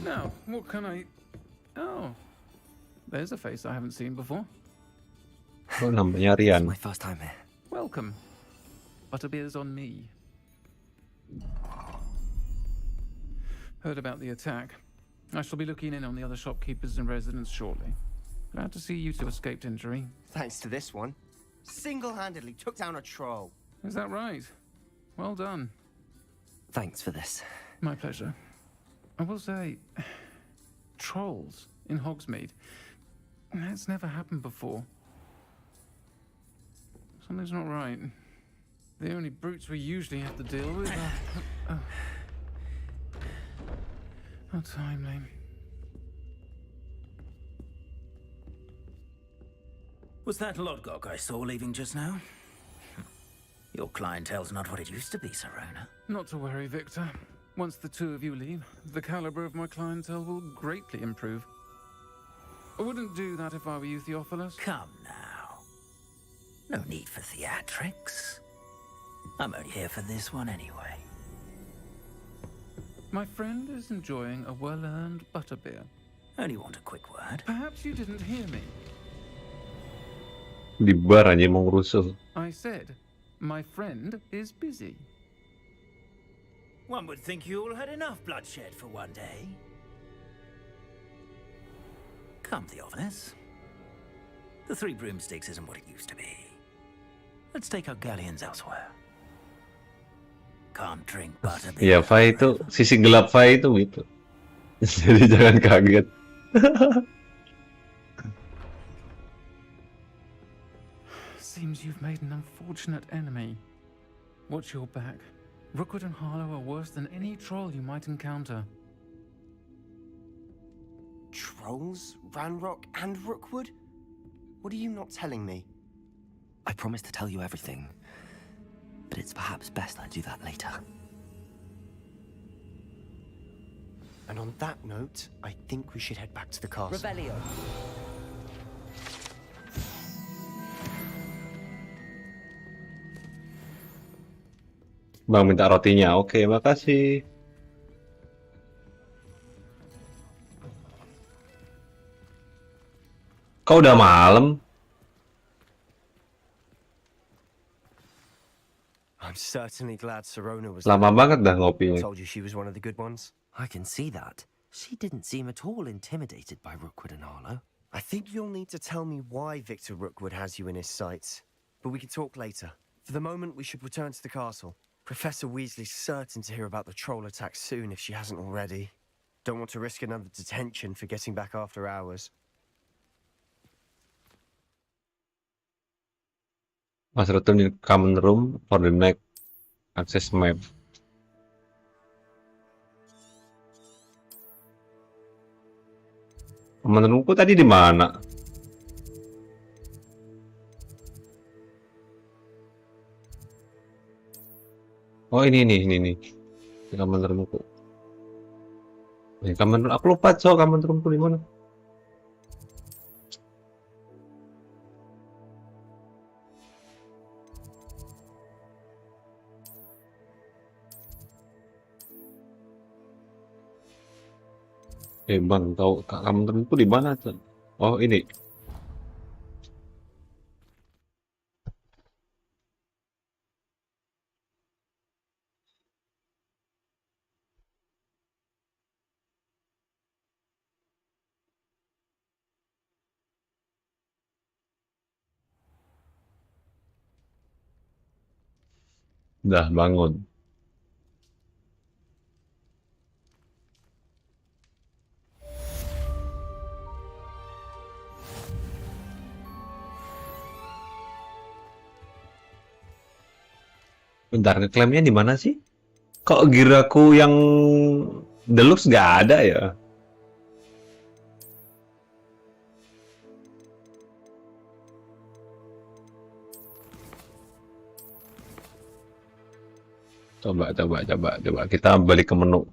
Now, what can I... Oh, there's a face I haven't seen before. Oh, namanya Rian. My first time here. Welcome. Butterbeer's on me. Heard about the attack. I shall be looking in on the other shopkeepers and residents shortly. Glad to see you two escaped injury. Thanks to this one. Single-handedly took down a troll. Is that right? Well done. Thanks for this. My pleasure. I will say, trolls in Hogsmeade. That's never happened before. Something's not right. The only brutes we usually have to deal with are... How timely. Was that Lodgok I saw leaving just now? Your clientele's not what it used to be, Serona. Not to worry, Victor. Once the two of you leave, the caliber of my clientele will greatly improve. I wouldn't do that if I were you, Theophilus. Come now. No need for theatrics. I'm only here for this one anyway. My friend is enjoying a well-earned butterbeer. Only want a quick word. Perhaps you didn't hear me. Di bar aja mau ngerusuh. I said, my friend is busy. One would think you all had enough bloodshed for one day. Come, Theophilus. The Three Broomsticks isn't what it used to be. Let's take our galleons elsewhere. Can't drink butterbeer. Ya, Fai itu sisi gelap Fai itu gitu. Jadi jangan kaget. Seems you've made an unfortunate enemy. Watch your back. Rookwood and Harlow are worse than any troll you might encounter. Trolls? Ranrock and Rookwood? What are you not telling me? I promised to tell you everything, but it's perhaps best I do that later. And on that note, I think we should head back to the castle. Revelio. Bang minta rotinya. Oke, makasih. Kau udah malam? I'm certainly glad Sirona was Lama banget dah ngopinya. told you she was one of the good ones. I can see that. She didn't seem at all intimidated by Rookwood and Harlow. I think you'll need to tell me why Victor Rookwood has you in his sights. But we can talk later. For the moment, we should return to the castle. Professor Weasley's certain to hear about the troll attack soon if she hasn't already. Don't want to risk another detention for getting back after hours. Must return in common room for the next access map. Common roomku tadi di mana? Oh ini nih. Di common roomku. Common room. Aku lupa common roomku di mana? Bang, tahu common roomku di mana tuh? Oh ini. Dah bangun. Bentar, ngeklaimnya di mana sih? Kok giraku yang deluxe nggak ada ya? Coba kita balik ke menu.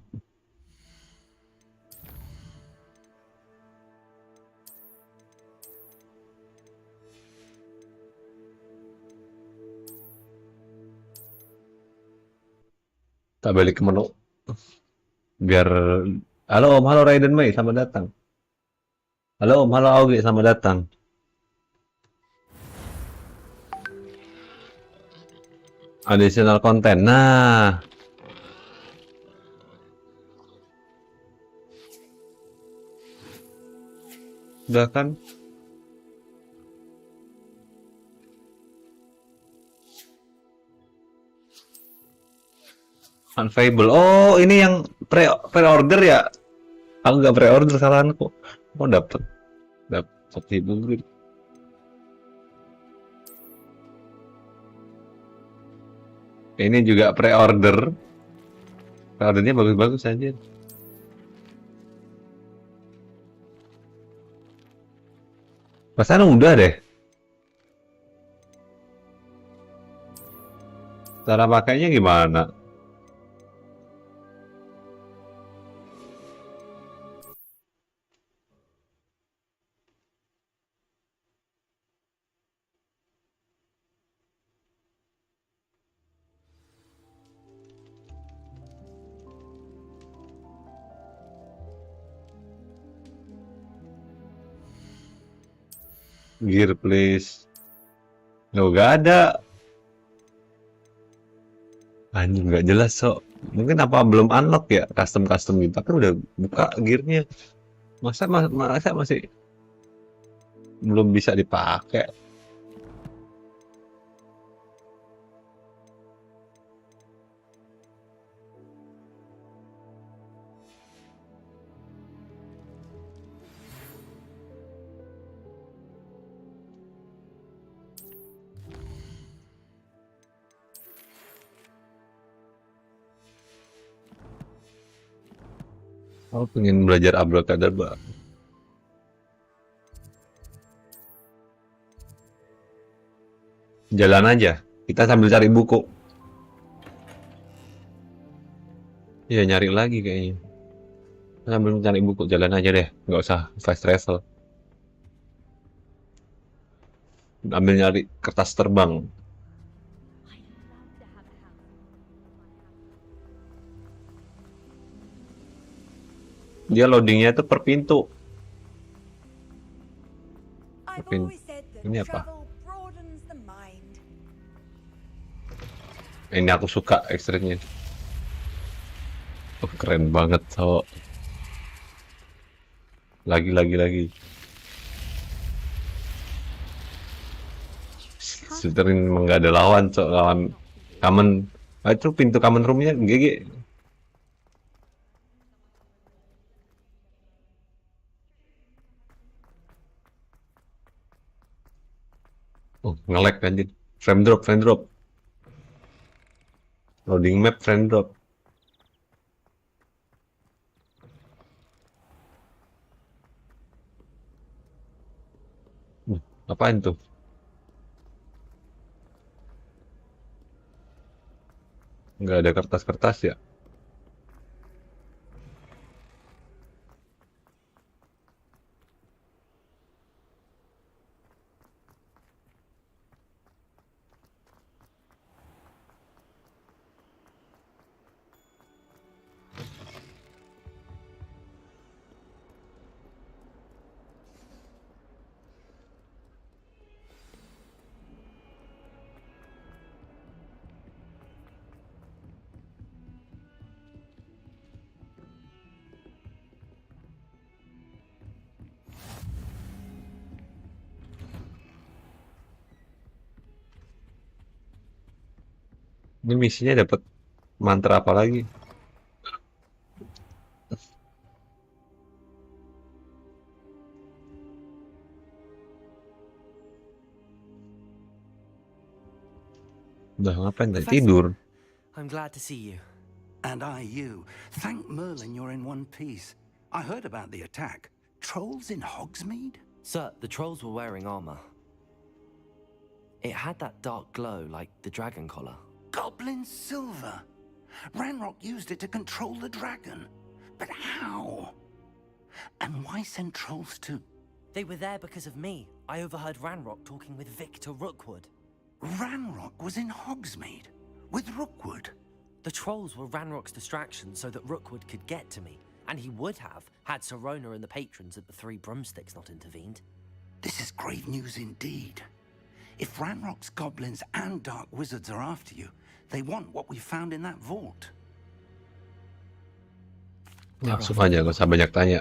Kita balik ke menu. Biar halo Om, halo Raiden Mei, selamat datang. Halo Om, halo Augie, selamat datang. Additional content. Nah. Udah kan? Unfable. Oh, ini yang pre-order ya? Aku nggak pre-order, salahku. Oh, dapet hibur. Ini juga pre-order. Pre-ordernya bagus-bagus aja. Pasan udah deh. Cara pakainya gimana? Gear please. Loh, gak ada. Anjing nggak jelas so. Mungkin apa belum unlock ya custom gitu. Tapi udah buka gearnya. Masa masih belum bisa dipakai. Aku pengen belajar abracadabra. Jalan aja. Kita sambil cari buku. Iya nyari lagi kayaknya. Sambil mencari buku jalan aja deh. Nggak usah fast travel. Ambil nyari kertas terbang. Dia loadingnya itu per pintu. Ini apa? Ini aku suka ekstraknya. Oh, keren banget so. Lagi. Seterin emang nggak ada lawan so, lawan common. Itu pintu common roomnya GG. Oh, nge-lag anjir. Frame drop. Loading map frame drop. Apaan tuh? Nggak ada kertas-kertas ya? Ini misinya dapat mantra apa lagi? Udah ngapain tadi? Tidur. I'm glad to see you. And I you. Thank Merlin you're in one piece. I heard about the attack. Trolls in Hogsmeade? Sir, the trolls were wearing armor. It had that dark glow like the dragon collar. Goblin silver. Ranrock used it to control the dragon. But how? And why send trolls too? They were there because of me. I overheard Ranrock talking with Victor Rookwood. Ranrock was in Hogsmeade with Rookwood. The trolls were Ranrock's distraction so that Rookwood could get to me, and he would have had Sirona and the patrons at the Three Broomsticks not intervened. This is grave news indeed. If Ranrock's goblins and dark wizards are after you, they want what we found in that vault. Langsung aja, gak usah banyak tanya.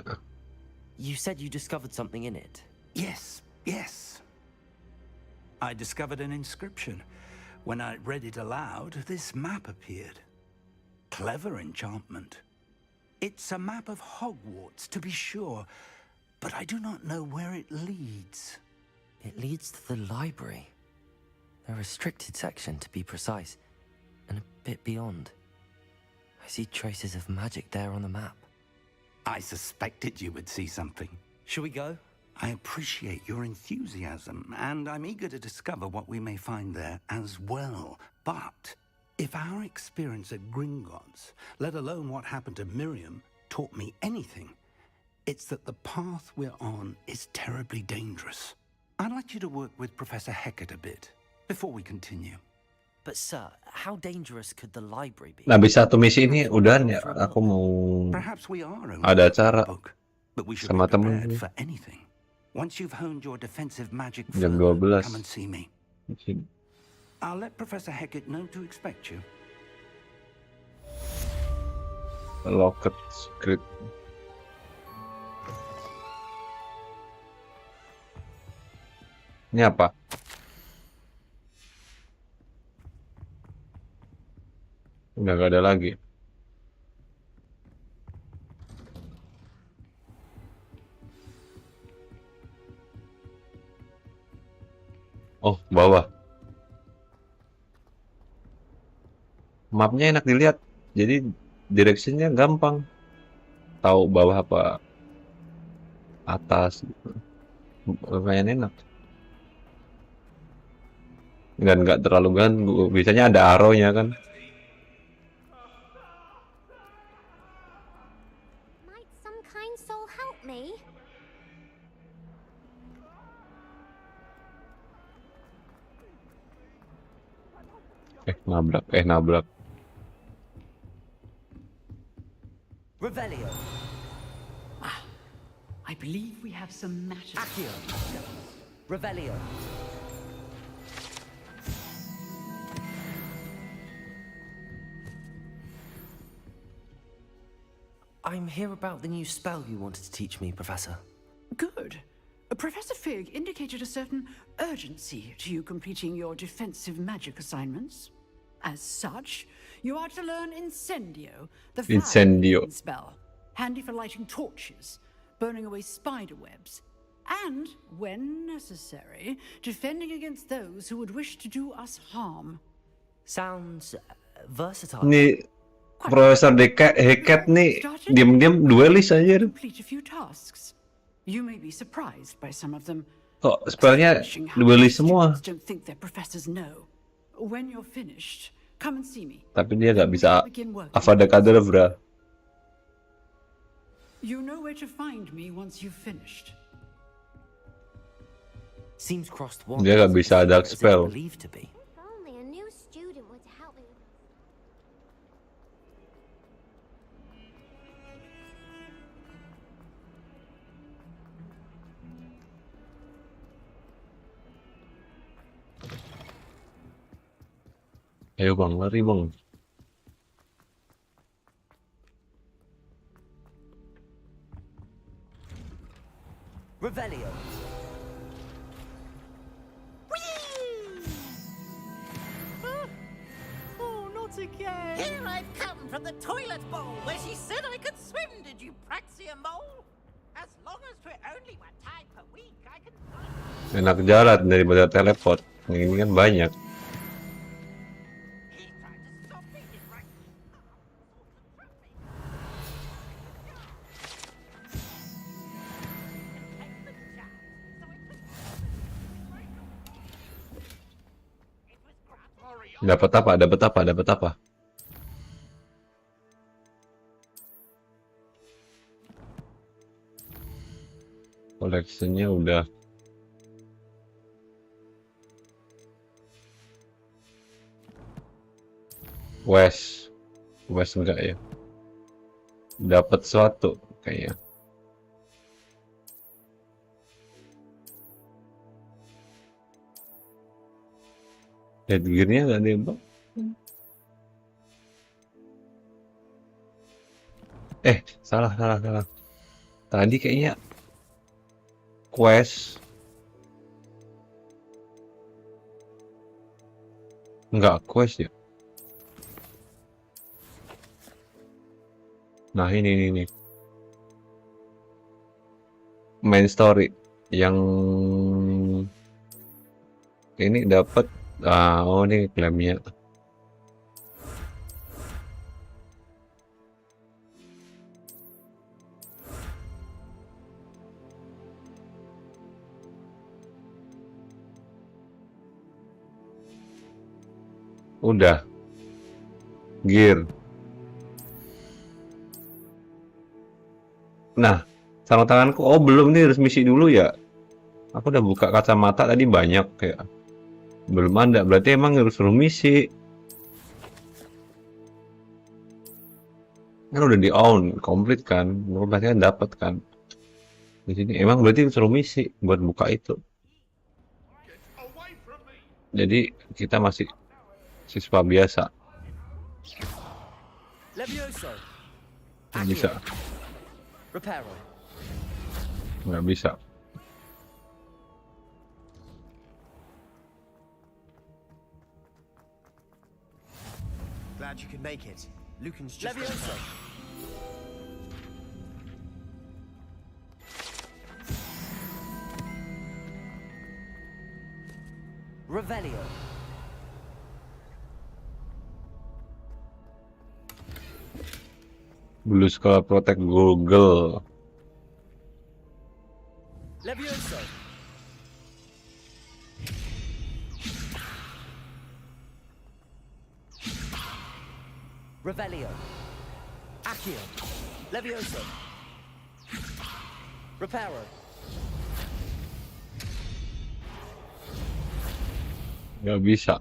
You said you discovered something in it. Yes. I discovered an inscription. When I read it aloud, this map appeared. Clever enchantment. It's a map of Hogwarts, to be sure, but I do not know where it leads. It leads to the library. A restricted section, to be precise, and a bit beyond. I see traces of magic there on the map. I suspected you would see something. Shall we go? I appreciate your enthusiasm, and I'm eager to discover what we may find there as well. But if our experience at Gringotts, let alone what happened to Miriam, taught me anything, it's that the path we're on is terribly dangerous. I'd like you to work with Professor Hecat a bit before we continue. But sir, how dangerous could the library be? Nah, bisa satu misi ini udahan ya. Aku mau Perhaps we are ada acara but we should sama be prepared temen. for anything. Once you've honed your defensive magic Jam further, 12. come and see me. I'll let Professor Hecat know to expect you. Locket script. Ini apa? Udah gak ada lagi. Oh, bawah. Mapnya enak dilihat. Jadi directionnya gampang. Tahu bawah apa atas gitu. Lumayan enak. Dan nggak terlalu ganggu. Biasanya ada arrow-nya kan. Might some kind soul help me? Nabrak. Revelio. I believe we have some matters. Accio. Revelio. I'm here about the new spell you wanted to teach me, Professor. Good. Professor Fig indicated a certain urgency to you completing your defensive magic assignments. As such, you are to learn Incendio, the Incendio fire spell, handy for lighting torches, burning away spider webs, and, when necessary, defending against those who would wish to do us harm. Sounds versatile. Ini Profesor Hecat nih diam-diam duelis aja. Complete a few tasks. You may be surprised by some of them. Kok spellnya duelis semua. Don't think their professors know. When you're finished, come and see me. Tapi dia nggak bisa Avada Kedavra. You know where to find me once you've finished. Seems crossed Dia nggak bisa dark spell. If only a new student were to help me with Ayo bang, lari bang. Revelio. Oh, not again. Here I've come from the toilet bowl where she said I could swim, did you praxia mole? As long as we're only one time per week, I can... Enak jalan daripada teleport. Yang ini kan banyak. Dapat apa? Koleksinya udah. Wes enggak ya? Dapat sesuatu kayaknya. Headgear-nya nggak ada, Bang. Salah. Tadi kayaknya quest. Nggak quest ya. Nah ini. Main story yang ini dapat. Oh ini klaimnya. Udah. Gear. Nah, sarung tanganku. Oh belum nih, harus misi dulu ya. Aku udah buka kacamata tadi banyak kayak. Belum ada, berarti emang harus misi. Kan udah di on, komplit kan. Berarti kan dapat kan. di sini. Emang berarti suruh misi buat buka itu. Jadi kita masih siswa biasa. Levioso. Nggak bisa. Reparo. Nggak bisa. Glad you could make it. Lucan's just... Levioso. Revelio. Blue Skull Protect Google. Levioso. Revelio. Accio. Levioso. Reparo. Nggak bisa.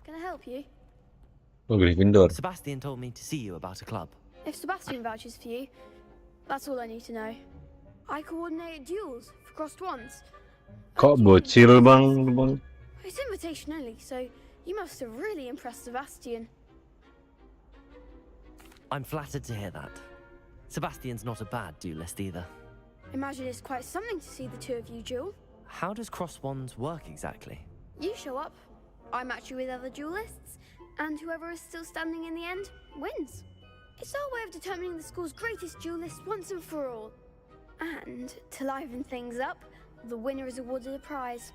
Can I help you? Oh, Gryffindor. Sebastian told me to see you about a club. If Sebastian vouches for you, that's all I need to know. I coordinate duels for crossed ones. Kok bocil bang? It's invitation only, so you must have really impressed Sebastian. I'm flattered to hear that. Sebastian's not a bad duelist either. Imagine it's quite something to see the two of you duel. How does cross wands work exactly? You show up, I match you with other duelists, and whoever is still standing in the end wins. It's our way of determining the school's greatest duelist once and for all. And to liven things up, the winner is awarded a prize.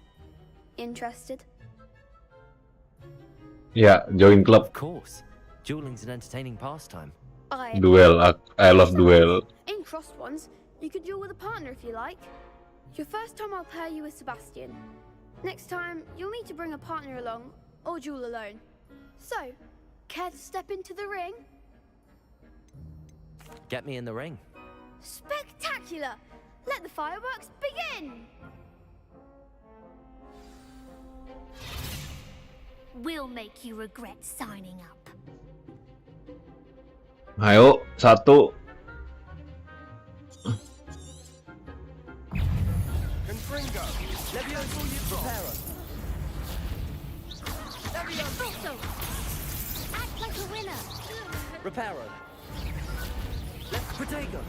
Interested? Ya, join club. Of course. Dueling's an entertaining pastime. Duel. I love duel. In crossed ones, you could duel with a partner if you like. Your first time I'll pair you with Sebastian. Next time, you'll need to bring a partner along, or duel alone. So, care to step into the ring? Get me in the ring. Spectacular! Let the fireworks begin! We'll make you regret signing up. Ayo, satu. Confringo. Levioso. Reparo. Also, act like a winner. Reparo. Left Protego.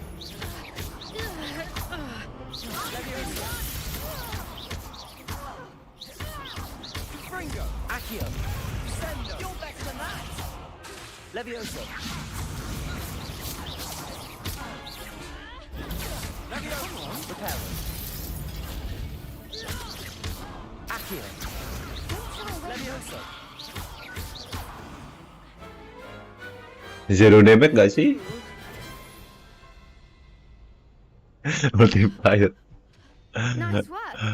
Levioso. Confringo. Accio. Sendo. You're better than that. Levioso. Levioso. Reparo. Accio. Levioso. Zero damage gak sih? Multiplier.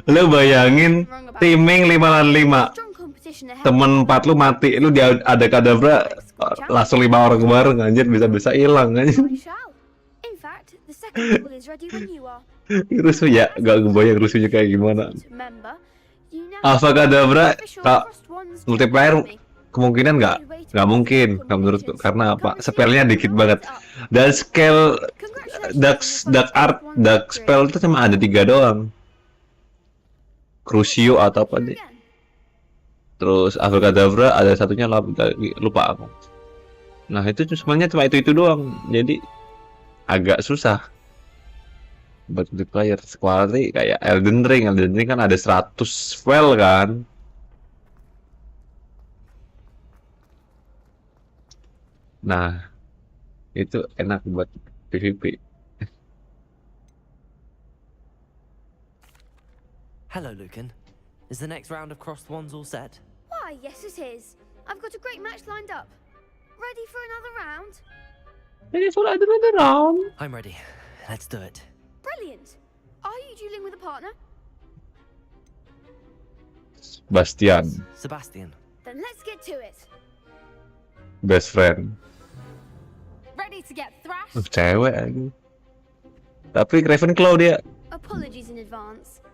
Lu bayangin timing 5 lawan 5. Temen 4 lu mati, lu dia ada kadabra langsung 5 orang bareng anjir, bisa-bisa hilang anjir. In fact, the second duel is ready when you are. Rusuh ya, gak kebayang rusuhnya kayak gimana. Remember, you now Alpha kadabra multiplier kemungkinan nggak mungkin menurutku, karena apa, spellnya dikit banget dan skill dark spell itu cuma ada 3 doang, Crucio atau apa deh, terus Abracadabra ada satunya lupa aku. Nah itu semuanya cuma itu doang, jadi agak susah buat multiplayer. Quality kayak Elden Ring kan ada 100 spell kan. Nah, itu enak buat PvP. Hello, Lucan. Is the next round of crossed wands all set? Why, yes it is. I've got a great match lined up. Ready for another round? Ready for another round? I'm ready. Let's do it. Brilliant. Are you dueling with a partner? Sebastian. Then let's get to it. Best friend. Ready to get thrashed? Cewek aja. Tapi Ravenclaw dia. Apologies in advance.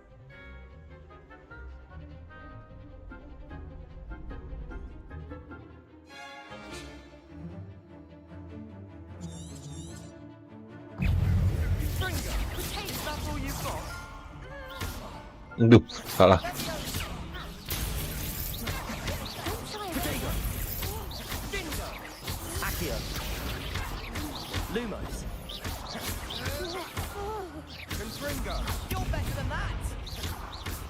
Duh, salah. Accio. Lumos. Confringo. You're better than that.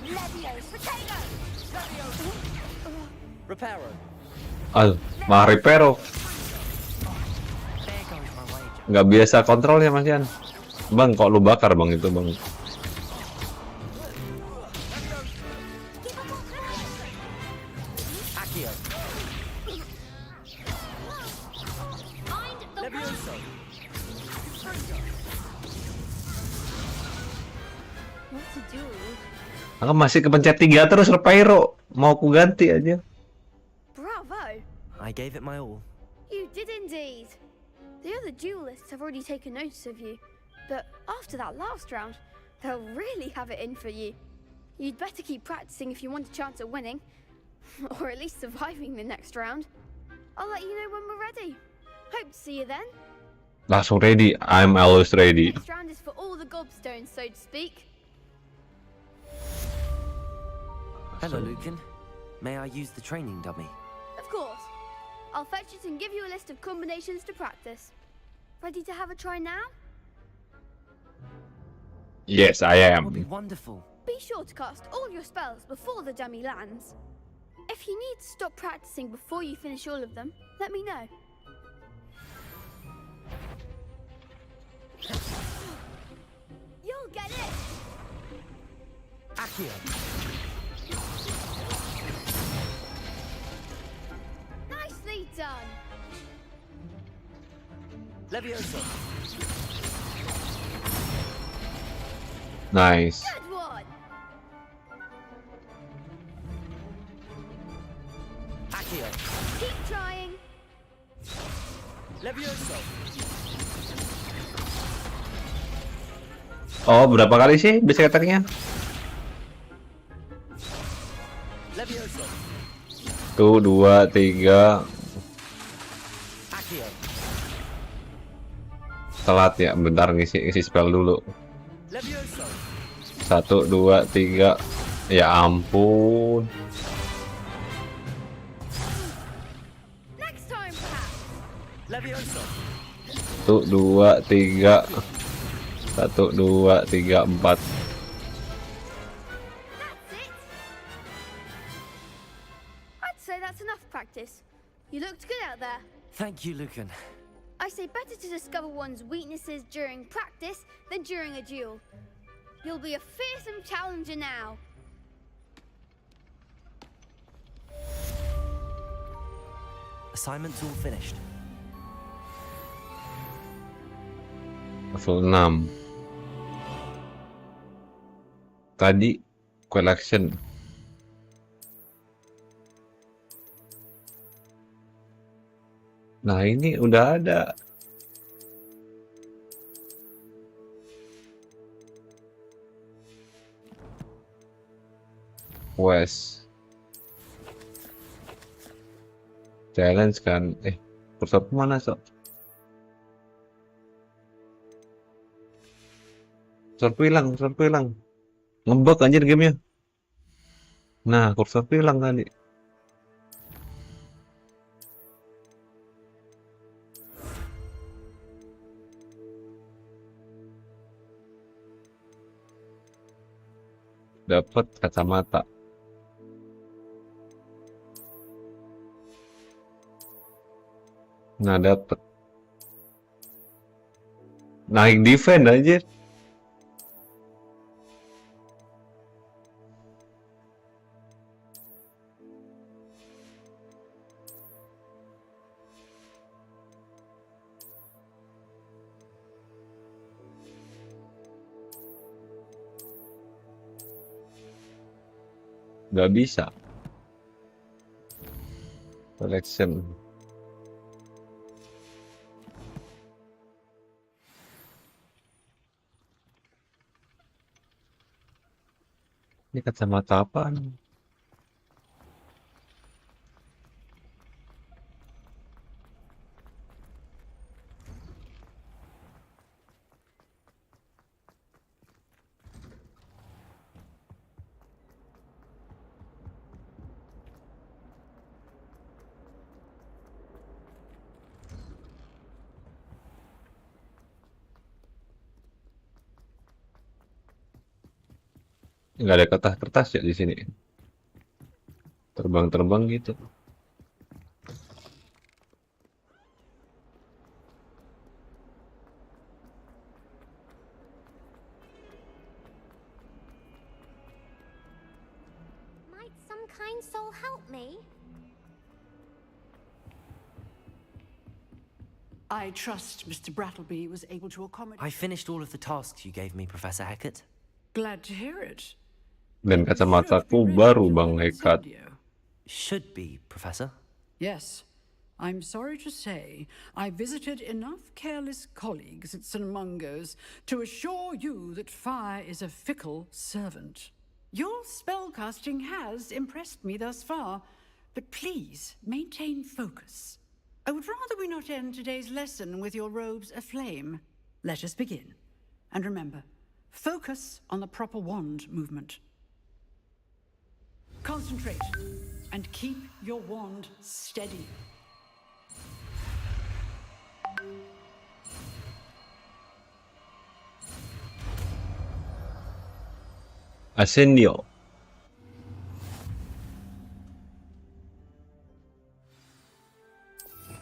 Levio's potato. Reparo. Aduh, malah repero. Nggak biasa kontrolnya Mas Yan. Bang, kok lu bakar bang itu bang? Accio. Levioso. What to do? Aku masih kepencet 3 terus repero. Mau ku ganti aja. Bravo! I gave it my all. You did indeed. The other duelists have already taken notice of you, but after that last round, they'll really have it in for you. You'd better keep practicing if you want a chance at winning, or at least surviving the next round. I'll let you know when we're ready. Hope to see you then. Langsung ready. I'm always ready. Next round is for all the gobstones, so to speak. Hello, Lucan. May I use the training dummy? Of course. I'll fetch it and give you a list of combinations to practice. Ready to have a try now? Yes, I That would be am. wonderful. Be sure to cast all your spells before the dummy lands. If you need to stop practicing before you finish all of them, let me know. You'll get it! Accio. Nicely done! Levioso. Nice. Good one! Accio. Keep trying! Levioso. Oh, berapa kali sih basic attack-nya? Levioso. 1, 2, 3. Accio. Telat ya, bentar ngisi spell dulu. Levioso. 1, 2, 3. Ya ampun. Next time, perhaps! Levioso. 1, 2, 3. 1, 2, 3, 4. I'd say that's enough practice. You looked good out there. Thank you, Lucan. I say better to discover one's weaknesses during practice than during a duel. You'll be a fearsome challenger now. Assignment's all finished. Level 6. Tadi collection. Nah, ini udah ada. Quest. Challenge kan. Kursor mana, Sok? Kursor hilang. Ngebug anjir gamenya. Nah, kursor hilang tadi. Dapat kacamata. Nah, dapat. Naik defense anjir. Gak bisa. Collection. Ini kacamata apaan? Nggak ada kertas ya di sini. Terbang-terbang gitu. Might some kind soul help me? I trust Mr. Brattleby was able to accommodate. I finished all of the tasks you gave me, Professor Hecat. Glad to hear it. Dan kacamataku baru, Bang Hecat. Should be, Professor. Yes. I'm sorry to say I visited enough careless colleagues at St. Mungo's to assure you that fire is a fickle servant. Your spellcasting has impressed me thus far, but please maintain focus. I would rather we not end today's lesson with your robes aflame. Let us begin. And remember, focus on the proper wand movement. Concentrate and keep your wand steady. Ascendio.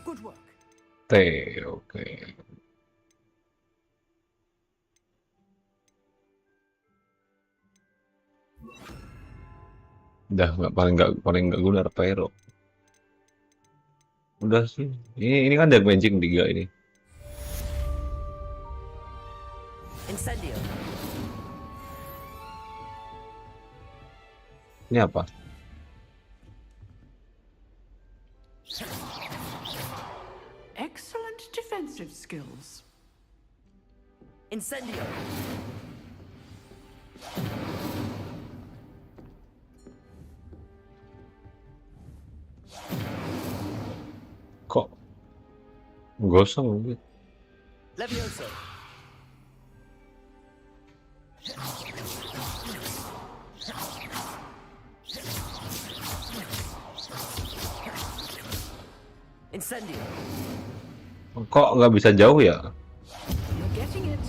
Good work. Oke. Udah paling nggak guna Pyro. Udah sih. Ini kan ada magic 3 ini. Incendio. Ini apa? Excellent defensive skills. Incendio. Kok gosong gitu? Levioso. Incendio. Kok nggak bisa jauh ya? You're getting it.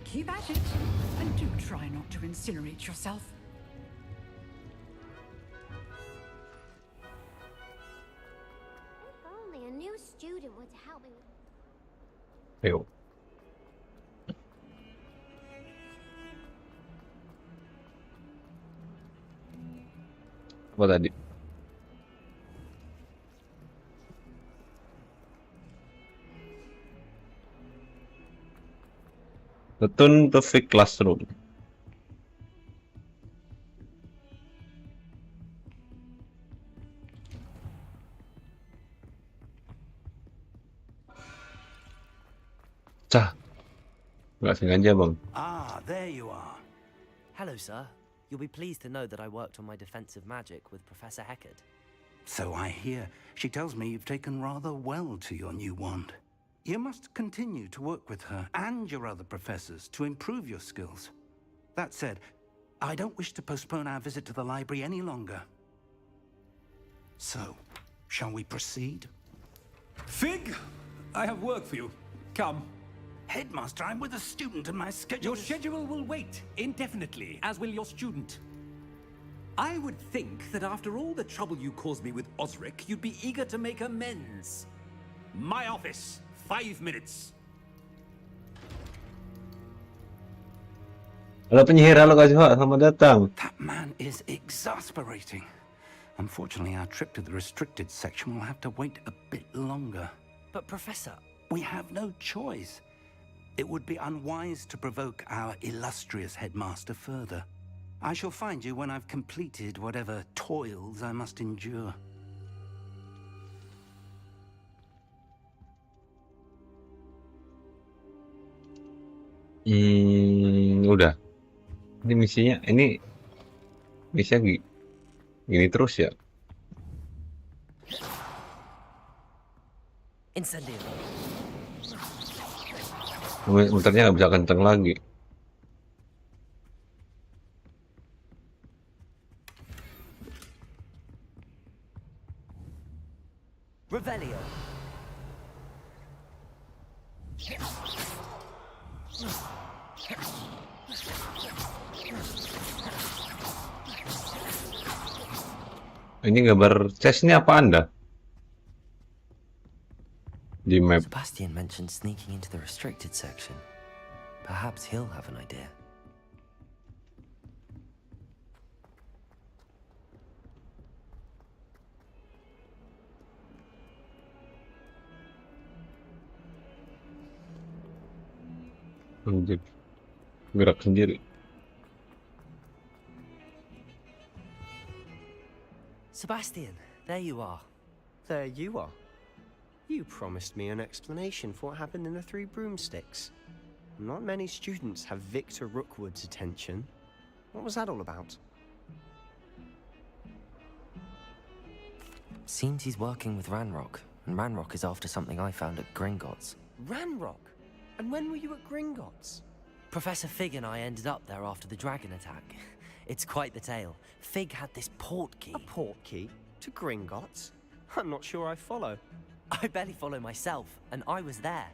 Keep at it. And do try not to incinerate yourself. If only a new student were to help me. Ayo. Apa tadi? Return to the classroom. Cah. Nggak sengaja, Bang. Ah, there you are. Hello, sir. You'll be pleased to know that I worked on my defensive magic with Professor Hecat. So I hear. She tells me you've taken rather well to your new wand. You must continue to work with her and your other professors to improve your skills. That said, I don't wish to postpone our visit to the library any longer. So, shall we proceed? Fig, I have work for you. Come. Headmaster, I'm with a student and my schedule. Your schedule will wait indefinitely, as will your student. I would think that after all the trouble you caused me with Osric, you'd be eager to make amends. My office, 5 minutes. Halo penyihir, halo Kak Siva, selamat datang. That man is exasperating. Unfortunately, our trip to the restricted section will have to wait a bit longer. But Professor... We have no choice. It would be unwise to provoke our illustrious headmaster further. I shall find you when I've completed whatever toils I must endure. Udah. Ini misinya gini terus ya. Incendio. Muternya nggak bisa kenceng lagi. Revelio. Ini gambar chestnya apa Anda? Di map. Sebastian mentioned sneaking into the restricted section. Perhaps he'll have an idea. Anjir. Gerak sendiri. Sebastian, there you are. There you are. You promised me an explanation for what happened in the Three Broomsticks. Not many students have Victor Rookwood's attention. What was that all about? Seems he's working with Ranrock, and Ranrock is after something I found at Gringotts. Ranrock? And when were you at Gringotts? Professor Fig and I ended up there after the dragon attack. It's quite the tale. Fig had this port key. A port key? To Gringotts? I'm not sure I follow. I barely follow myself, and I was there.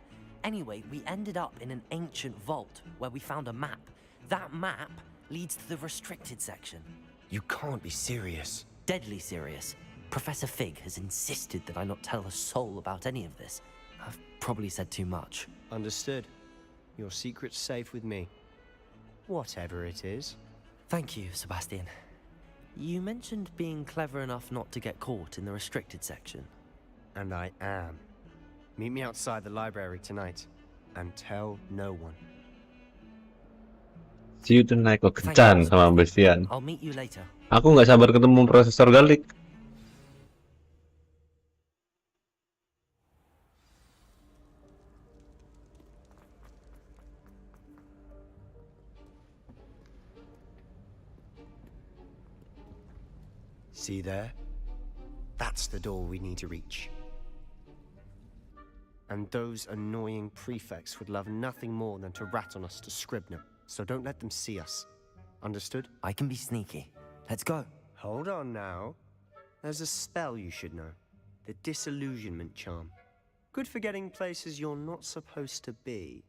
Anyway, we ended up in an ancient vault where we found a map. That map leads to the restricted section. You can't be serious. Deadly serious. Professor Fig has insisted that I not tell a soul about any of this. I've probably said too much. Understood. Your secret's safe with me. Whatever it is. Thank you, Sebastian. You mentioned being clever enough not to get caught in the restricted section. And I am. Meet me outside the library tonight. And tell no one. See you tonight. Kok kencan sama Bastian. I'll meet you later. Aku nggak sabar ketemu Profesor Galik. See there? That's the door we need to reach. And those annoying prefects would love nothing more than to rat on us to Scribner, so don't let them see us. Understood? I can be sneaky. Let's go. Hold on now. There's a spell you should know. The Disillusionment Charm. Good for getting places you're not supposed to be.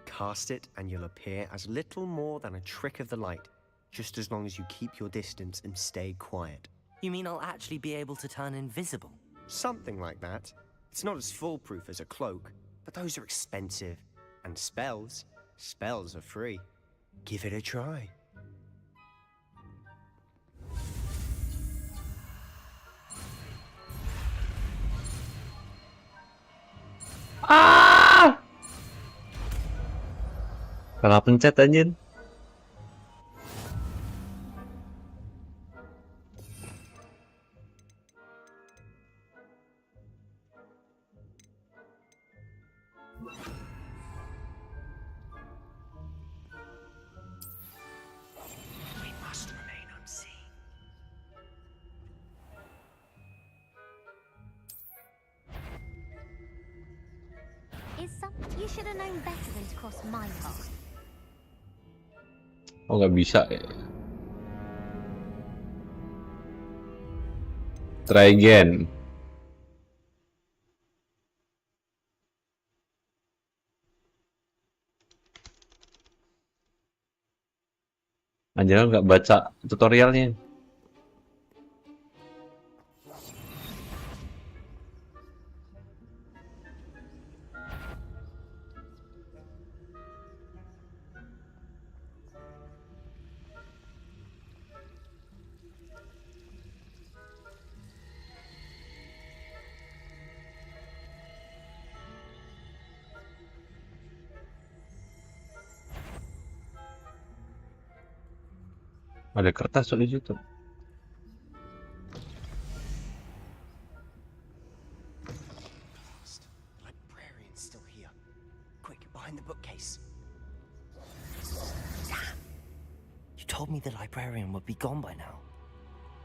Cast it and you'll appear as little more than a trick of the light, just as long as you keep your distance and stay quiet. You mean I'll actually be able to turn invisible? Something like that. It's not as foolproof as a cloak, but those are expensive. And spells are free. Give it a try. Ah! Salah pencet anjir. You should have known better than to cross my path. Oh, nggak bisa ya. Try again. Anjir, nggak baca tutorialnya. Ada kertas soal di situ. Librarian's still here. Quick, behind the bookcase. You told me the librarian would be gone by now.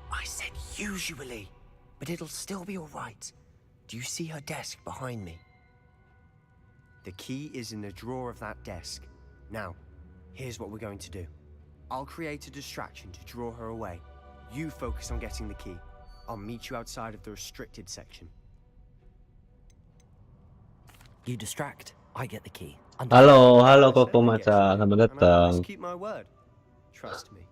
I said usually, but it'll still be all right. Do you see her desk behind me? The key is in the drawer of that desk. Now, here's what we're going to do. I'll create a distraction to draw her away. You focus on getting the key. I'll meet you outside of the restricted section. You distract, I get the key. Halo Koko Maca, selamat datang. Keep my word. Trust me.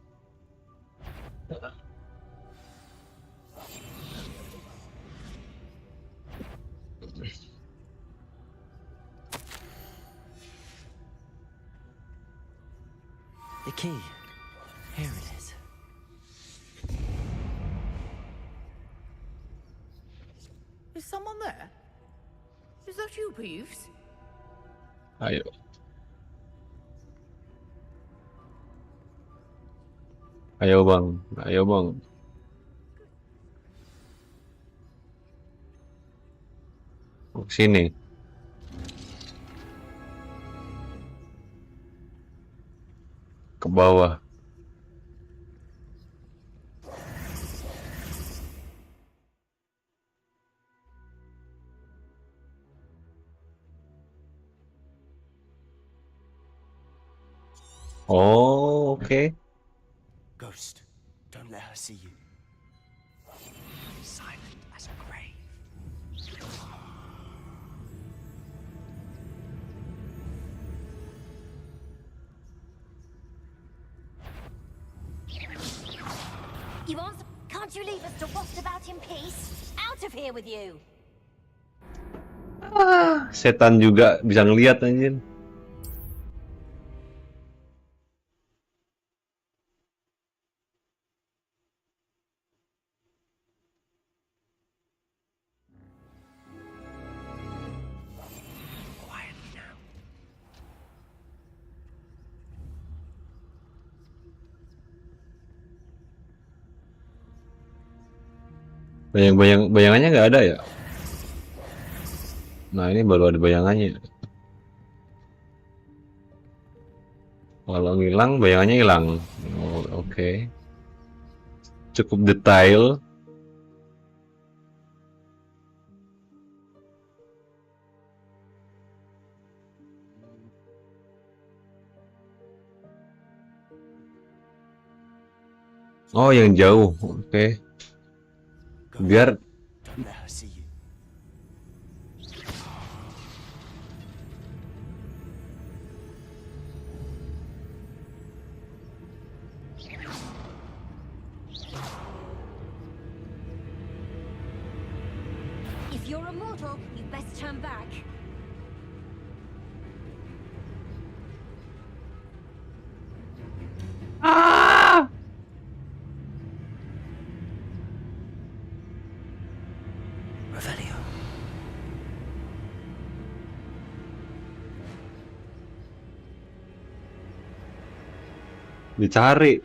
The key. Here it is. Is someone there? Is that you, Peeves? Ayo. Ayo bang, ayo bang. Oh, sini. Ke bawah. Oh, oke. Ghost, don't let her see you. Silent as a grave. You asked, can't you leave us to waft about in peace? Out of here with you! Setan juga bisa ngelihat anjir. Bayangannya nggak ada ya? Nah ini baru ada bayangannya. Kalau ngilang, bayangannya hilang. Oh, oke. Cukup detail. Oh yang jauh, oke. Biar Don't let her see you. If you're a mortal, you best turn back. Revelio. dicari.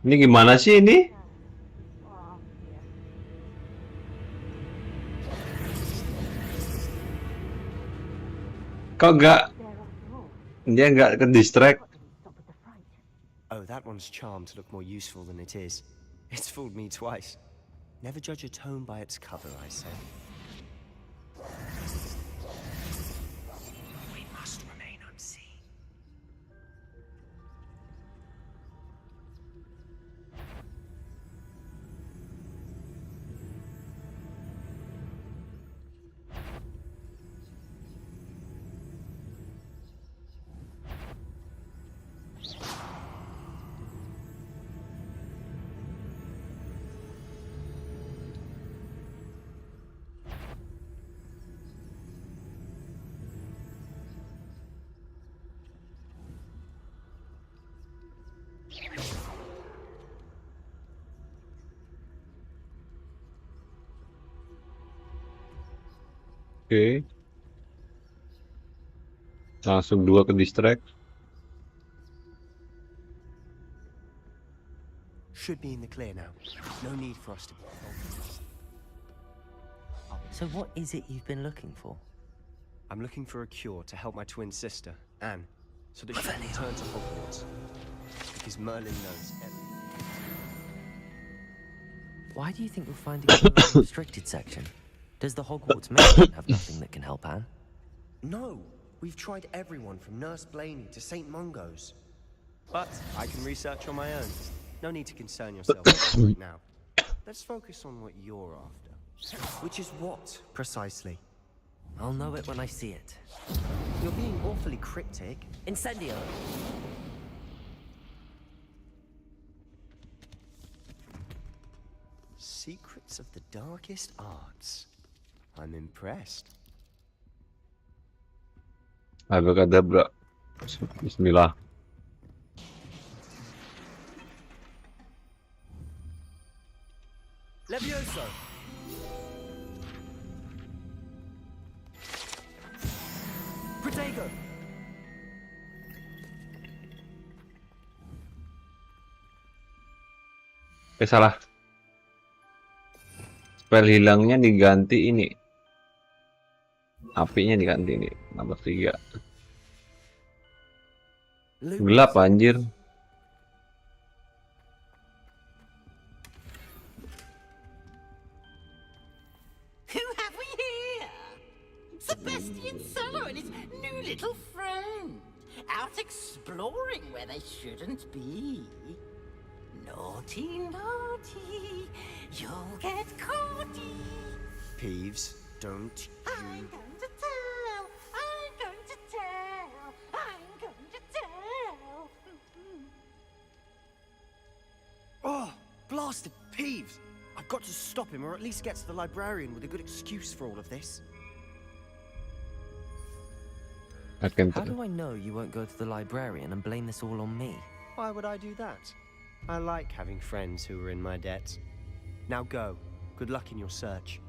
Ini gimana sih ini? Kok dia nggak ke distract? Oh, that one's charmed to look more useful than it is. It's fooled me twice. Never judge a tome by its cover, I say. We must remain unseen. Oke. Langsung dua ke distract. Should be in the clear now. No need for us to be involved. So what is it you've been looking for? I'm looking for a cure to help my twin sister, Anne, so that she can return to Hogwarts. Because Merlin knows everything. Why do you think you'll find it in the restricted section? Does the Hogwarts Mission have nothing that can help Anne? No, we've tried everyone from Nurse Blaney to St. Mungo's. But I can research on my own. No need to concern yourself with that right now. Let's focus on what you're after. Which is what, precisely? I'll know it when I see it. You're being awfully cryptic. Incendio! Secrets of the darkest arts. I'm impressed. Abracadabra. Bismillah. Levioso! Protego! Salah. Spell hilangnya diganti ini. Apinya diganti ini. Nomor 3. Gelap anjir. Who have we here? Sebastian Solo and his new little friend. Out exploring where they shouldn't be. Naughty, naughty. You'll get caughty. Peeves, don't I'm going to tell. I'm going to tell. I'm going to tell. Oh, blasted Peeves! I've got to stop him, or at least get to the librarian with a good excuse for all of this. How do I know you won't go to the librarian and blame this all on me? Why would I do that? I like having friends who are in my debt. Now go. Good luck in your search.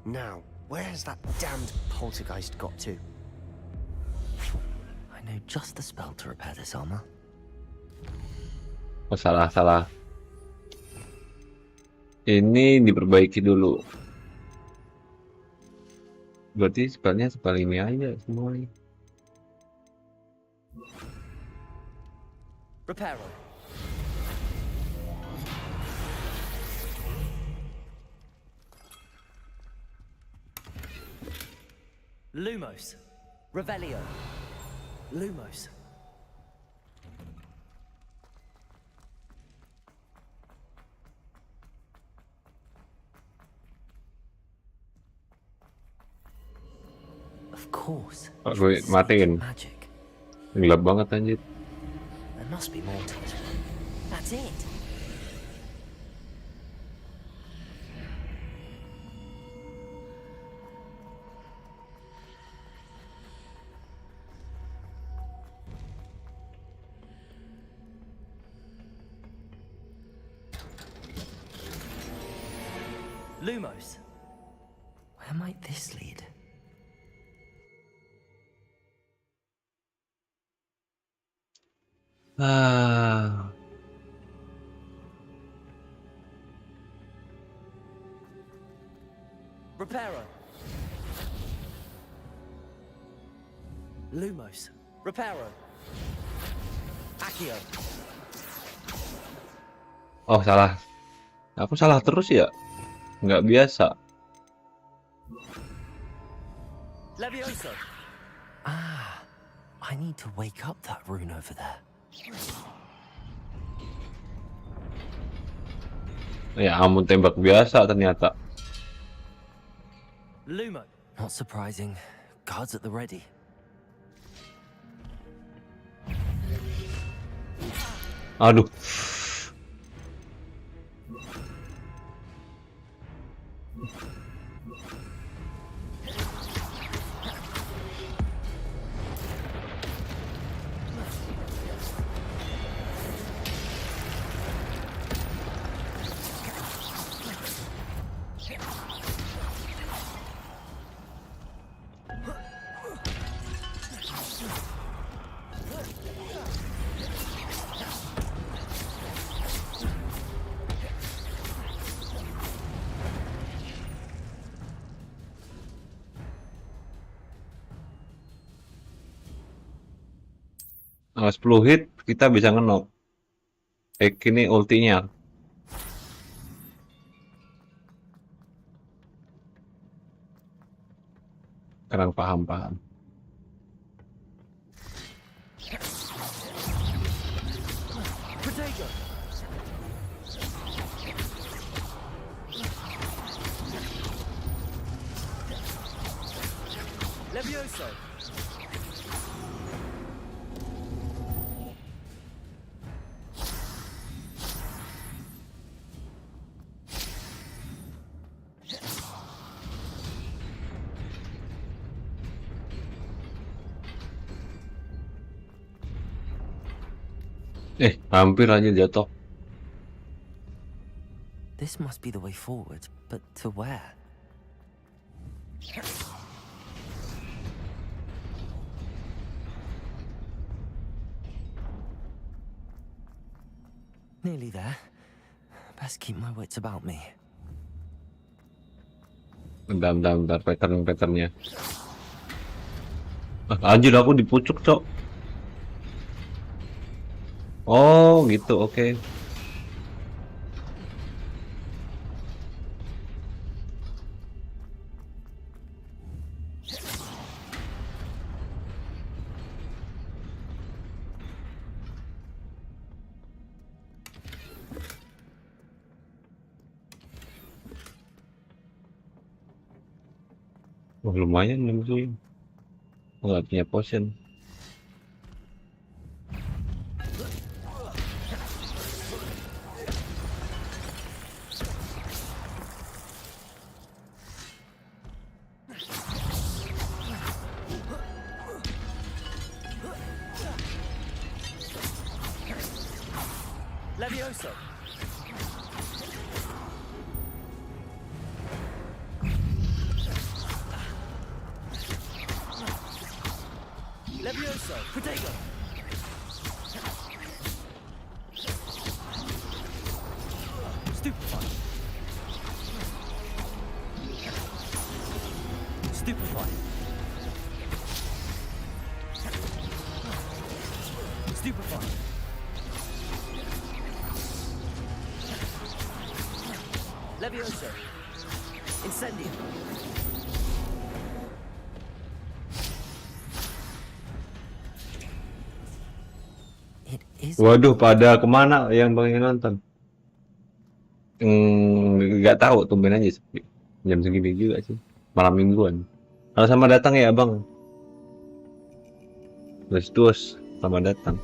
Now, where's that damned poltergeist got to? I know just the spell to repair this armor. Oh, salah. Ini diperbaiki dulu. Berarti spellnya spell ini aja semuanya. Reparo. Lumos. Revelio. Lumos. Of course. Oh, gue matiin. Magic. Gelap banget anjir. There must be more to it. That's it. Lumos. Where might this lead? Reparo. Lumos. Reparo. Accio. Oh, salah. Aku salah terus ya? Nggak biasa. Levioso. Ah, I need to wake up that rune over there. Ya ampun, tembak biasa ternyata. Lumo. Not surprising. Guards at the ready. Aduh. Nah, 10 hit kita bisa ngenok. Ini ultinya. Sekarang paham. Protego. Levioso. Hampir aja jatuh. This must be the way forward, but to where? Nearly there. Best keep my wits about me. Bentar, pattern-patternnya. Anjir, aku di pucuk, Cok. Oh, gitu, oke. Wah, lumayan sih. Nggak punya potion. Levioso. Levioso. Protego. Stupefy. Stupefy. Stupefy. Levioso. Incendio. Waduh, pada kemana yang pengen nonton? Nggak tahu, tumben aja sepi. Jam segini juga sih, malam mingguan. Kalau sama datang ya abang. Terus sama datang.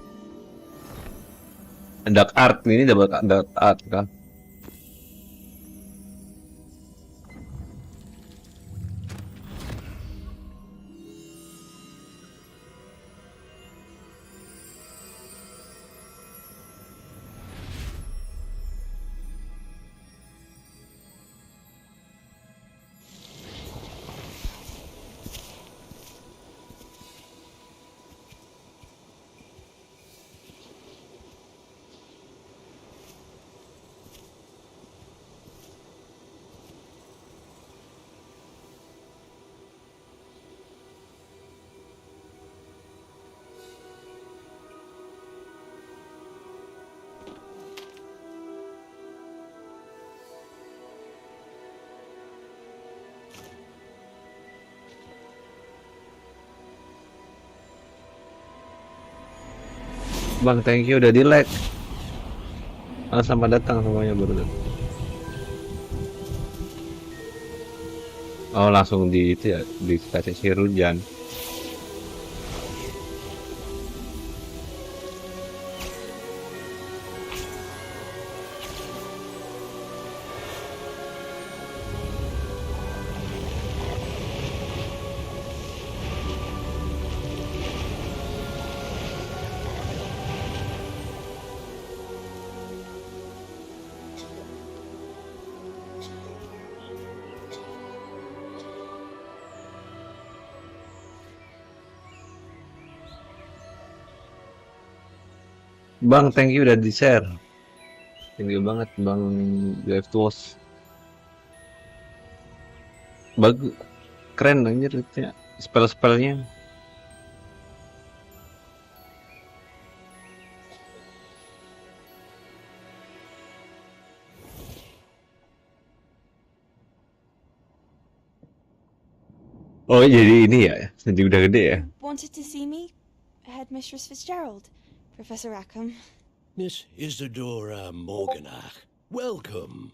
Dark art ini dapat dark art kan? Bang, thank you udah di like. Selamat datang semuanya baru datang. Oh, langsung di itu ya, dikasih sihir hujan. Bang, thank you udah di-share. Thank you banget Bang Vtuber. Bagus. Keren anjir itu ya. Spell-spellnya. Oh, jadi ini ya, jadi udah gede ya. Wanted to see me? Headmistress Fitzgerald, Professor Rackham. Miss Isadora Morganach, welcome.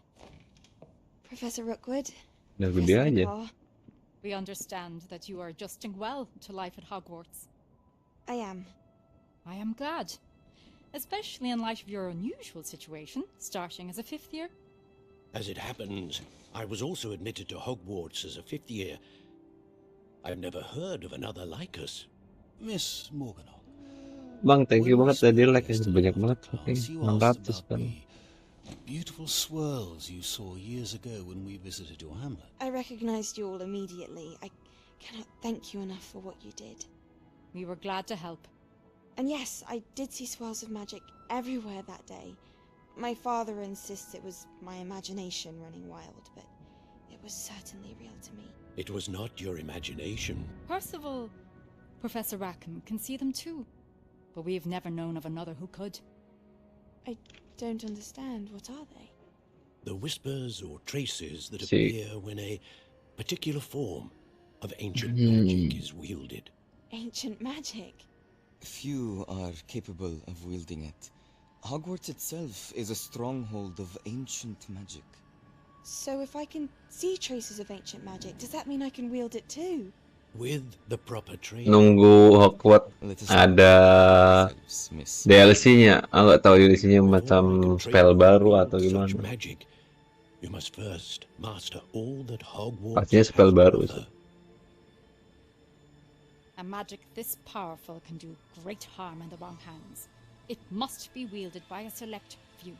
Professor Rookwood. Udah gede aja. We understand that you are adjusting well to life at Hogwarts. I am. I am glad. Especially in light of your unusual situation, starting as a 5th year. As it happens, I was also admitted to Hogwarts as a 5th year. I've never heard of another like us. Miss Morganach. Bang, thank you banget tadi like yang banyak banget. Oke, 600 kan. Beautiful swirls you saw years ago when we visited your hamlet. I recognized you all immediately. I cannot thank you enough for what you did. We were glad to help. And yes, I did see swirls of magic everywhere that day. My father insists it was my imagination running wild, but it was certainly real to me. It was not your imagination. Percival, Professor Rackham can see them too, but we have never known of another who could. I don't understand. What are they? The whispers or traces that appear when a particular form of ancient magic is wielded. Ancient magic? Few are capable of wielding it. Hogwarts itself is a stronghold of ancient magic. So if I can see traces of ancient magic, does that mean I can wield it too? With the proper training. Nunggu Hogwarts ada DLC-nya. Aku nggak tahu DLC-nya macam spell baru atau gimana. Magic, you must first master all that Hogwarts. Pastinya spell baru sih. A magic this powerful can do great harm in the wrong hands. It must be wielded by a select few.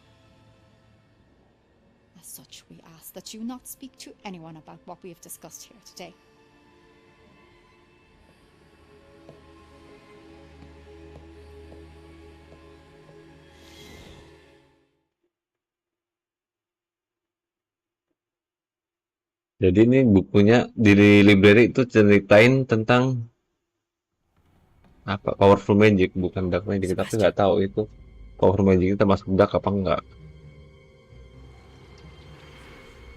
As such, we ask that you not speak to anyone about what we have discussed here today. Jadi ini bukunya di library itu ceritain tentang apa powerful magic, bukan dark magic. Tapi nggak tahu itu powerful magic itu termasuk dark apa enggak.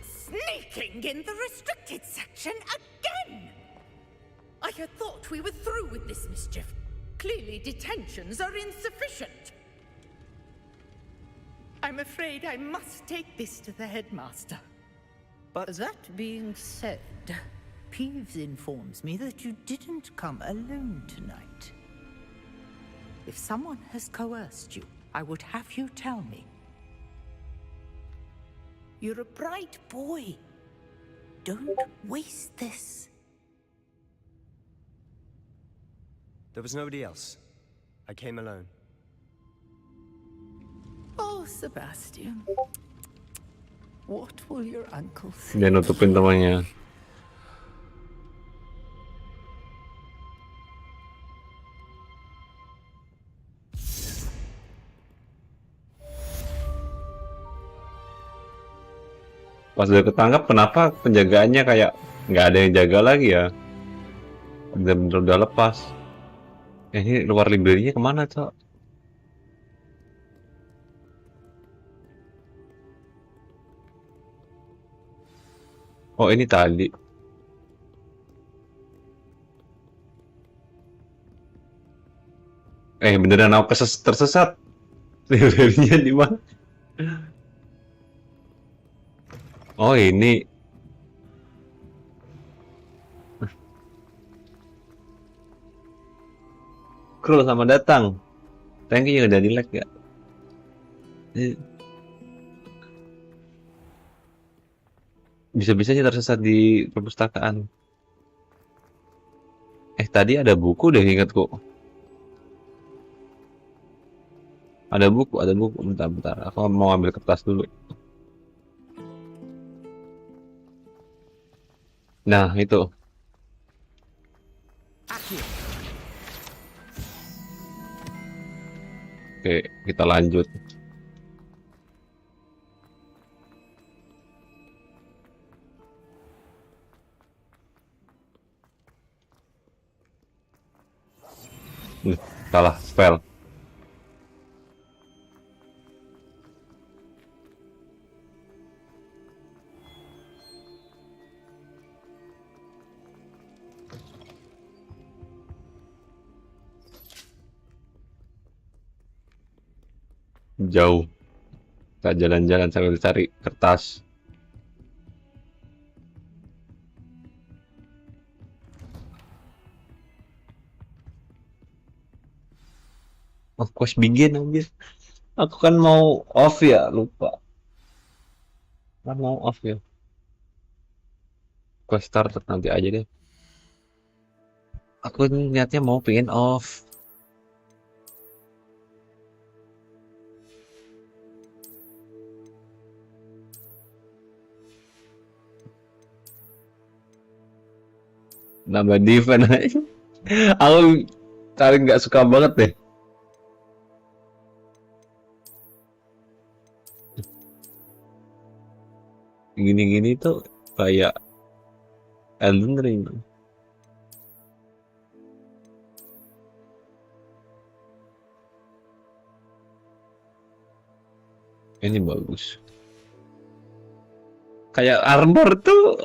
Sneaking in the restricted section again! I had thought we were through with this mischief. Clearly detentions are insufficient. I'm afraid I must take this to the headmaster. But that being said, Peeves informs me that you didn't come alone tonight. If someone has coerced you, I would have you tell me. You're a bright boy. Don't waste this. There was nobody else. I came alone. Oh, Sebastian. What will your uncle say? Dia nutupin temannya. Pas udah ketangkap, kenapa penjagaannya kayak nggak ada yang jaga lagi ya? Bener-bener udah lepas. Ini luar library-nya kemana, Cok? Oh, ini tadi. Beneran aku tersesat. Library-nya di mana? Oh, ini. Kru, selamat datang. Thank you udah di like ya. Bisa-bisanya tersesat di perpustakaan. Tadi ada buku deh, ingatku. Ada buku. Bentar. Aku mau ambil kertas dulu. Nah, itu. Oke, kita lanjut. Salah spell. jauh. Kita jalan-jalan sambil cari kertas. Oh, quest begin anjir. Aku kan mau off ya, lupa. Kan mau off ya. Quest start nanti aja deh. Aku niatnya mau pengen off. Nambah defense aja. Aku paling nggak suka banget deh. Gini-gini tuh kayak Elden Ring. Ini bagus. Kayak armor tuh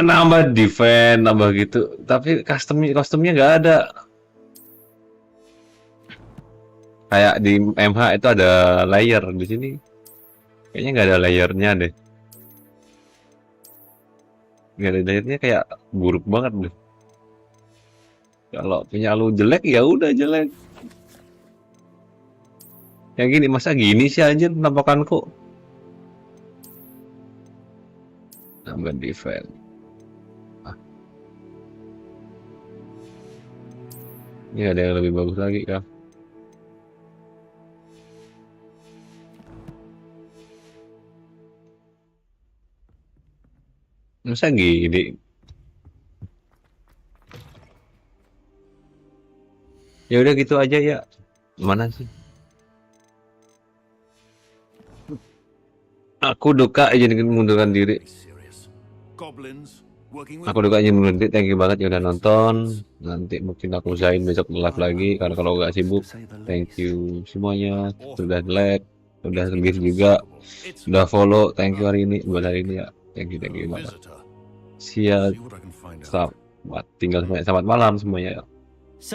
nambah defense, nambah gitu. Tapi kostumnya nggak ada. Kayak di MH itu ada layer, di sini kayaknya nggak ada layernya deh. Nggak ada layernya, kayak buruk banget deh. Kalau punya lu jelek ya udah jelek. Yang gini masa gini sih anjir penampakanku. Nambah defense. Ini ada yang lebih bagus lagi kah? Masa gini? Ya udah gitu aja ya. Mana sih? Aku Dokka izin mengundurkan diri. Goblins working Aku Dokka izin mengundurkan diri. Thank you banget yang udah nonton. Nanti mungkin aku usahain besok live lagi. Karena kalau nggak sibuk, thank you semuanya. Sudah like, sudah share juga, sudah follow. Thank you hari ini, buat hari ini ya. Thank you banget. Siap. Selamat tinggal semuanya. Selamat malam semuanya.